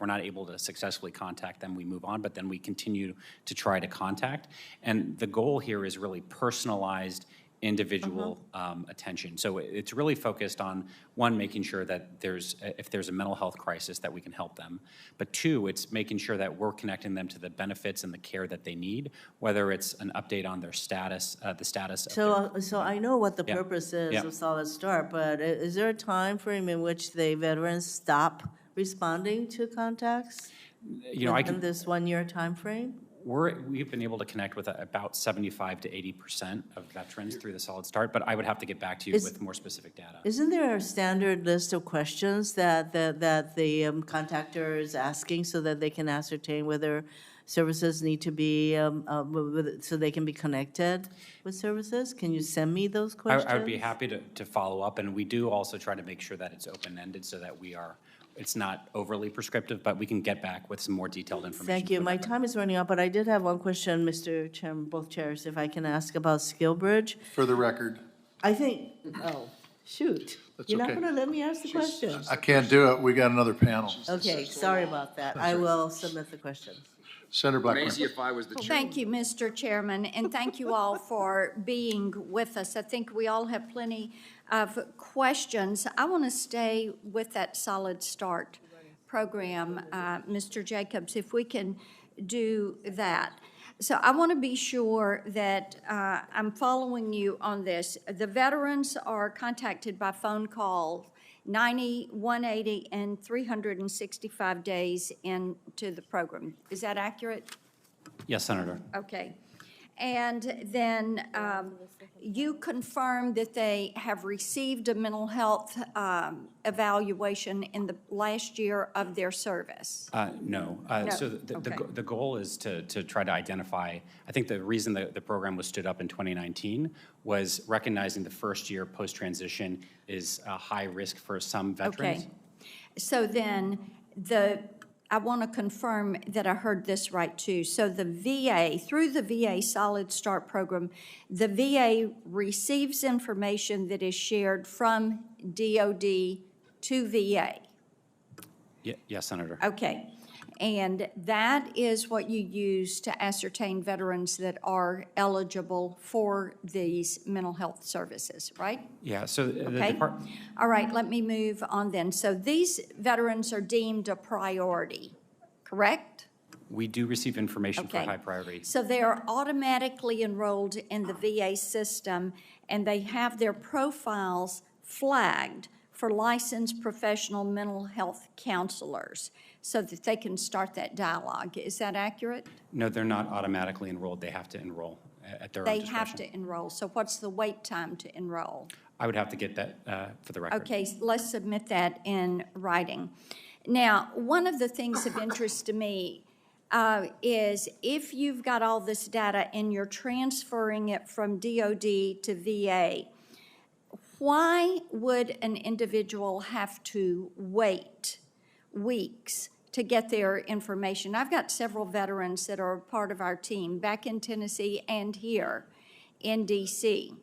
not able to successfully contact them, we move on. But then we continue to try to contact, and the goal here is really personalized, individual attention. So it's really focused on, one, making sure that if there's a mental health crisis, that we can help them. But 2, it's making sure that we're connecting them to the benefits and the care that they need, whether it's an update on their status, the status of So I know what the purpose is Yeah. of Solid Start, but is there a time frame in which the veterans stop responding to contacts? Within this 1 year time frame? We've been able to connect with about 75 to 80% of veterans through the Solid Start, but I would have to get back to you with more specific data. Isn't there a standard list of questions that the contactor is asking so that they can ascertain whether services need to be, so they can be connected with services? Can you send me those questions? I would be happy to follow up, and we do also try to make sure that it's open-ended so that it's not overly prescriptive, but we can get back with some more detailed information. Thank you. My time is running out, but I did have one question, Mr. Chairman, both chairs, if I can ask about SkillBridge. For the record. I think, shoot. That's You're not okay. going to let me ask the question? I can't do it. We got another panel. Okay, sorry about that. I will submit the question. Senator Blackburn. Thank you, Mr. Chairman, and thank you all for being with us. I think we all have plenty of questions. I want to stay with that Solid Start program, Mr. Jacobs, if we can do that. So I want to be sure that I'm following you on this. The veterans are contacted by phone call 90, 180, and 365 days into the program. Is that accurate? Yes, Senator. Okay. And then you confirm that they have received a mental health evaluation in the last year of their service? No. No. So Okay. the goal is to try to identify, I think the reason the program was stood up in 2019 was recognizing the first year post-transition is a high risk for some veterans. Okay. So then I want to confirm that I heard this right too. So the VA, through the VA Solid Start program, the VA receives information that is shared from DOD to VA. Yes, Senator. Okay. And that is what you use to ascertain veterans that are eligible for these mental health services, right? Yeah, so the Okay. department. All right, let me move on then. So these veterans are deemed a priority, correct? We do receive information for Okay. high priority. So they are automatically enrolled in the VA system, and they have their profiles flagged for licensed professional mental health counselors so that they can start that dialogue. Is that accurate? No, they're not automatically enrolled. They have to enroll at their own They discretion. have to enroll. So what's the wait time to enroll? I would have to get that for the record. Okay, let's submit that in writing. Now, one of the things of interest to me is if you've got all this data and you're transferring it from DOD to VA, why would an individual have to wait weeks to get their information? I've got several veterans that are part of our team back in Tennessee and here in DC.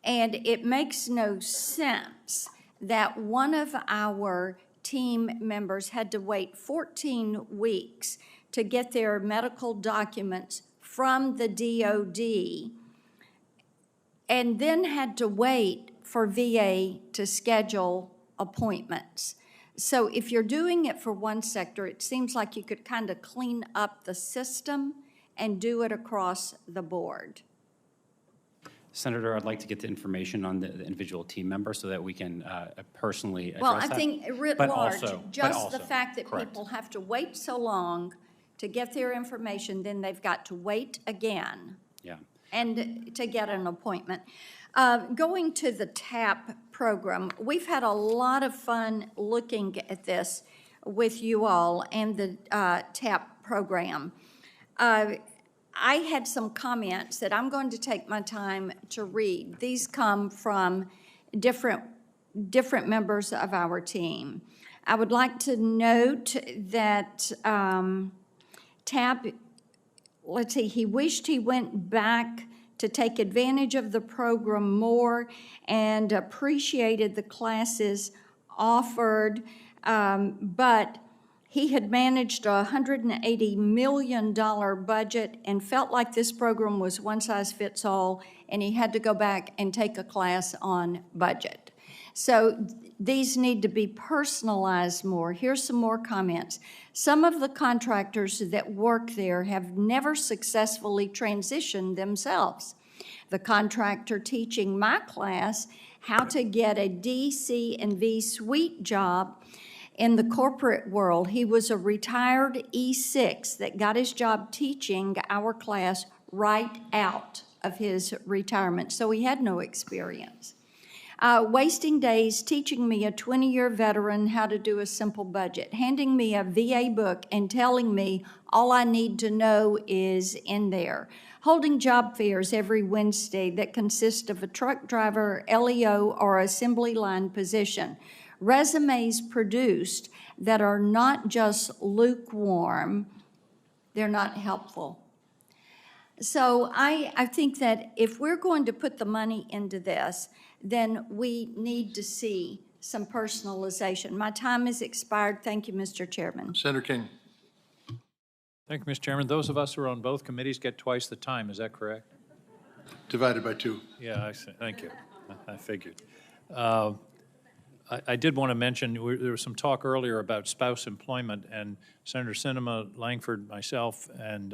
And it makes no sense that one of our team members had to wait 14 weeks to get their medical documents from the DOD and then had to wait for VA to schedule appointments. So if you're doing it for one sector, it seems like you could kind of clean up the system and do it across the board. Senator, I'd like to get the information on the individual team member so that we can personally address Well, that. I think writ But large, also- just the fact that correct. people have to wait so long to get their information, then they've got to wait again. Yeah. and to get an appointment. Going to the TAP program, we've had a lot of fun looking at this with you all and the TAP program. I had some comments that I'm going to take my time to read. These come from different members of our team. I would like to note that TAP, let's see, he wished he went back to take advantage of the program more and appreciated the classes offered, but he had managed a $180 million budget and felt like this program was one size fits all, and he had to go back and take a class on budget. So these need to be personalized more. Here's some more comments. Some of the contractors that work there have never successfully transitioned themselves. The contractor teaching my class how to get a D, C, and V suite job in the corporate world, he was a retired E6 that got his job teaching our class right out of his retirement, so he had no experience. Wasting days teaching me, a 20-year veteran, how to do a simple budget, handing me a VA book and telling me all I need to know is in there. Holding job fairs every Wednesday that consist of a truck driver, LEO, or assembly line position. Resumes produced that are not just lukewarm, they're not helpful. So I think that if we're going to put the money into this, then we need to see some personalization. My time has expired. Thank you, Mr. Chairman. Senator King. Thank you, Mr. Chairman. Those of us who are on both committees get twice the time. Is that correct? Divided by 2. Yeah, I see. Thank you. I figured. I did want to mention, there was some talk earlier about spouse employment, and Senator Sinema, Langford, myself, and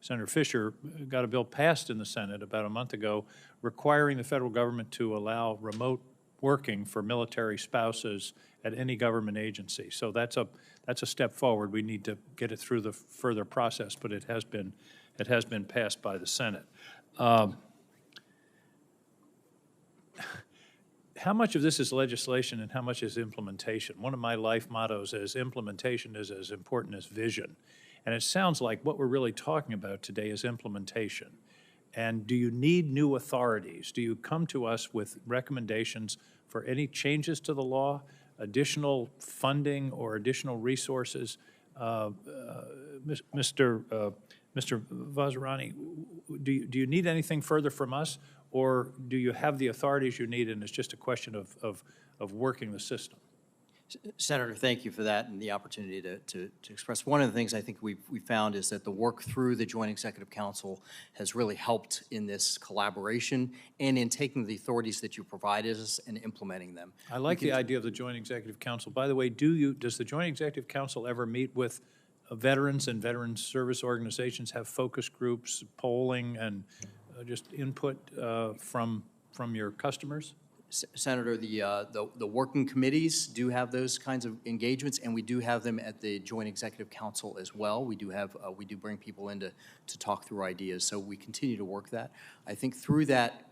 Senator Fisher got a bill passed in the Senate about a month ago requiring the federal government to allow remote working for military spouses at any government agency. So that's a step forward. We need to get it through the further process, but it has been passed by the Senate. How much of this is legislation and how much is implementation? One of my life mottos is implementation is as important as vision. And it sounds like what we're really talking about today is implementation. And do you need new authorities? Do you come to us with recommendations for any changes to the law, additional funding or additional resources? Mr. Vazirani, do you need anything further from us, or do you have the authorities you need and it's just a question of working the system? Senator, thank you for that and the opportunity to express. One of the things I think we found is that the work through the Joint Executive Council has really helped in this collaboration and in taking the authorities that you provided us and implementing them. I like the idea of the Joint Executive Council. By the way, does the Joint Executive Council ever meet with veterans and veterans service organizations, have focus groups, polling, and just input from your customers? Senator, the working committees do have those kinds of engagements, and we do have them at the Joint Executive Council as well. We do bring people in to talk through ideas, so we continue to work that. I think through that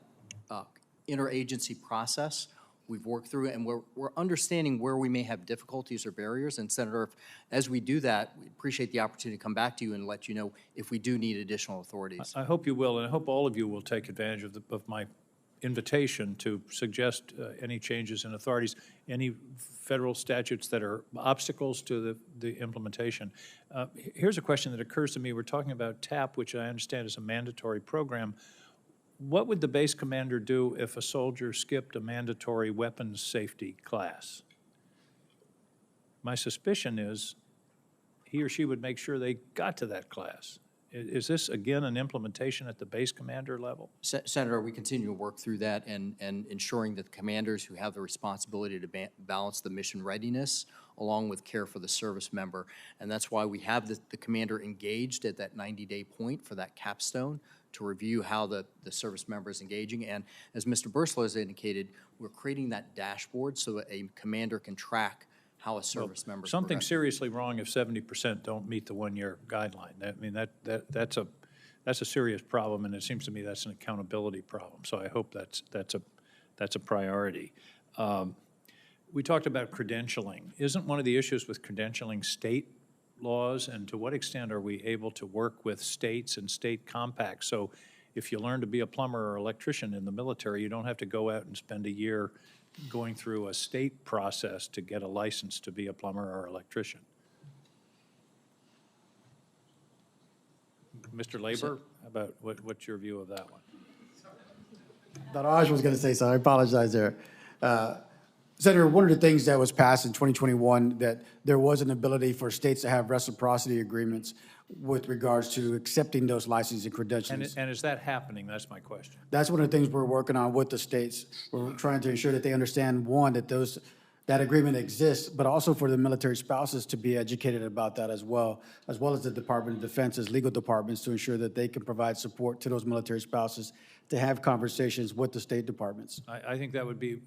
interagency process, we've worked through it, and we're understanding where we may have difficulties or barriers. And Senator, as we do that, we appreciate the opportunity to come back to you and let you know if we do need additional authorities. I hope you will, and I hope all of you will take advantage of my invitation to suggest any changes in authorities, any federal statutes that are obstacles to the implementation. Here's a question that occurs to me. We're talking about TAP, which I understand is a mandatory program. What would the base commander do if a soldier skipped a mandatory weapons safety class? My suspicion is he or she would make sure they got to that class. Is this, again, an implementation at the base commander level? Senator, we continue to work through that and ensuring that the commanders who have the responsibility to balance the mission readiness along with care for the service member. And that's why we have the commander engaged at that 90-day point for that capstone to review how the service member is engaging. And as Mr. Bursler has indicated, we're creating that dashboard so that a commander can track how a service member. Something seriously wrong if 70% don't meet the one-year guideline. I mean, that's a serious problem, and it seems to me that's an accountability problem. So I hope that's a priority. We talked about credentialing. Isn't one of the issues with credentialing state laws, and to what extent are we able to work with states and state compacts? So if you learn to be a plumber or electrician in the military, you don't have to go out and spend a year going through a state process to get a license to be a plumber or electrician. Mr. Labor, about what's your view of that one? Dr. Osh was going to say something. I apologize there. Senator, one of the things that was passed in 2021, that there was an ability for states to have reciprocity agreements with regards to accepting those licenses and credentials. And is that happening? That's my question. That's one of the things we're working on with the states. We're trying to ensure that they understand, one, that that agreement exists, but also for the military spouses to be educated about that as well as the Department of Defense's legal departments, to ensure that they can provide support to those military spouses to have conversations with the state departments. I think that would be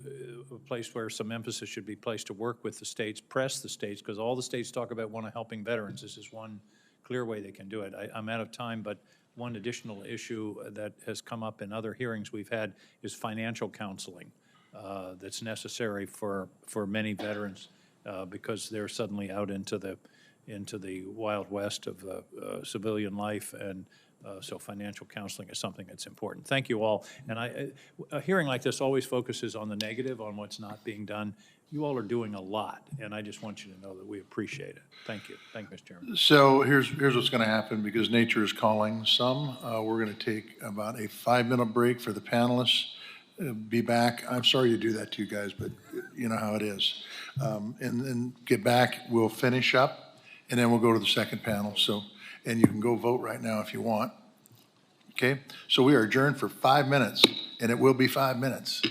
a place where some emphasis should be placed to work with the states, press the states, because all the states talk about helping veterans. This is one clear way they can do it. I'm out of time, but one additional issue that has come up in other hearings we've had is financial counseling that's necessary for many veterans because they're suddenly out into the Wild West of civilian life, and so financial counseling is something that's important. Thank you all. And a hearing like this always focuses on the negative, on what's not being done. You all are doing a lot, and I just want you to know that we appreciate it. Thank you. Thank you, Mr. Chairman. So here's what's going to happen, because nature is calling some. We're going to take about a 5-minute break for the panelists. Be back. I'm sorry to do that to you guys, but you know how it is. And then get back. We'll finish up, and then we'll go to the second panel. So, and you can go vote right now if you want. Okay? So we are adjourned for 5 minutes, and it will be 5 minutes.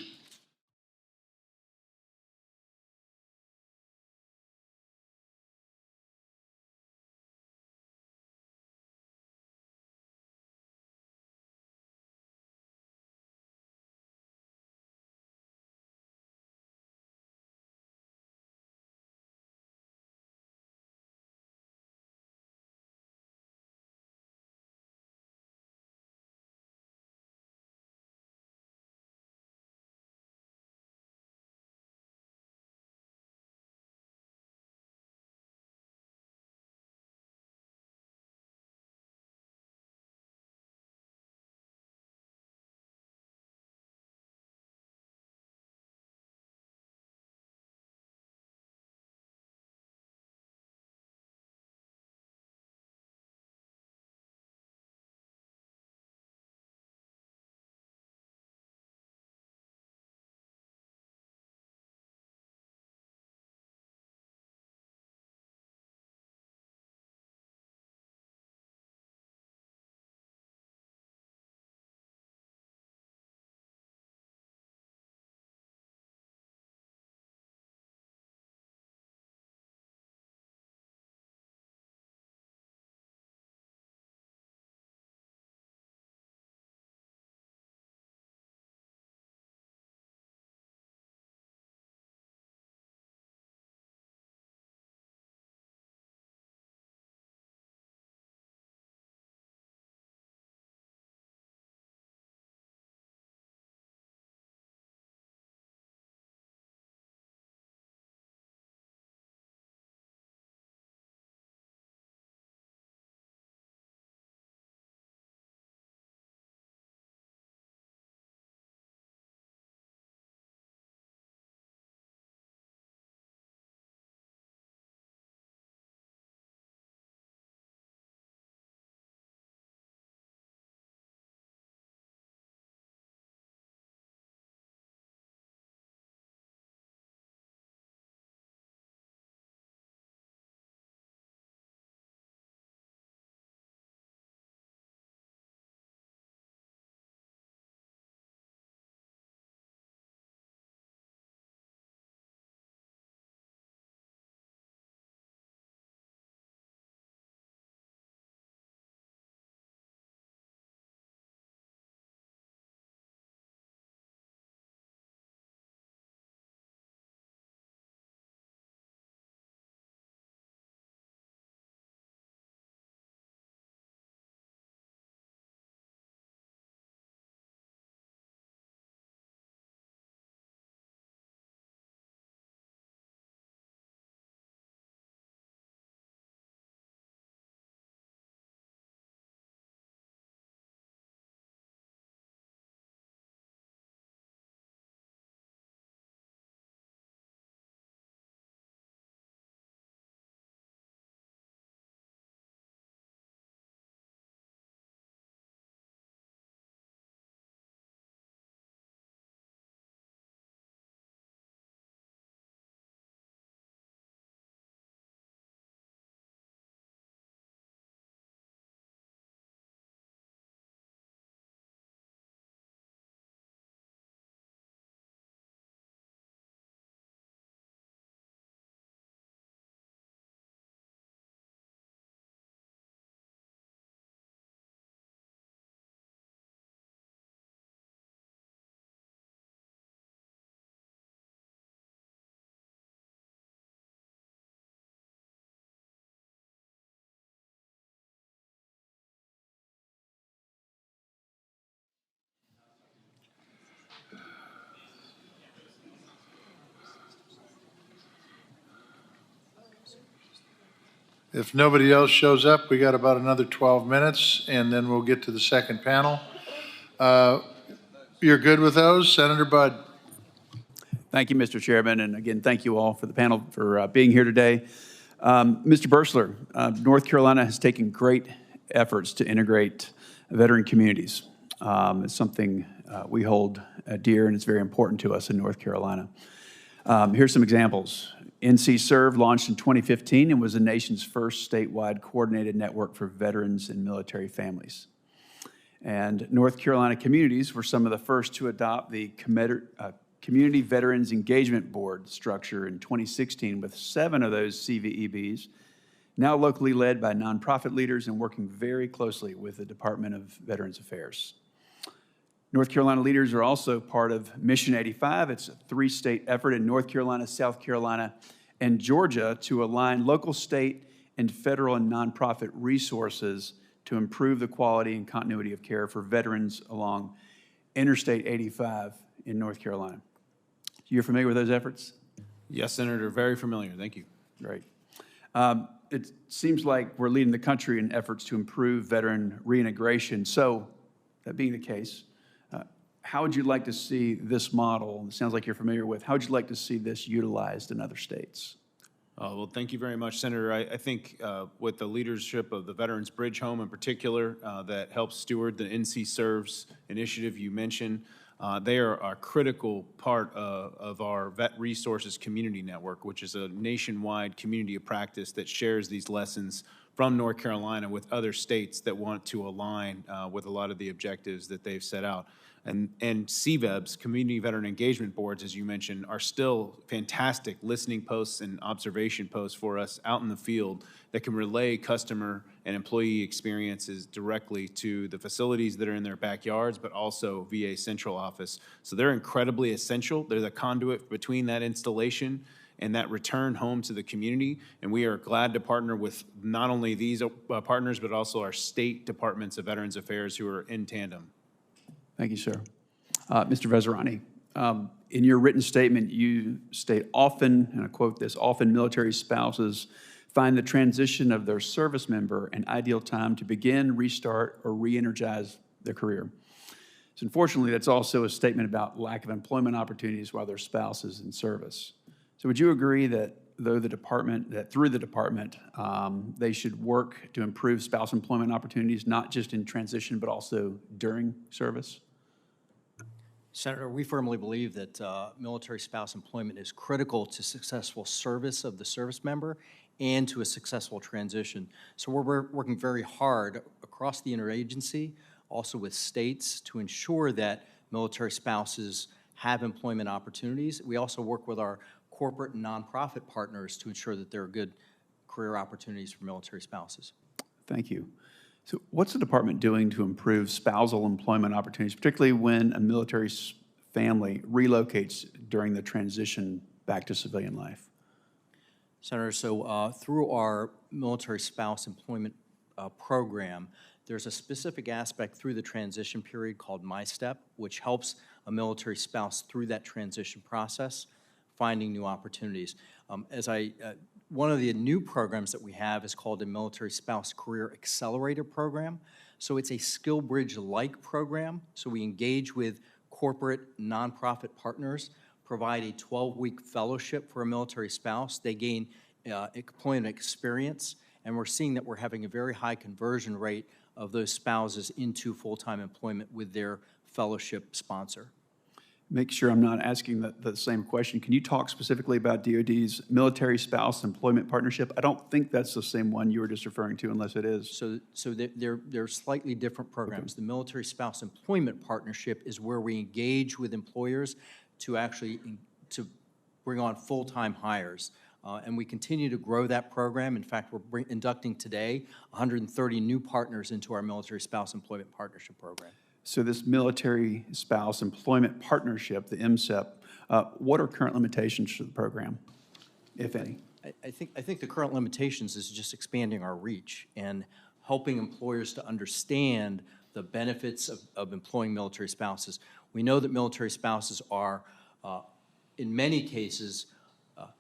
If nobody else shows up, we got about another 12 minutes, and then we'll get to the second panel. You're good with those, Senator Budd? Thank you, Mr. Chairman, and again, thank you all for the panel for being here today. Mr. Bursler, North Carolina has taken great efforts to integrate veteran communities. It's something we hold dear, and it's very important to us in North Carolina. Here's some examples. NC Serve launched in 2015 and was the nation's first statewide coordinated network for veterans and military families. And North Carolina communities were some of the first to adopt the Community Veterans Engagement Board structure in 2016, with 7 of those CVEBs now locally led by nonprofit leaders and working very closely with the Department of Veterans Affairs. North Carolina leaders are also part of Mission 85. It's a 3-state effort in North Carolina, South Carolina, and Georgia to align local, state, and federal and nonprofit resources to improve the quality and continuity of care for veterans along Interstate 85 in North Carolina. You're familiar with those efforts? Yes, Senator, very familiar. Thank you. Great. It seems like we're leading the country in efforts to improve veteran reintegration. So, that being the case, how would you like to see this model? It sounds like you're familiar with. How would you like to see this utilized in other states? Well, thank you very much, Senator. I think with the leadership of the Veterans Bridge Home in particular that helps steward the NC Serves initiative you mentioned, they are a critical part of our Vet Resources Community Network, which is a nationwide community of practice that shares these lessons from North Carolina with other states that want to align with a lot of the objectives that they've set out. And CVEBs, Community Veteran Engagement Boards, as you mentioned, are still fantastic listening posts and observation posts for us out in the field that can relay customer and employee experiences directly to the facilities that are in their backyards, but also VA Central Office. So they're incredibly essential. They're the conduit between that installation and that return home to the community. And we are glad to partner with not only these partners, but also our state departments of Veterans Affairs who are in tandem. Thank you, sir. Mr. Veserani, in your written statement, you state often, and I quote this, often military spouses find the transition of their service member an ideal time to begin, restart, or re-energize their career. So unfortunately, that's also a statement about lack of employment opportunities while their spouse is in service. So would you agree that through the department, they should work to improve spouse employment opportunities, not just in transition, but also during service? Senator, we firmly believe that military spouse employment is critical to successful service of the service member and to a successful transition. So we're working very hard across the interagency, also with states, to ensure that military spouses have employment opportunities. We also work with our corporate and nonprofit partners to ensure that there are good career opportunities for military spouses. Thank you. So what's the department doing to improve spousal employment opportunities, particularly when a military family relocates during the transition back to civilian life? Senator, so through our military spouse employment program, there's a specific aspect through the transition period called MyStep, which helps a military spouse through that transition process, finding new opportunities. One of the new programs that we have is called the Military Spouse Career Accelerator Program. So it's a SkillBridge-like program. So we engage with corporate nonprofit partners, provide a 12-week fellowship for a military spouse. They gain employment experience, and we're seeing that we're having a very high conversion rate of those spouses into full-time employment with their fellowship sponsor. Make sure I'm not asking the same question. Can you talk specifically about DOD's Military Spouse Employment Partnership? I don't think that's the same one you were just referring to, unless it is. So they're slightly different programs. Okay. The Military Spouse Employment Partnership is where we engage with employers to actually to bring on full-time hires. And we continue to grow that program. In fact, we're inducting today 130 new partners into our Military Spouse Employment Partnership program. So this Military Spouse Employment Partnership, the MSEP, what are current limitations for the program, if any? I think the current limitations is just expanding our reach and helping employers to understand the benefits of employing military spouses. We know that military spouses are, in many cases,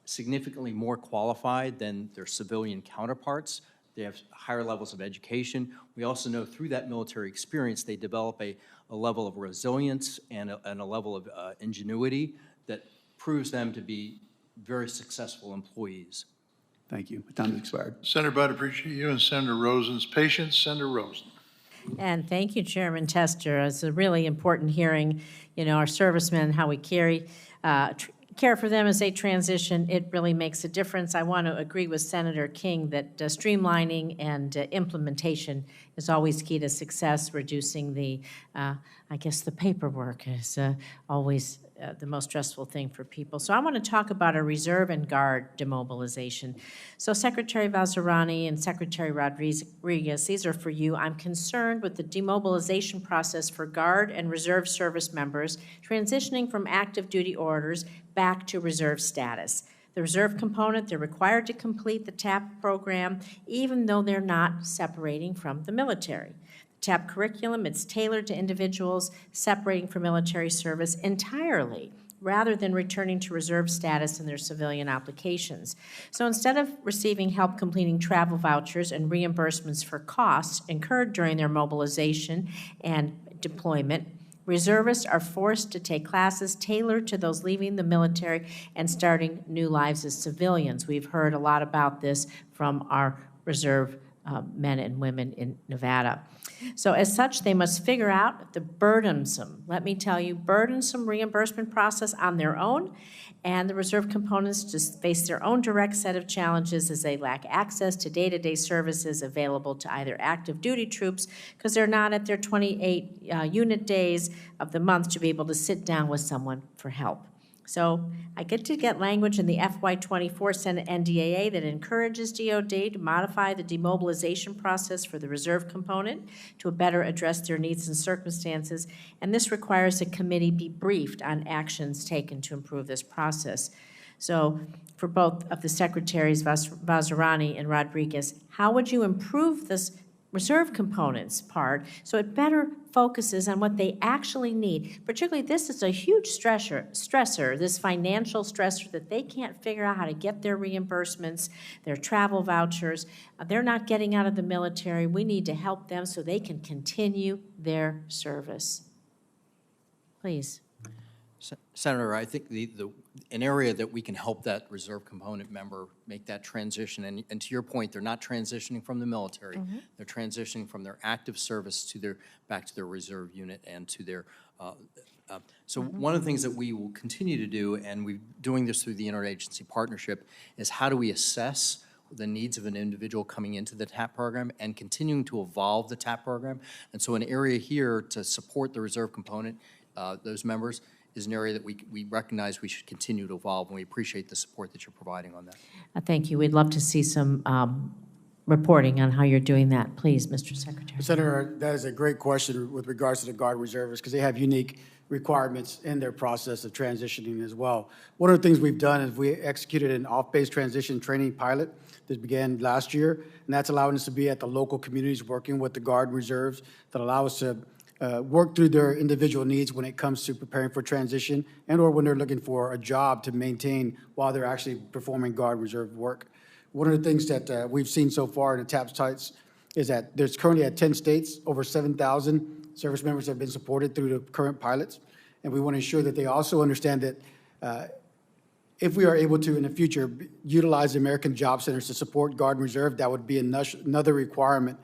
significantly more qualified than their civilian counterparts. They have higher levels of education. We also know through that military experience, they develop a level of resilience and a level of ingenuity that proves them to be very successful employees. Thank you. My time has expired. Senator Budd, appreciate you and Senator Rosen's patience. Senator Rosen. And thank you, Chairman Tester. It's a really important hearing. You know, our servicemen, how we care for them as they transition, it really makes a difference. I want to agree with Senator King that streamlining and implementation is always key to success. Reducing the, I guess, the paperwork is always the most stressful thing for people. So I want to talk about a reserve and guard demobilization. So Secretary Vazirani and Secretary Rodriguez, these are for you. I'm concerned with the demobilization process for guard and reserve service members transitioning from active duty orders back to reserve status. The reserve component, they're required to complete the TAP program even though they're not separating from the military. TAP curriculum, it's tailored to individuals separating from military service entirely rather than returning to reserve status in their civilian applications. So instead of receiving help completing travel vouchers and reimbursements for costs incurred during their mobilization and deployment, reservists are forced to take classes tailored to those leaving the military and starting new lives as civilians. We've heard a lot about this from our reserve men and women in Nevada. So as such, they must figure out the burdensome, let me tell you, burdensome reimbursement process on their own, and the reserve components just face their own direct set of challenges as they lack access to day-to-day services available to either active duty troops because they're not at their 28 unit days of the month to be able to sit down with someone for help. So I get to get language in the FY24 Senate NDAA that encourages DOD to modify the demobilization process for the reserve component to better address their needs and circumstances, and this requires a committee be briefed on actions taken to improve this process. So for both of the Secretaries, Vazirani and Rodriguez, how would you improve this reserve components part so it better focuses on what they actually need? Particularly, this is a huge stressor, this financial stressor that they can't figure out how to get their reimbursements, their travel vouchers. They're not getting out of the military. We need to help them so they can continue their service. Please. Senator, I think an area that we can help that reserve component member make that transition, and to your point, they're not transitioning from the military. Mm-hmm. They're transitioning from their active service to back to their reserve unit and to their so mm-hmm. One of the things that we will continue to do, and we're doing this through the interagency partnership, is how do we assess the needs of an individual coming into the TAP program and continuing to evolve the TAP program. And so an area here to support the reserve component, those members, is an area that we recognize we should continue to evolve, and we appreciate the support that you're providing on that. Thank you. We'd love to see some reporting on how you're doing that. Please, Mr. Secretary. Senator, that is a great question with regards to the Guard reservists because they have unique requirements in their process of transitioning as well. One of the things we've done is we executed an off-base transition training pilot that began last year, and that's allowing us to be at the local communities working with the Guard reserves that allow us to work through their individual needs when it comes to preparing for transition and or when they're looking for a job to maintain while they're actually performing Guard reserve work. One of the things that we've seen so far in the TAP sites is that there's currently at 10 states, over 7,000 service members have been supported through the current pilots. And we want to ensure that they also understand that if we are able to in the future utilize the American Job Centers to support Guard and Reserve, that would be another requirement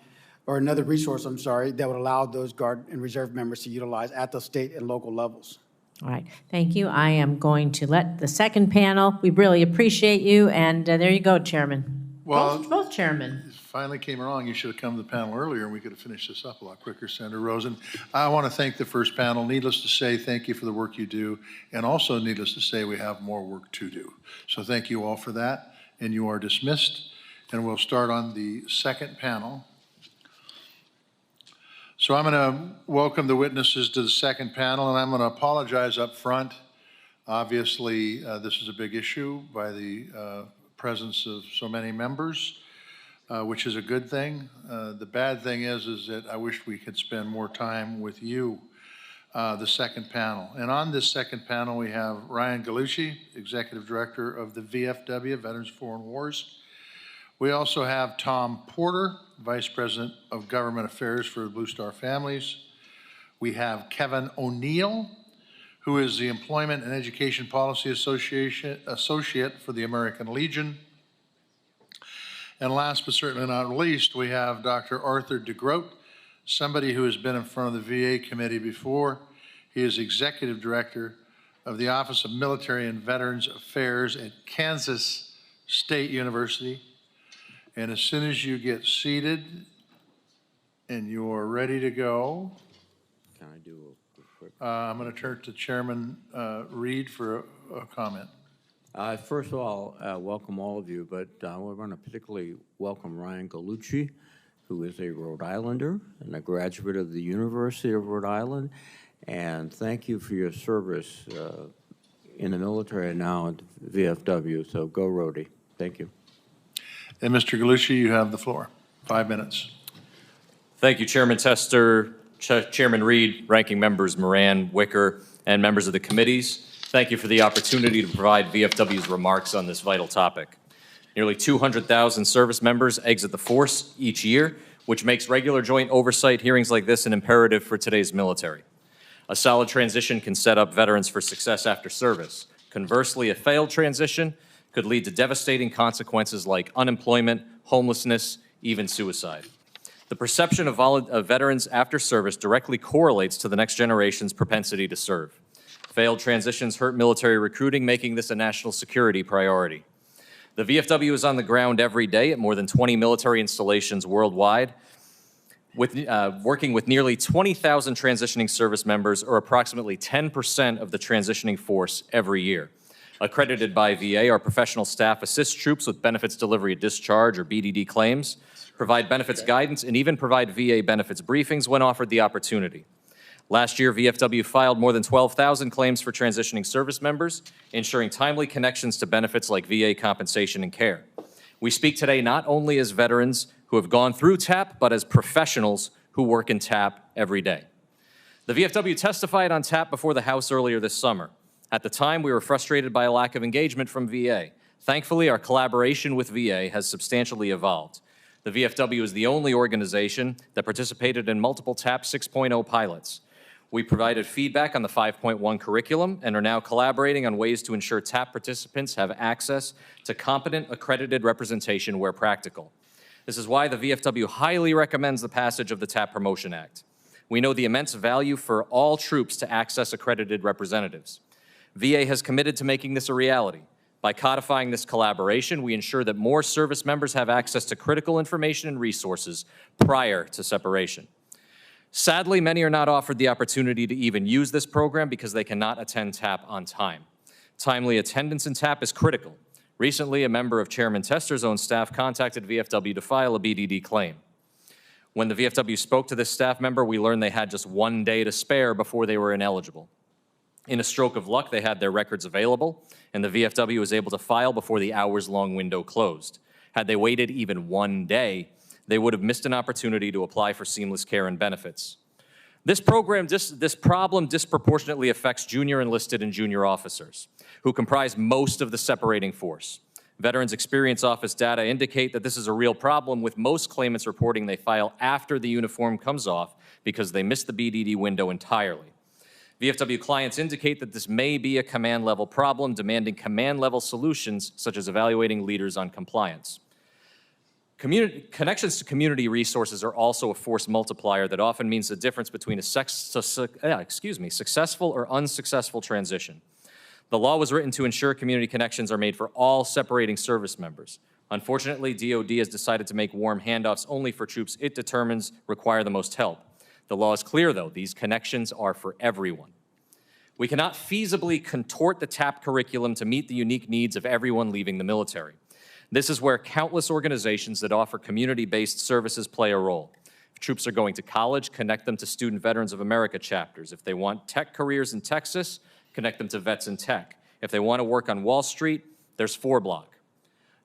or another resource, I'm sorry, that would allow those Guard and Reserve members to utilize at the state and local levels. All right, thank you. I am going to let the second panel, we really appreciate you, and there you go, Chairman. Well, both chairmen. It finally came along. You should have come to the panel earlier, and we could have finished this up a lot quicker, Senator Rosen. I want to thank the first panel. Needless to say, thank you for the work you do, and also needless to say, we have more work to do. So thank you all for that, and you are dismissed. And we'll start on the second panel. So I'm going to welcome the witnesses to the second panel, and I'm going to apologize up front. Obviously, this is a big issue by the presence of so many members, which is a good thing. The bad thing is that I wish we could spend more time with you. the second panel. And on this second panel, we have Ryan Galucci, Executive Director of the VFW, Veterans of Foreign Wars. We also have Tom Porter, Vice President of Government Affairs for Blue Star Families. We have Kevin O'Neill, who is the Employment and Education Policy Associate for the American Legion. And last but certainly not least, we have Dr. Arthur DeGroat, somebody who has been in front of the VA committee before. He is Executive Director of the Office of Military and Veterans Affairs at Kansas State University. And as soon as you get seated and you're ready to go, Can I do a quick? I'm going to turn to Chairman Reed for a comment. First of all, welcome all of you, but we're going to particularly welcome Ryan Galucci, who is a Rhode Islander and a graduate of the University of Rhode Island. And thank you for your service in the military and now at VFW. So go Rhodey. Thank you. And Mr. Galucci, you have the floor. 5 minutes. Thank you, Chairman Tester, Chairman Reed, Ranking Members Moran, Wicker, and members of the committees. Thank you for the opportunity to provide VFW's remarks on this vital topic. Nearly 200,000 service members exit the force each year, which makes regular joint oversight hearings like this an imperative for today's military. A solid transition can set up veterans for success after service. Conversely, a failed transition could lead to devastating consequences like unemployment, homelessness, even suicide. The perception of veterans after service directly correlates to the next generation's propensity to serve. Failed transitions hurt military recruiting, making this a national security priority. The VFW is on the ground every day at more than 20 military installations worldwide, working with nearly 20,000 transitioning service members, or approximately 10% of the transitioning force every year. Accredited by VA, our professional staff assist troops with benefits delivery at discharge, or BDD claims, provide benefits guidance, and even provide VA benefits briefings when offered the opportunity. Last year, VFW filed more than 12,000 claims for transitioning service members, ensuring timely connections to benefits like VA compensation and care. We speak today not only as veterans who have gone through TAP, but as professionals who work in TAP every day. The VFW testified on TAP before the House earlier this summer. At the time, we were frustrated by a lack of engagement from VA. Thankfully, our collaboration with VA has substantially evolved. The VFW is the only organization that participated in multiple TAP 6.0 pilots. We provided feedback on the 5.1 curriculum and are now collaborating on ways to ensure TAP participants have access to competent, accredited representation where practical. This is why the VFW highly recommends the passage of the TAP Promotion Act. We know the immense value for all troops to access accredited representatives. VA has committed to making this a reality. By codifying this collaboration, we ensure that more service members have access to critical information and resources prior to separation. Sadly, many are not offered the opportunity to even use this program because they cannot attend TAP on time. Timely attendance in TAP is critical. Recently, a member of Chairman Tester's own staff contacted VFW to file a BDD claim. When the VFW spoke to this staff member, we learned they had just 1 day to spare before they were ineligible. In a stroke of luck, they had their records available, and the VFW was able to file before the hours-long window closed. Had they waited even 1 day, they would have missed an opportunity to apply for seamless care and benefits. This problem disproportionately affects junior enlisted and junior officers, who comprise most of the separating force. Veterans Experience Office data indicate that this is a real problem, with most claimants reporting they file after the uniform comes off because they missed the BDD window entirely. VFW clients indicate that this may be a command-level problem, demanding command-level solutions, such as evaluating leaders on compliance. Connections to community resources are also a force multiplier that often means the difference between a successful or unsuccessful transition. The law was written to ensure community connections are made for all separating service members. Unfortunately, DoD has decided to make warm handoffs only for troops it determines require the most help. The law is clear, though. These connections are for everyone. We cannot feasibly contort the TAP curriculum to meet the unique needs of everyone leaving the military. This is where countless organizations that offer community-based services play a role. If troops are going to college, connect them to Student Veterans of America chapters. If they want tech careers in Texas, connect them to Vets in Tech. If they want to work on Wall Street, there's 4Block.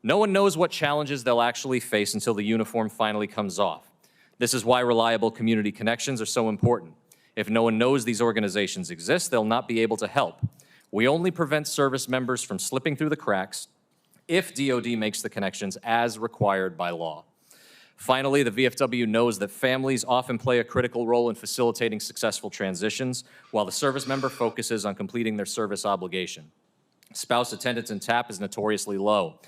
No one knows what challenges they'll actually face until the uniform finally comes off. This is why reliable community connections are so important. If no one knows these organizations exist, they'll not be able to help. We only prevent service members from slipping through the cracks if DoD makes the connections as required by law. Finally, the VFW knows that families often play a critical role in facilitating successful transitions, while the service member focuses on completing their service obligation. Spouse attendance in TAP is notoriously low,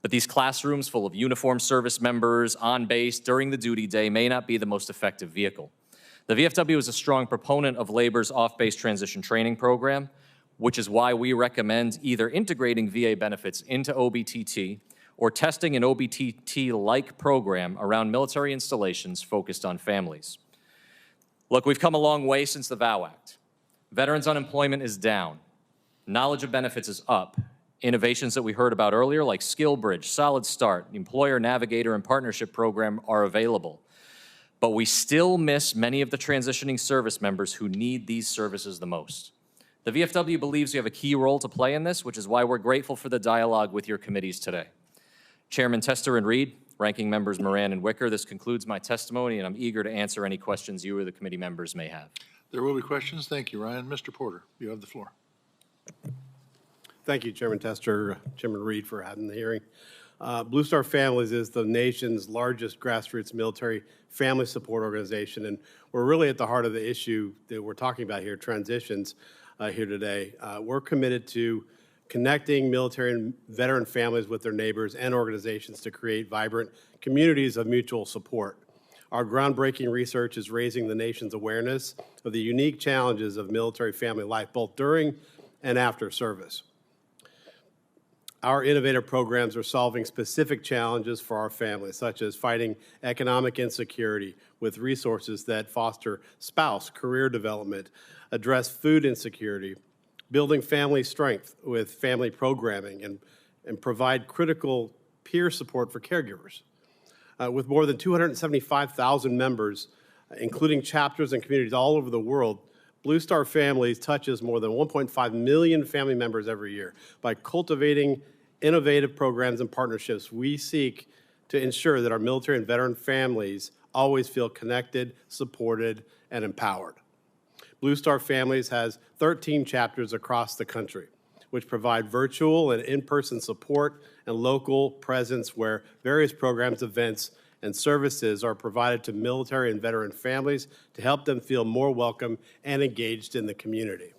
but these classrooms full of uniformed service members on base during the duty day may not be the most effective vehicle. The VFW is a strong proponent of Labor's off-base transition training program, which is why we recommend either integrating VA benefits into OBTT or testing an OBTT-like program around military installations focused on families. Look, we've come a long way since the VOW Act. Veterans unemployment is down. Knowledge of benefits is up. Innovations that we heard about earlier, like SkillBridge, Solid Start, Employer Navigator, and Partnership Program are available. But we still miss many of the transitioning service members who need these services the most. The VFW believes we have a key role to play in this, which is why we're grateful for the dialogue with your committees today. Chairman Tester and Reed, Ranking Members Moran and Wicker, this concludes my testimony, and I'm eager to answer any questions you or the committee members may have. There will be questions. Thank you, Ryan. Mr. Porter, you have the floor. Thank you, Chairman Tester, Chairman Reed, for having the hearing. Blue Star Families is the nation's largest grassroots military family support organization, and we're really at the heart of the issue that we're talking about here, transitions, here today. We're committed to connecting military and veteran families with their neighbors and organizations to create vibrant communities of mutual support. Our groundbreaking research is raising the nation's awareness of the unique challenges of military family life, both during and after service. Our innovative programs are solving specific challenges for our families, such as fighting economic insecurity with resources that foster spouse career development, address food insecurity, building family strength with family programming, and provide critical peer support for caregivers. With more than 275,000 members, including chapters and communities all over the world, Blue Star Families touches more than 1.5 million family members every year. By cultivating innovative programs and partnerships, we seek to ensure that our military and veteran families always feel connected, supported, and empowered. Blue Star Families has 13 chapters across the country, which provide virtual and in-person support and local presence where various programs, events, and services are provided to military and veteran families to help them feel more welcome and engaged in the community.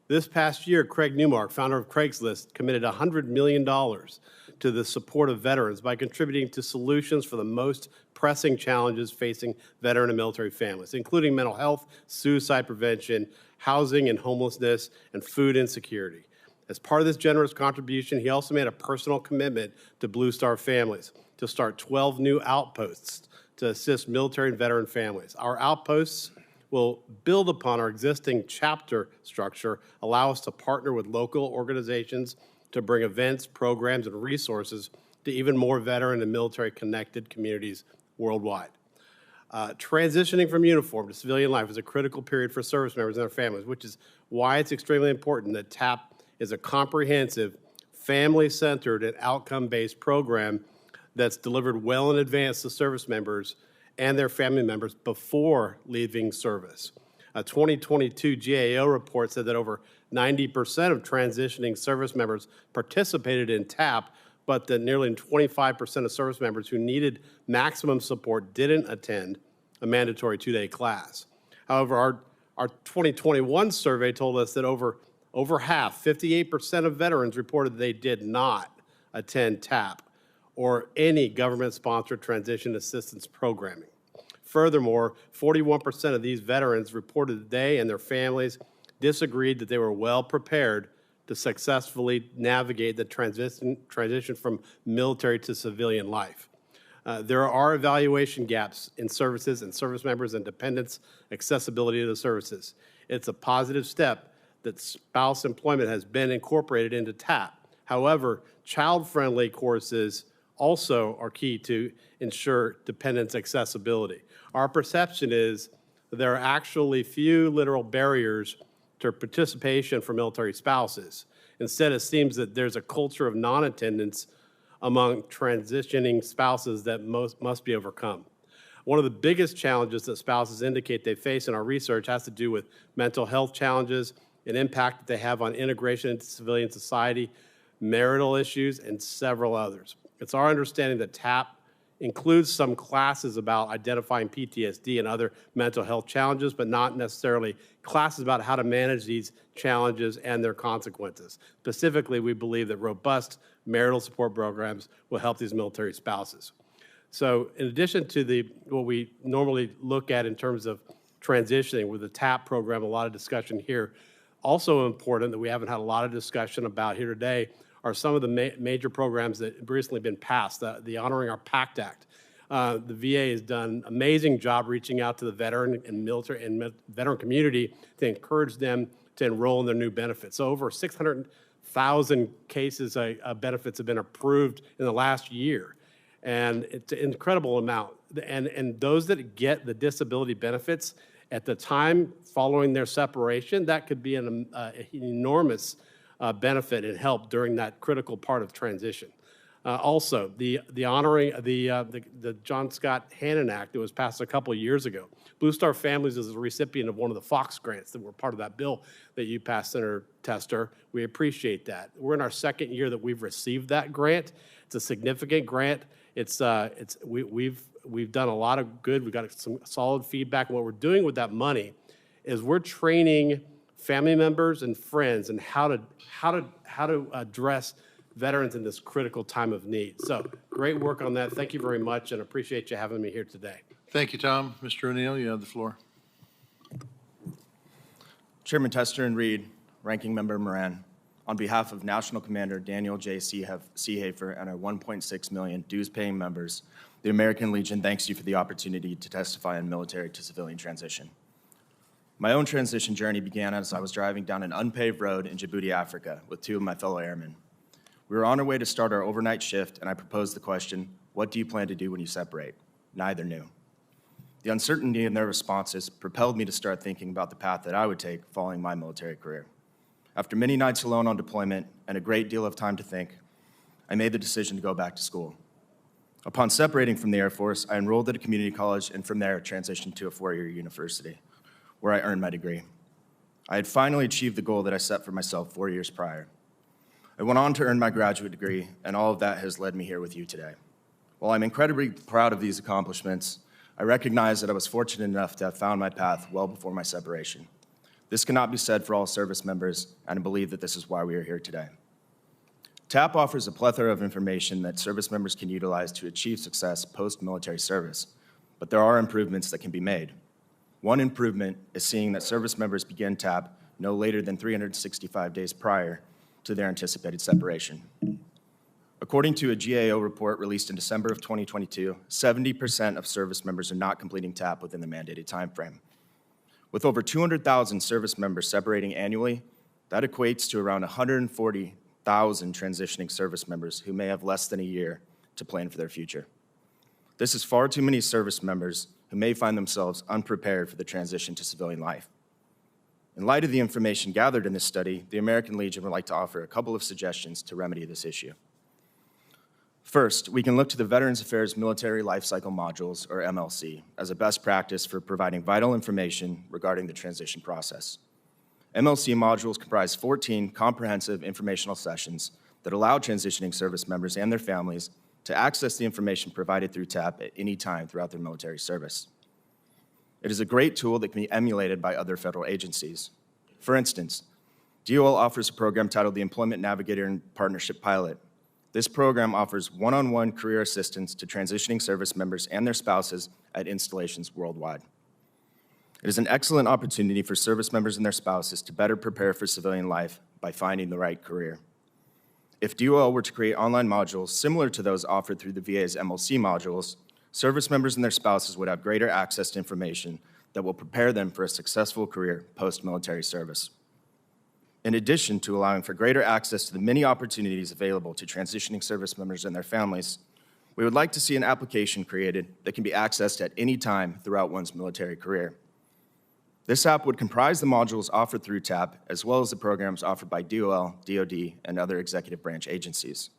This past year, Craig Newmark, founder of Craigslist, committed $100 million to the support of veterans by contributing to solutions for the most pressing challenges facing veteran and military families, including mental health, suicide prevention, housing and homelessness, and food insecurity. As part of this generous contribution, he also made a personal commitment to Blue Star Families to start 12 new outposts to assist military and veteran families. Our outposts will build upon our existing chapter structure, allow us to partner with local organizations to bring events, programs, and resources to even more veteran and military-connected communities worldwide. Transitioning from uniform to civilian life is a critical period for service members and their families, which is why it's extremely important that TAP is a comprehensive, family-centered, and outcome-based program that's delivered well in advance to service members and their family members before leaving service. A 2022 GAO report said that over 90% of transitioning service members participated in TAP, but that nearly 25% of service members who needed maximum support didn't attend a mandatory two-day class. However, our 2021 survey told us that over half, 58% of veterans reported they did not attend TAP or any government-sponsored transition assistance programming. Furthermore, 41% of these veterans reported that they and their families disagreed that they were well prepared to successfully navigate the transition from military to civilian life. There are evaluation gaps in services and service members and dependents' accessibility to the services. It's a positive step that spouse employment has been incorporated into TAP. However, child-friendly courses also are key to ensure dependents' accessibility. Our perception is that there are actually few literal barriers to participation for military spouses. Instead, it seems that there's a culture of non-attendance among transitioning spouses that must be overcome. One of the biggest challenges that spouses indicate they face in our research has to do with mental health challenges, an impact that they have on integration into civilian society, marital issues, and several others. It's our understanding that TAP includes some classes about identifying PTSD and other mental health challenges, but not necessarily classes about how to manage these challenges and their consequences. Specifically, we believe that robust marital support programs will help these military spouses. So in addition to what we normally look at in terms of transitioning with the TAP program, a lot of discussion here, also important that we haven't had a lot of discussion about here today are some of the major programs that have recently been passed, the Honoring Our Pact Act. The VA has done an amazing job reaching out to the veteran and military and veteran community to encourage them to enroll in their new benefits. So over 600,000 cases of benefits have been approved in the last year. And it's an incredible amount. And those that get the disability benefits at the time following their separation, that could be an enormous benefit and help during that critical part of transition. Also, the honoring the John Scott Hannon Act that was passed a couple of years ago. Blue Star Families is a recipient of one of the Fox grants that were part of that bill that you passed, Senator Tester. We appreciate that. We're in our second year that we've received that grant. It's a significant grant. We've done a lot of good. We've got some solid feedback. And what we're doing with that money is we're training family members and friends and how to address veterans in this critical time of need. So great work on that. Thank you very much, and appreciate you having me here today. Thank you, Tom. Mr. O'Neill, you have the floor. Chairman Tester and Reed, Ranking Member Moran, on behalf of National Commander Daniel J. Seehafer and our 1.6 million dues-paying members, the American Legion thanks you for the opportunity to testify on military to civilian transition. My own transition journey began as I was driving down an unpaved road in Djibouti, Africa, with two of my fellow airmen. We were on our way to start our overnight shift, and I proposed the question, what do you plan to do when you separate? Neither knew. The uncertainty in their responses propelled me to start thinking about the path that I would take following my military career. After many nights alone on deployment and a great deal of time to think, I made the decision to go back to school. Upon separating from the Air Force, I enrolled at a community college and from there transitioned to a four-year university, where I earned my degree. I had finally achieved the goal that I set for myself 4 years prior. I went on to earn my graduate degree, and all of that has led me here with you today. While I'm incredibly proud of these accomplishments, I recognize that I was fortunate enough to have found my path well before my separation. This cannot be said for all service members, and I believe that this is why we are here today. TAP offers a plethora of information that service members can utilize to achieve success post-military service, but there are improvements that can be made. One improvement is seeing that service members begin TAP no later than 365 days prior to their anticipated separation. According to a GAO report released in December of 2022, 70% of service members are not completing TAP within the mandated timeframe. With over 200,000 service members separating annually, that equates to around 140,000 transitioning service members who may have less than a year to plan for their future. This is far too many service members who may find themselves unprepared for the transition to civilian life. In light of the information gathered in this study, the American Legion would like to offer a couple of suggestions to remedy this issue. First, we can look to the Veterans Affairs Military Life Cycle Modules, or MLC, as a best practice for providing vital information regarding the transition process. MLC modules comprise 14 comprehensive informational sessions that allow transitioning service members and their families to access the information provided through TAP at any time throughout their military service. It is a great tool that can be emulated by other federal agencies. For instance, DOL offers a program titled the Employment Navigator and Partnership Pilot. This program offers one-on-one career assistance to transitioning service members and their spouses at installations worldwide. It is an excellent opportunity for service members and their spouses to better prepare for civilian life by finding the right career. If DOL were to create online modules similar to those offered through the VA's MLC modules, service members and their spouses would have greater access to information that will prepare them for a successful career post-military service. In addition to allowing for greater access to the many opportunities available to transitioning service members and their families, we would like to see an application created that can be accessed at any time throughout one's military career. This app would comprise the modules offered through TAP, as well as the programs offered by DOL, DoD, and other executive branch agencies.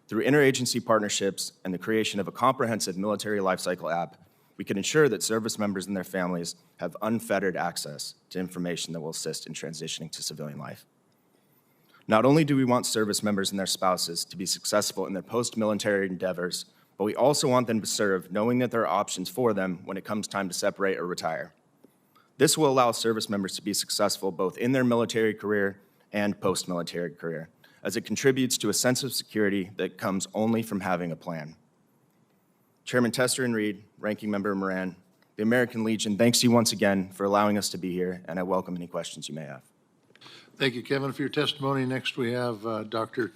Through interagency partnerships and the creation of a comprehensive military lifecycle app, we can ensure that service members and their families have unfettered access to information that will assist in transitioning to civilian life. Not only do we want service members and their spouses to be successful in their post-military endeavors, but we also want them to serve knowing that there are options for them when it comes time to separate or retire. This will allow service members to be successful both in their military career and post-military career, as it contributes to a sense of security that comes only from having a plan. Chairman Tester and Reed, Ranking Member Moran, the American Legion thanks you once again for allowing us to be here, and I welcome any questions you may have. Thank you, Kevin, for your testimony. Next, we have Dr.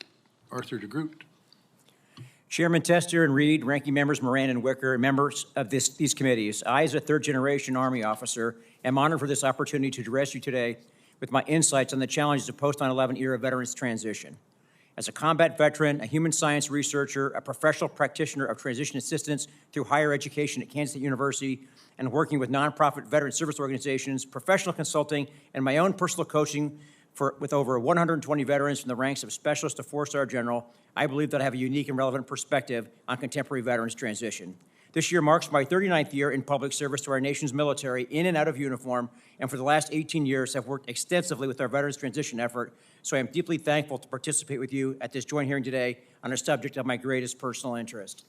Arthur DeGroot. Chairman Tester and Reed, Ranking Members Moran and Wicker, and members of these committees, I, as a third-generation Army officer, am honored for this opportunity to address you today with my insights on the challenges of post-9/11 era veterans transition. As a combat veteran, a human science researcher, a professional practitioner of transition assistance through higher education at Kansas State University, and working with nonprofit veteran service organizations, professional consulting, and my own personal coaching with over 120 veterans from the ranks of specialist to four-star general, I believe that I have a unique and relevant perspective on contemporary veterans transition. This year marks my 39th year in public service to our nation's military, in and out of uniform, and for the last 18 years have worked extensively with our veterans transition effort, so I am deeply thankful to participate with you at this joint hearing today on a subject of my greatest personal interest.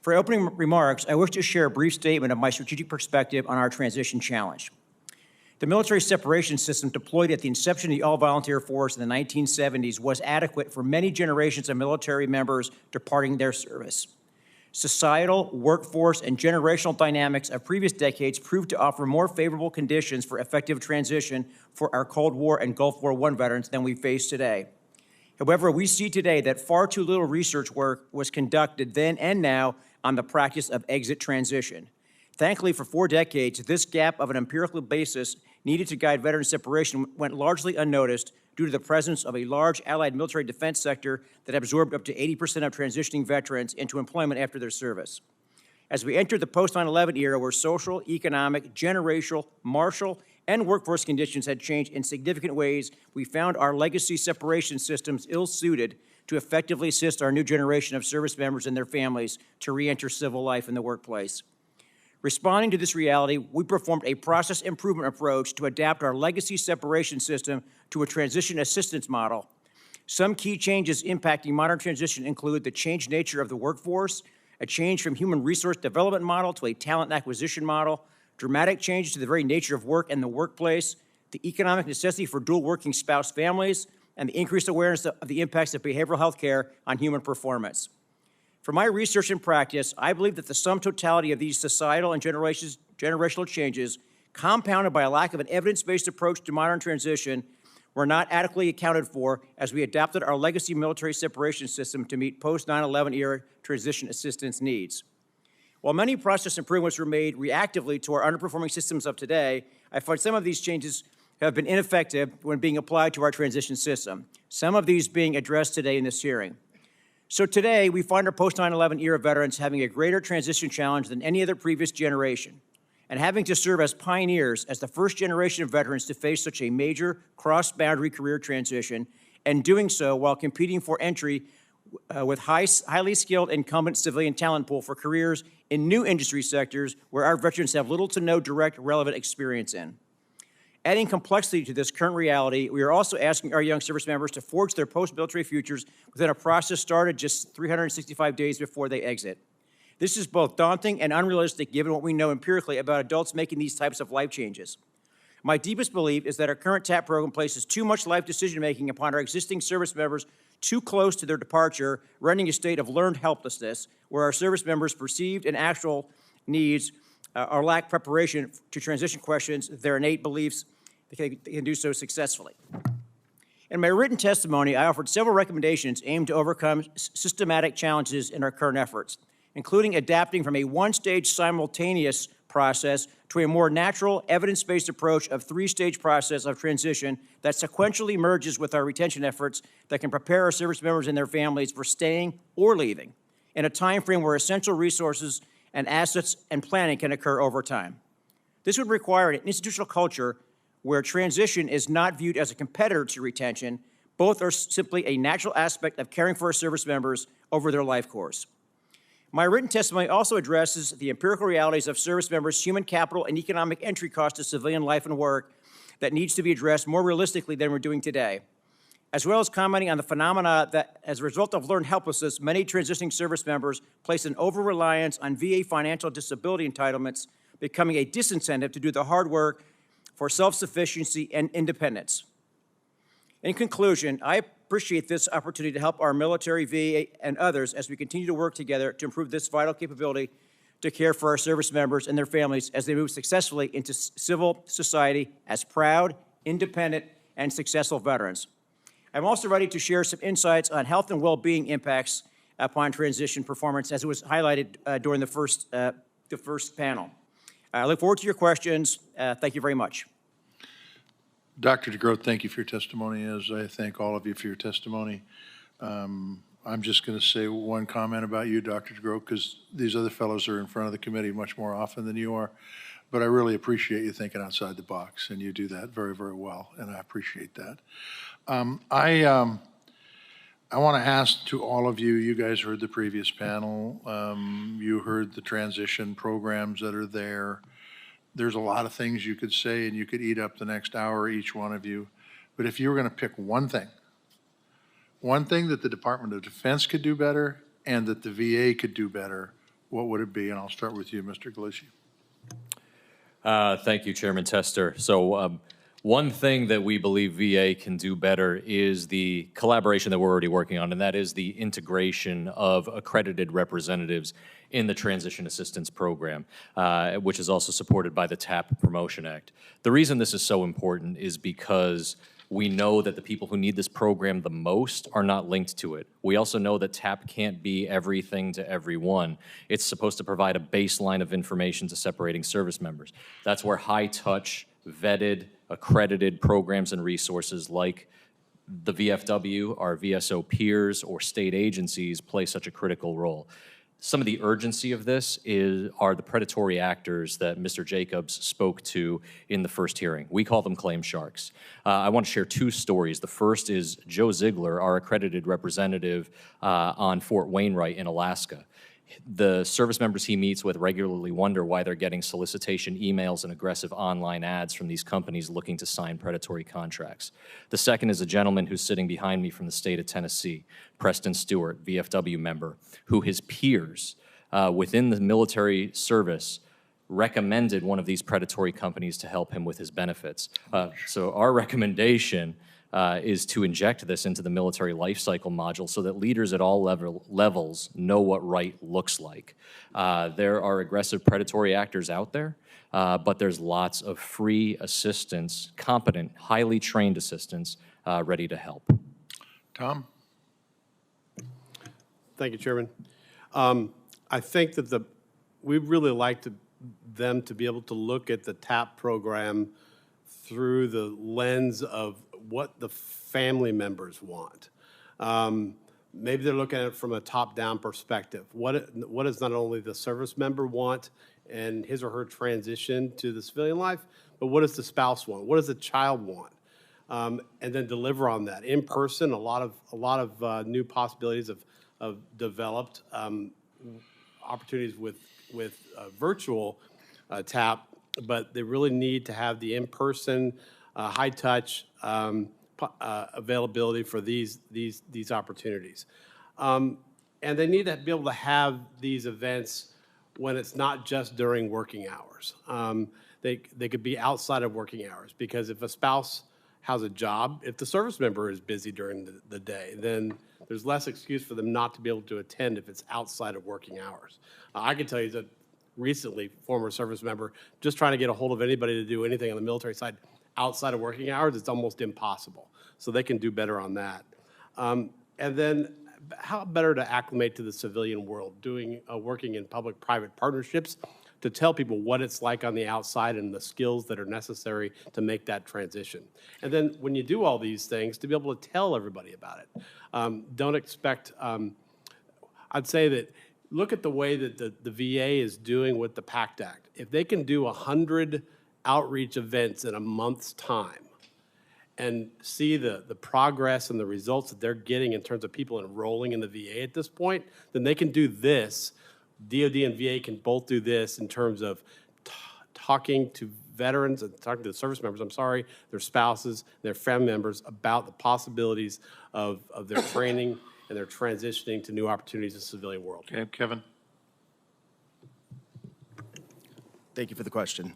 For opening remarks, I wish to share a brief statement of my strategic perspective on our transition challenge. The military separation system deployed at the inception of the all-volunteer force in the 1970s was adequate for many generations of military members departing their service. Societal, workforce, and generational dynamics of previous decades proved to offer more favorable conditions for effective transition for our Cold War and Gulf War I veterans than we face today. However, we see today that far too little research work was conducted then and now on the practice of exit transition. Thankfully, for 4 decades, this gap of an empirical basis needed to guide veteran separation went largely unnoticed due to the presence of a large allied military defense sector that absorbed up to 80% of transitioning veterans into employment after their service. As we entered the post-9/11 era where social, economic, generational, martial, and workforce conditions had changed in significant ways, we found our legacy separation systems ill-suited to effectively assist our new generation of service members and their families to re-enter civil life in the workplace. Responding to this reality, we performed a process improvement approach to adapt our legacy separation system to a transition assistance model. Some key changes impacting modern transition include the changed nature of the workforce, a change from human resource development model to a talent acquisition model, dramatic changes to the very nature of work and the workplace, the economic necessity for dual working spouse families, and the increased awareness of the impacts of behavioral health care on human performance. From my research and practice, I believe that the sum totality of these societal and generational changes, compounded by a lack of an evidence-based approach to modern transition, were not adequately accounted for as we adapted our legacy military separation system to meet post-9/11 era transition assistance needs. While many process improvements were made reactively to our underperforming systems of today, I find some of these changes have been ineffective when being applied to our transition system, some of these being addressed today in this hearing. So today, we find our post-9/11 era veterans having a greater transition challenge than any other previous generation, and having to serve as pioneers as the first generation of veterans to face such a major cross-boundary career transition, and doing so while competing for entry with highly skilled incumbent civilian talent pool for careers in new industry sectors where our veterans have little to no direct relevant experience in. Adding complexity to this current reality, we are also asking our young service members to forge their post-military futures within a process started just 365 days before they exit. This is both daunting and unrealistic given what we know empirically about adults making these types of life changes. My deepest belief is that our current TAP program places too much life decision-making upon our existing service members too close to their departure, running a state of learned helplessness, where our service members' perceived and actual needs or lack preparation to transition questions their innate beliefs they can do so successfully. In my written testimony, I offered several recommendations aimed to overcome systematic challenges in our current efforts, including adapting from a one-stage simultaneous process to a more natural, evidence-based approach of 3-stage process of transition that sequentially merges with our retention efforts that can prepare our service members and their families for staying or leaving in a time frame where essential resources and assets and planning can occur over time. This would require an institutional culture where transition is not viewed as a competitor to retention. Both are simply a natural aspect of caring for our service members over their life course. My written testimony also addresses the empirical realities of service members' human capital and economic entry cost to civilian life and work that needs to be addressed more realistically than we're doing today, as well as commenting on the phenomena that, as a result of learned helplessness, many transitioning service members place an over-reliance on VA financial disability entitlements, becoming a disincentive to do the hard work for self-sufficiency and independence. In conclusion, I appreciate this opportunity to help our military, VA, and others as we continue to work together to improve this vital capability to care for our service members and their families as they move successfully into civil society as proud, independent, and successful veterans. I'm also ready to share some insights on health and well-being impacts upon transition performance, as it was highlighted during the first panel. I look forward to your questions. Thank you very much. Dr. DeGroat, thank you for your testimony, as I thank all of you for your testimony. I'm just going to say one comment about you, Dr. DeGroat, because these other fellows are in front of the committee much more often than you are, but I really appreciate you thinking outside the box, and you do that very, very well, and I appreciate that. I want to ask to all of you, you guys heard the previous panel, you heard the transition programs that are there. There's a lot of things you could say, and you could eat up the next hour, each one of you. But if you were going to pick one thing that the Department of Defense could do better and that the VA could do better, what would it be? And I'll start with you, Mr. Galucci. Thank you, Chairman Tester. So one thing that we believe VA can do better is the collaboration that we're already working on, and that is the integration of accredited representatives in the Transition Assistance Program, which is also supported by the TAP Promotion Act. The reason this is so important is because we know that the people who need this program the most are not linked to it. We also know that TAP can't be everything to everyone. It's supposed to provide a baseline of information to separating service members. That's where high-touch, vetted, accredited programs and resources like the VFW, our VSO peers, or state agencies play such a critical role. Some of the urgency of this are the predatory actors that Mr. Jacobs spoke to in the first hearing. We call them claim sharks. I want to share two stories. The first is Joe Ziegler, our accredited representative on Fort Wainwright in Alaska. The service members he meets with regularly wonder why they're getting solicitation emails and aggressive online ads from these companies looking to sign predatory contracts. The second is a gentleman who's sitting behind me from the state of Tennessee, Preston Stewart, VFW member, who his peers within the military service recommended one of these predatory companies to help him with his benefits. So our recommendation is to inject this into the military life cycle module so that leaders at all levels know what right looks like. There are aggressive predatory actors out there, but there's lots of free assistance, competent, highly trained assistance ready to help. Tom? Thank you, Chairman. I think that we'd really like them to be able to look at the TAP program through the lens of what the family members want. Maybe they're looking at it from a top-down perspective. What does not only the service member want in his or her transition to the civilian life, but what does the spouse want? What does the child want? And then deliver on that. In person, a lot of new possibilities of developed opportunities with virtual TAP, but they really need to have the in-person, high-touch availability for these opportunities. And they need to be able to have these events when it's not just during working hours. They could be outside of working hours, because if a spouse has a job, if the service member is busy during the day, then there's less excuse for them not to be able to attend if it's outside of working hours. I can tell you that recently, former service member, just trying to get a hold of anybody to do anything on the military side outside of working hours, it's almost impossible. So they can do better on that. And then how better to acclimate to the civilian world, working in public-private partnerships to tell people what it's like on the outside and the skills that are necessary to make that transition. And then when you do all these things, to be able to tell everybody about it. Don't expect, I'd say that look at the way that the VA is doing with the PACT Act. If they can do 100 outreach events in a month's time and see the progress and the results that they're getting in terms of people enrolling in the VA at this point, then they can do this DOD and VA can both do this in terms of talking to veterans and talking to the service members, their spouses, their family members about the possibilities of their training and their transitioning to new opportunities in the civilian world. Okay, Kevin. Thank you for the question.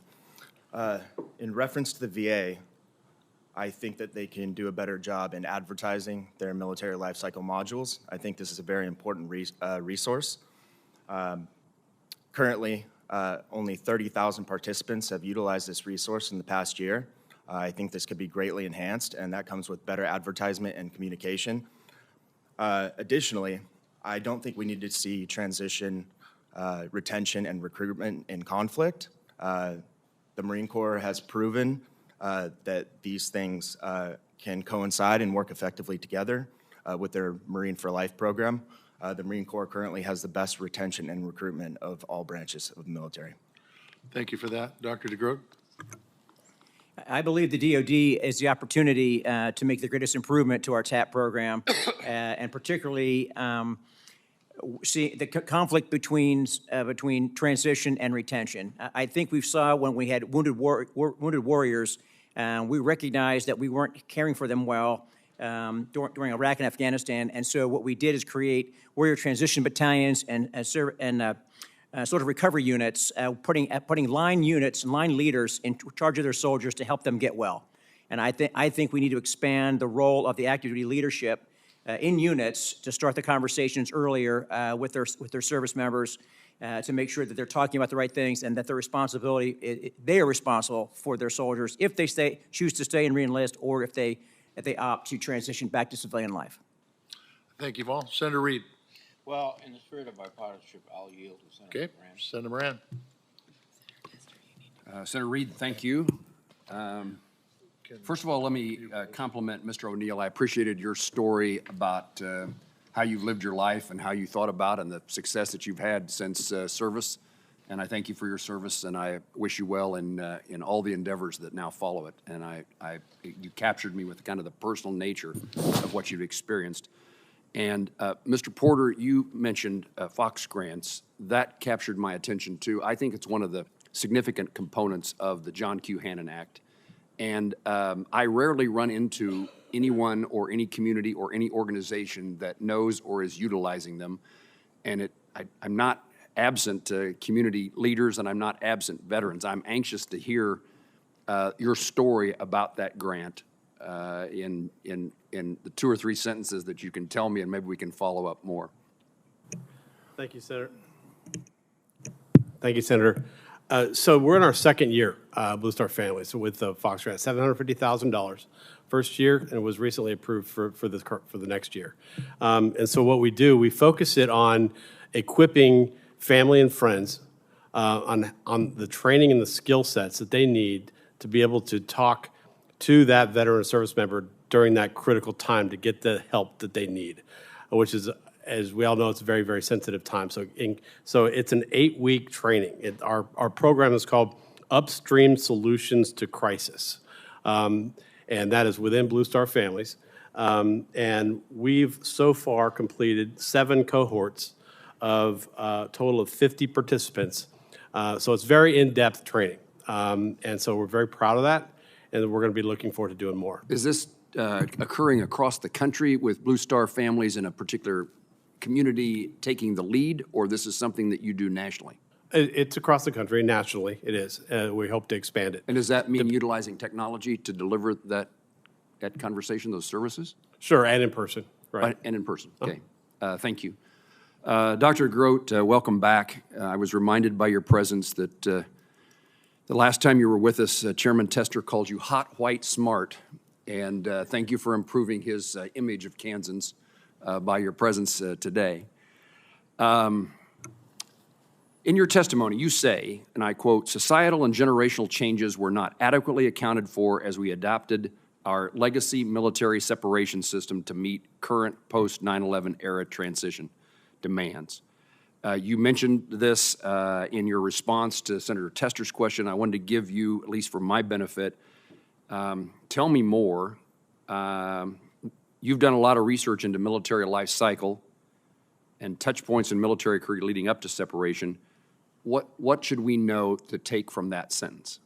In reference to the VA, I think that they can do a better job in advertising their military life cycle modules. I think this is a very important resource. Currently, only 30,000 participants have utilized this resource in the past year. I think this could be greatly enhanced, and that comes with better advertisement and communication. Additionally, I don't think we need to see transition, retention, and recruitment in conflict. The Marine Corps has proven that these things can coincide and work effectively together with their Marine for Life program. The Marine Corps currently has the best retention and recruitment of all branches of the military. Thank you for that. Dr. DeGroot? I believe the DoD is the opportunity to make the greatest improvement to our TAP program, and particularly see the conflict between transition and retention. I think we saw when we had wounded warriors, we recognized that we weren't caring for them well during Iraq and Afghanistan, and so what we did is create warrior transition battalions and sort of recovery units, putting line units and line leaders in charge of their soldiers to help them get well. And I think we need to expand the role of the active duty leadership in units to start the conversations earlier with their service members to make sure that they're talking about the right things and that their responsibility, they are responsible for their soldiers if they choose to stay and re-enlist, or if they opt to transition back to civilian life. Thank you, Paul. Senator Reed. Well, in the spirit of bipartisanship, I'll yield to Senator Okay, Moran. Senator Moran. Senator Reed, thank you. First of all, let me compliment Mr. O'Neill. I appreciated your story about how you've lived your life and how you thought about and the success that you've had since service. And I thank you for your service, and I wish you well in all the endeavors that now follow it. And you captured me with kind of the personal nature of what you've experienced. And Mr. Porter, you mentioned Fox grants. That captured my attention too. I think it's one of the significant components of the John Q. Hannon Act. And I rarely run into anyone or any community or any organization that knows or is utilizing them. And I'm not absent community leaders, and I'm not absent veterans. I'm anxious to hear your story about that grant in the 2 or 3 sentences that you can tell me, and maybe we can follow up more. Thank you, Senator. Thank you, Senator. So we're in our second year, Blue Star Family, so with the Fox grant, $750,000 first year, and it was recently approved for the next year. And so what we do, we focus it on equipping family and friends on the training and the skill sets that they need to be able to talk to that veteran or service member during that critical time to get the help that they need, which is, as we all know, it's a very, very sensitive time. So it's an 8-week training. Our program is called Upstream Solutions to Crisis, and that is within Blue Star Families. And we've so far completed 7 cohorts of a total of 50 participants. So it's very in-depth training. And so we're very proud of that, and we're going to be looking forward to doing more. Is this occurring across the country with Blue Star Families in a particular community taking the lead, or this is something that you do nationally? It's across the country, nationally it is. We hope to expand it. And does that mean utilizing technology to deliver that conversation, those services? Sure, and in person, right. And in person, okay. Thank you. Dr. Grote, welcome back. I was reminded by your presence that the last time you were with us, Chairman Tester called you hot, white, smart, and thank you for improving his image of Kansans by your presence today. In your testimony, you say, and I quote, "Societal and generational changes were not adequately accounted for as we adopted our legacy military separation system to meet current post-9/11 era transition demands." You mentioned this in your response to Senator Tester's question. I wanted to give you, at least for my benefit, tell me more. You've done a lot of research into military life cycle and touch points in military career leading up to separation, what should we know to take from that sentence?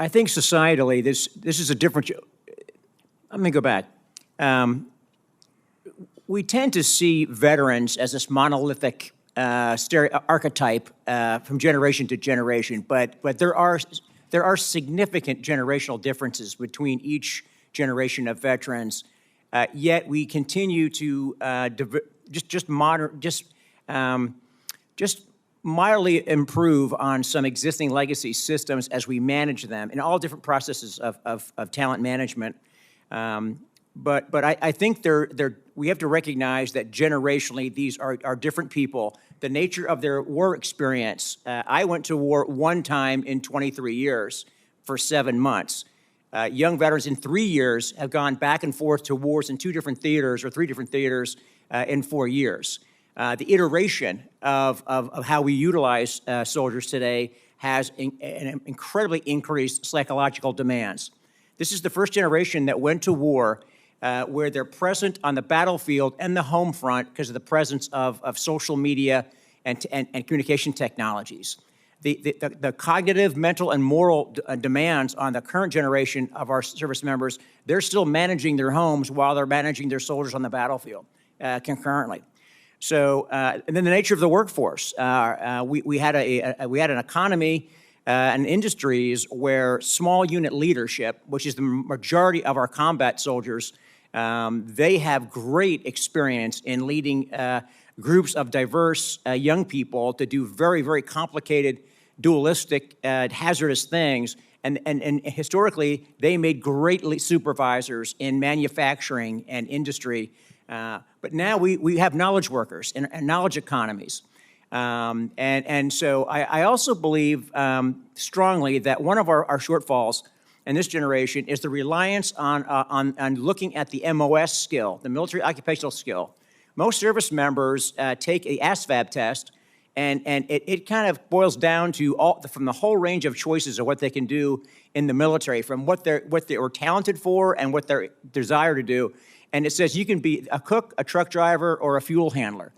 I think societally, this is a different. Let me go back. We tend to see veterans as this monolithic archetype from generation to generation, but there are significant generational differences between each generation of veterans. Yet we continue to just mildly improve on some existing legacy systems as we manage them in all different processes of talent management. But I think we have to recognize that generationally these are different people. The nature of their war experience. I went to war one time in 23 years for 7 months. Young veterans in 3 years have gone back and forth to wars in 2 different theaters or 3 different theaters in 4 years. The iteration of how we utilize soldiers today has an incredibly increased psychological demands. This is the first generation that went to war where they're present on the battlefield and the home front because of the presence of social media and communication technologies. The cognitive, mental, and moral demands on the current generation of our service members, they're still managing their homes while they're managing their soldiers on the battlefield concurrently. So, and then the nature of the workforce. We had an economy and industries where small unit leadership, which is the majority of our combat soldiers, they have great experience in leading groups of diverse young people to do very, very complicated, dualistic, hazardous things. And historically, they made great supervisors in manufacturing and industry. But now we have knowledge workers and knowledge economies. And so I also believe strongly that one of our shortfalls in this generation is the reliance on looking at the MOS skill, the military occupational skill. Most service members take a ASVAB test, and it kind of boils down to from the whole range of choices of what they can do in the military, from what they were talented for and what their desire to do. And it says you can be a cook, a truck driver, or a fuel handler.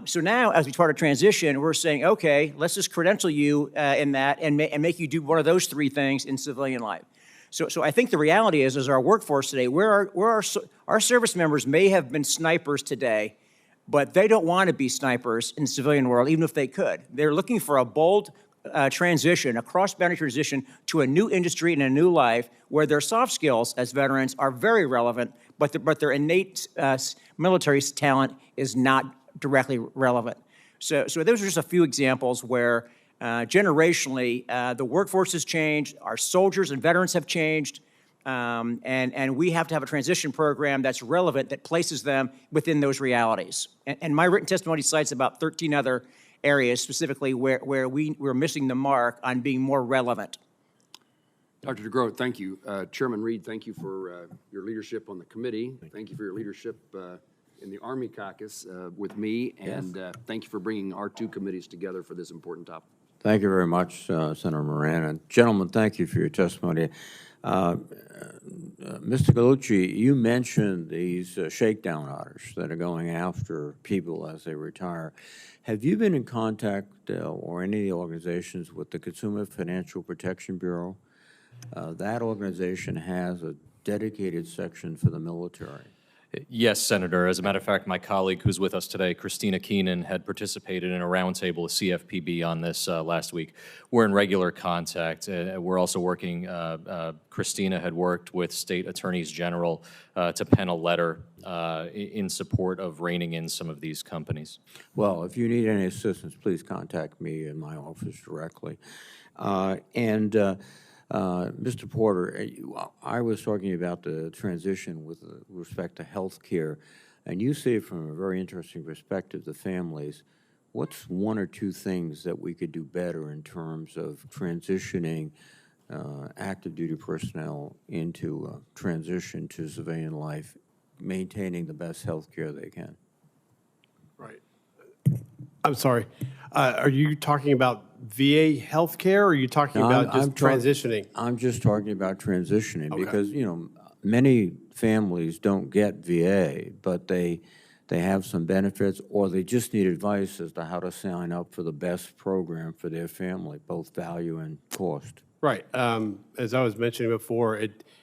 So now, as we try to transition, we're saying, okay, let's just credential you in that and make you do one of those 3 things in civilian life. So I think the reality is our workforce today, our service members may have been snipers today, but they don't want to be snipers in the civilian world, even if they could. They're looking for a bold transition, a cross-boundary transition to a new industry and a new life where their soft skills as veterans are very relevant, but their innate military talent is not directly relevant. So those are just a few examples where generationally the workforce has changed, our soldiers and veterans have changed, and we have to have a transition program that's relevant, that places them within those realities. And my written testimony cites about 13 other areas specifically where we're missing the mark on being more relevant. Dr. DeGroat, thank you. Chairman Reed, thank you for your leadership on the committee. Thank you for your leadership in the Army caucus with me, and thank you for bringing our 2 committees together for this important topic. Thank you very much, Senator Moran. And gentlemen, thank you for your testimony. Mr. Gallucci, you mentioned these shakedown orders that are going after people as they retire. Have you been in contact or any of the organizations with the Consumer Financial Protection Bureau? That organization has a dedicated section for the military. Yes, Senator. As a matter of fact, my colleague who's with us today, Christina Keenan, had participated in a roundtable with CFPB on this last week. We're in regular contact. We're also working, Christina had worked with state attorneys general to pen a letter in support of reining in some of these companies. Well, if you need any assistance, please contact me in my office directly. Mr. Porter, I was talking about the transition with respect to health care, and you see it from a very interesting perspective, the families. What's 1 or 2 things that we could do better in terms of transitioning active duty personnel into transition to civilian life, maintaining the best health care they can? Right. I'm sorry. Are you talking about VA health care, or are you talking about just transitioning? I'm just talking about transitioning because, you know, many families don't get VA, but they have some benefits, or they just need advice as to how to sign up for the best program for their family, both value and cost. Right. As I was mentioning before,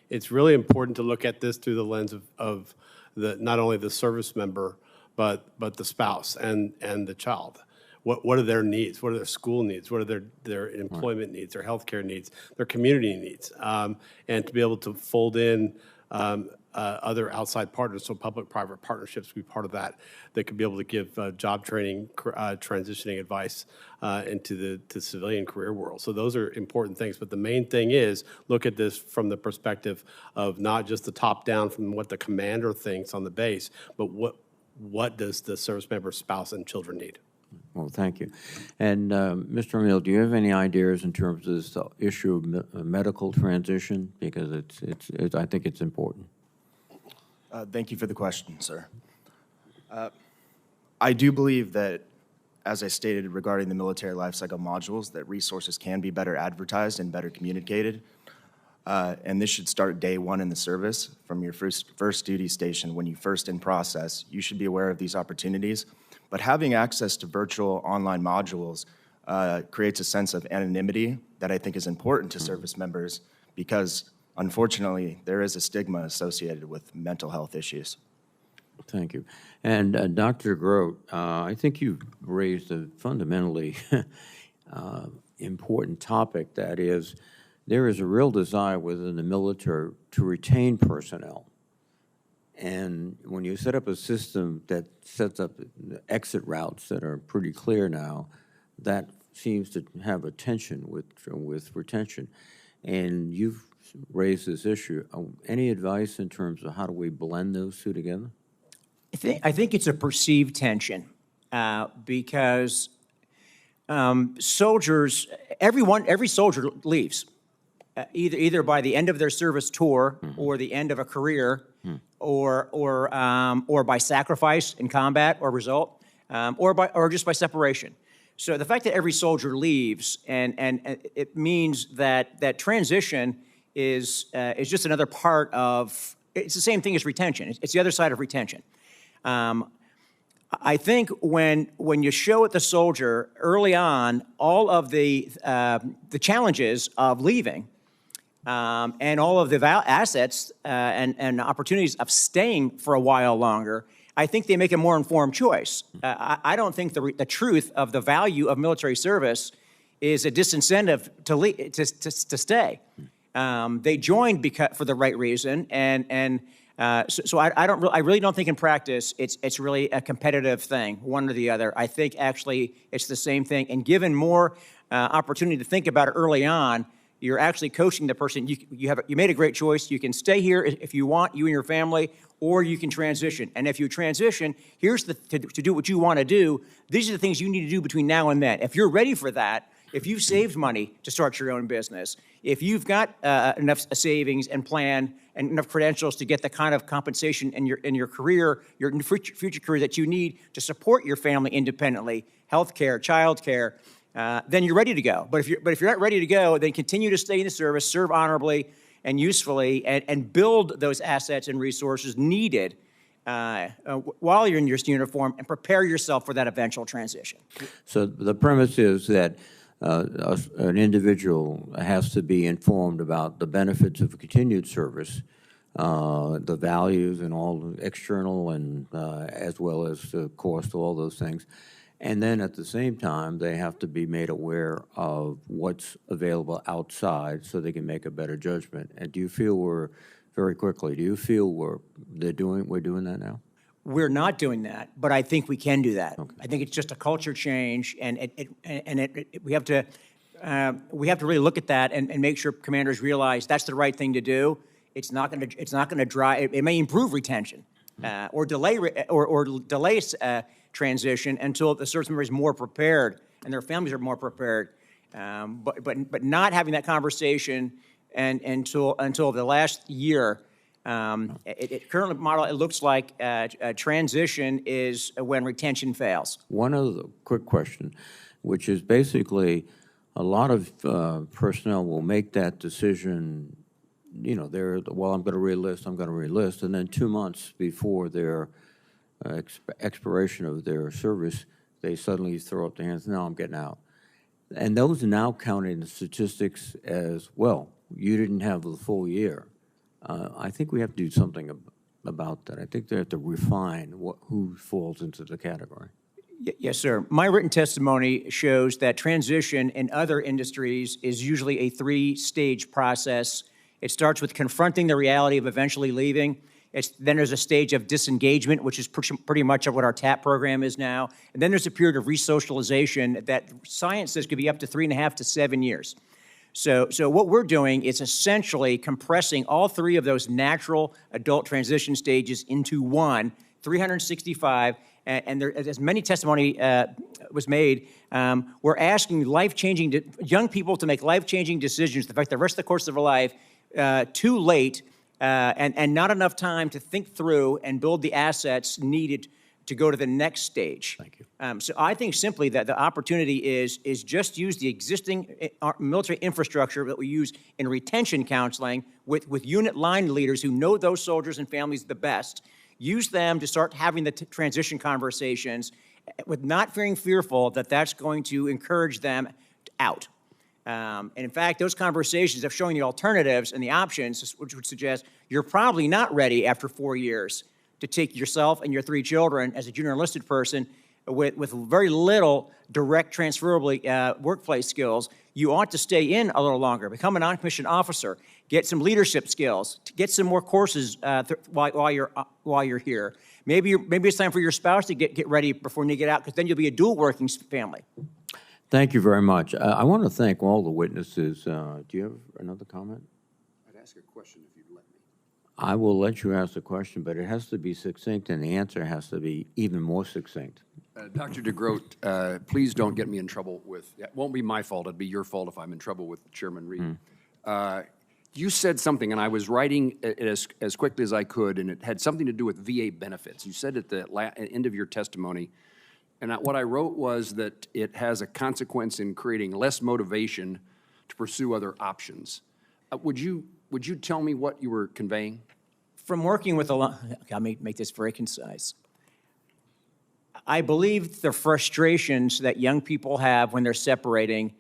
it's really important to look at this through the lens of not only the service member, but the spouse and the child. What are their needs? What are their school needs? What are their employment needs, their healthcare needs, their community needs? And to be able to fold in other outside partners, so public-private partnerships be part of that could be able to give job training, transitioning advice into the civilian career world. So those are important things. But the main thing is look at this from the perspective of not just the top-down from what the commander thinks on the base, but what does the service member, spouse, and children need? Well, thank you. And Mr. O'Neill, do you have any ideas in terms of this issue of medical transition? Because I think it's important. Thank you for the question, sir. I do believe that, as I stated regarding the military life cycle modules, that resources can be better advertised and better communicated. And this should start day one in the service. From your first duty station, when you first in process, you should be aware of these opportunities. But having access to virtual online modules creates a sense of anonymity that I think is important to service members because, unfortunately, there is a stigma associated with mental health issues. Thank you. And Dr. Grote, I think you raised a fundamentally important topic, that is, there is a real desire within the military to retain personnel. And when you set up a system that sets up exit routes that are pretty clear now, that seems to have a tension with retention. And you've raised this issue. Any advice in terms of how do we blend those two together? I think it's a perceived tension because soldiers, every soldier leaves. Either by the end of their service tour or the end of a career or by sacrifice in combat or result or just by separation. So the fact that every soldier leaves and it means that transition is just another part of, it's the same thing as retention. It's the other side of retention. I think when you show it the soldier early on all of the challenges of leaving, and all of the assets and opportunities of staying for a while longer, I think they make a more informed choice. I don't think the truth of the value of military service is a disincentive to stay. They joined for the right reason, and so I really don't think in practice it's really a competitive thing, one or the other. I think actually it's the same thing, and given more opportunity to think about it early on, you're actually coaching the person. You made a great choice. You can stay here if you want, you and your family, or you can transition. And if you transition, here's to do what you want to do. These are the things you need to do between now and then. If you're ready for that, if you've saved money to start your own business, if you've got enough savings and plan and enough credentials to get the kind of compensation in your career, your future career that you need to support your family independently, health care, child care, then you're ready to go. But if you're not ready to go, then continue to stay in the service, serve honorably and usefully, and build those assets and resources needed while you're in your uniform, and prepare yourself for that eventual transition. So the premise is that an individual has to be informed about the benefits of continued service, the values and all the external and as well as the cost, all those things. And then at the same time, they have to be made aware of what's available outside so they can make a better judgment. And do you feel very quickly, do you feel we're doing that now? We're not doing that, but I think we can do that. Okay. I think it's just a culture change, and we have to really look at that and make sure commanders realize that's the right thing to do. It's not going to drive. It may improve retention or delay transition until the service member is more prepared and their families are more prepared. But not having that conversation until the last year. Current model, it looks like a transition is when retention fails. One other quick question, which is basically a lot of personnel will make that decision you know, well, I'm going to re-enlist, and then 2 months before their expiration of their service, they suddenly throw up their hands, no, I'm getting out. And those are now counted in the statistics as, well, you didn't have the full year. I think we have to do something about that. I think they have to refine who falls into the category. Yes, sir. My written testimony shows that transition in other industries is usually a 3-stage process. It starts with confronting the reality of eventually leaving. Then there's a stage of disengagement, which is pretty much what our TAP program is now. And then there's a period of resocialization that science says could be up to 3.5 to 7 years. So what we're doing is essentially compressing all 3 of those natural adult transition stages into one, 365, and there, as many testimony was made, we're asking young people to make life-changing decisions, in fact, the rest of the course of their life, too late, and not enough time to think through and build the assets needed to go to the next stage. Thank you. So I think simply that the opportunity is just use the existing military infrastructure that we use in retention counseling with unit line leaders who know those soldiers and families the best. Use them to start having the transition conversations with not feeling fearful that that's going to encourage them out. And in fact, those conversations of showing the alternatives and the options, which would suggest you're probably not ready after 4 years to take yourself and your 3 children as a junior enlisted person with very little direct transferable workplace skills. You ought to stay in a little longer, become a non-commissioned officer, get some leadership skills, get some more courses while you're here. Maybe it's time for your spouse to get ready before you get out, because then you'll be a dual working family. Thank you very much. I want to thank all the witnesses. Do you have another comment? I'd ask a question if you'd let me. I will let you ask the question, but it has to be succinct, and the answer has to be even more succinct. Dr. DeGroat, please don't get me in trouble with, it won't be my fault, it'd be your fault if I'm in trouble with Chairman Reed. You said something, and I was writing it as quickly as I could, and it had something to do with VA benefits. You said at the end of your testimony, and what I wrote was that it has a consequence in creating less motivation to pursue other options. Would you tell me what you were conveying? From working with I'll make this very concise. I believe the frustrations that young people have when they're separating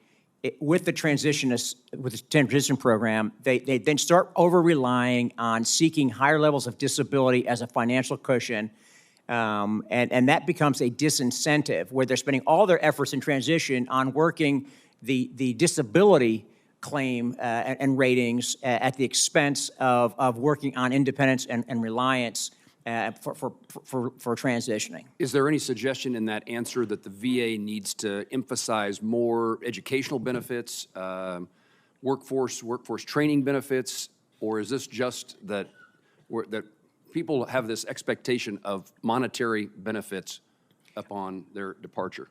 with the transition program, they then start over-relying on seeking higher levels of disability as a financial cushion, and that becomes a disincentive where they're spending all their efforts in transition on working the disability claim and ratings at the expense of working on independence and reliance for transitioning. Is there any suggestion in that answer that the VA needs to emphasize more educational benefits, workforce training benefits, or is this just that people have this expectation of monetary benefits upon their departure?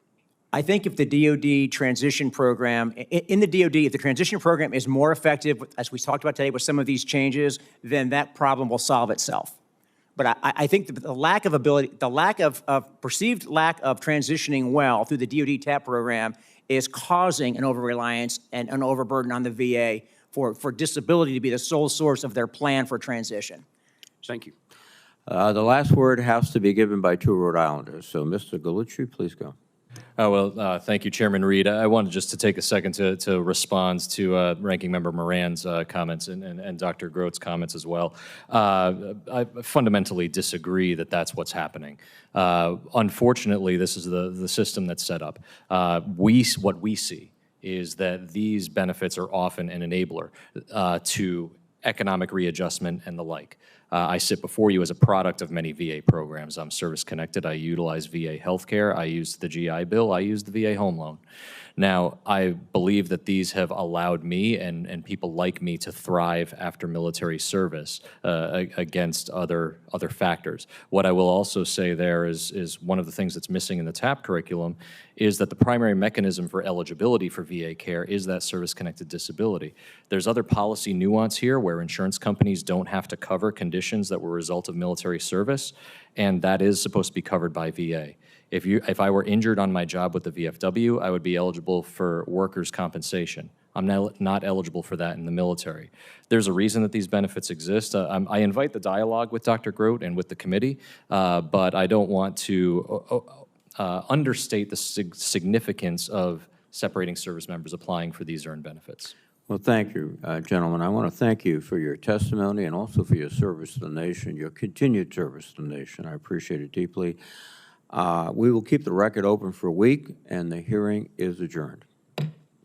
I think if the DoD transition program, in the DoD, if the transition program is more effective, as we talked about today with some of these changes, then that problem will solve itself. But I think the lack of ability, perceived lack of transitioning well through the DoD TAP program is causing an over-reliance and an overburden on the VA for disability to be the sole source of their plan for transition. Thank you. The last word has to be given by 2 Rhode Islanders. So, Mr. Gallucci, please go. Thank you, Chairman Reed. I wanted just to take a second to respond to Ranking Member Moran's comments and Dr. Groat's comments as well. I fundamentally disagree that that's what's happening. Unfortunately, this is the system that's set up. What we see is that these benefits are often an enabler to economic readjustment and the like. I sit before you as a product of many VA programs. I'm service-connected. I utilize VA healthcare. I use the GI Bill. I use the VA home loan. Now, I believe that these have allowed me and people like me to thrive after military service against other factors. What I will also say there is one of the things that's missing in the TAP curriculum is that the primary mechanism for eligibility for VA care is that service-connected disability. There's other policy nuance here where insurance companies don't have to cover conditions that were a result of military service, and that is supposed to be covered by VA. If I were injured on my job with the VFW, I would be eligible for workers' compensation I'm not eligible for that in the military. There's a reason that these benefits exist. I invite the dialogue with Dr. Grote and with the committee, but I don't want to understate the significance of separating service members applying for these earned benefits. Well, thank you, gentlemen. I want to thank you for your testimony and also for your service to the nation, your continued service to the nation. I appreciate it deeply. We will keep the record open for a week, and the hearing is adjourned.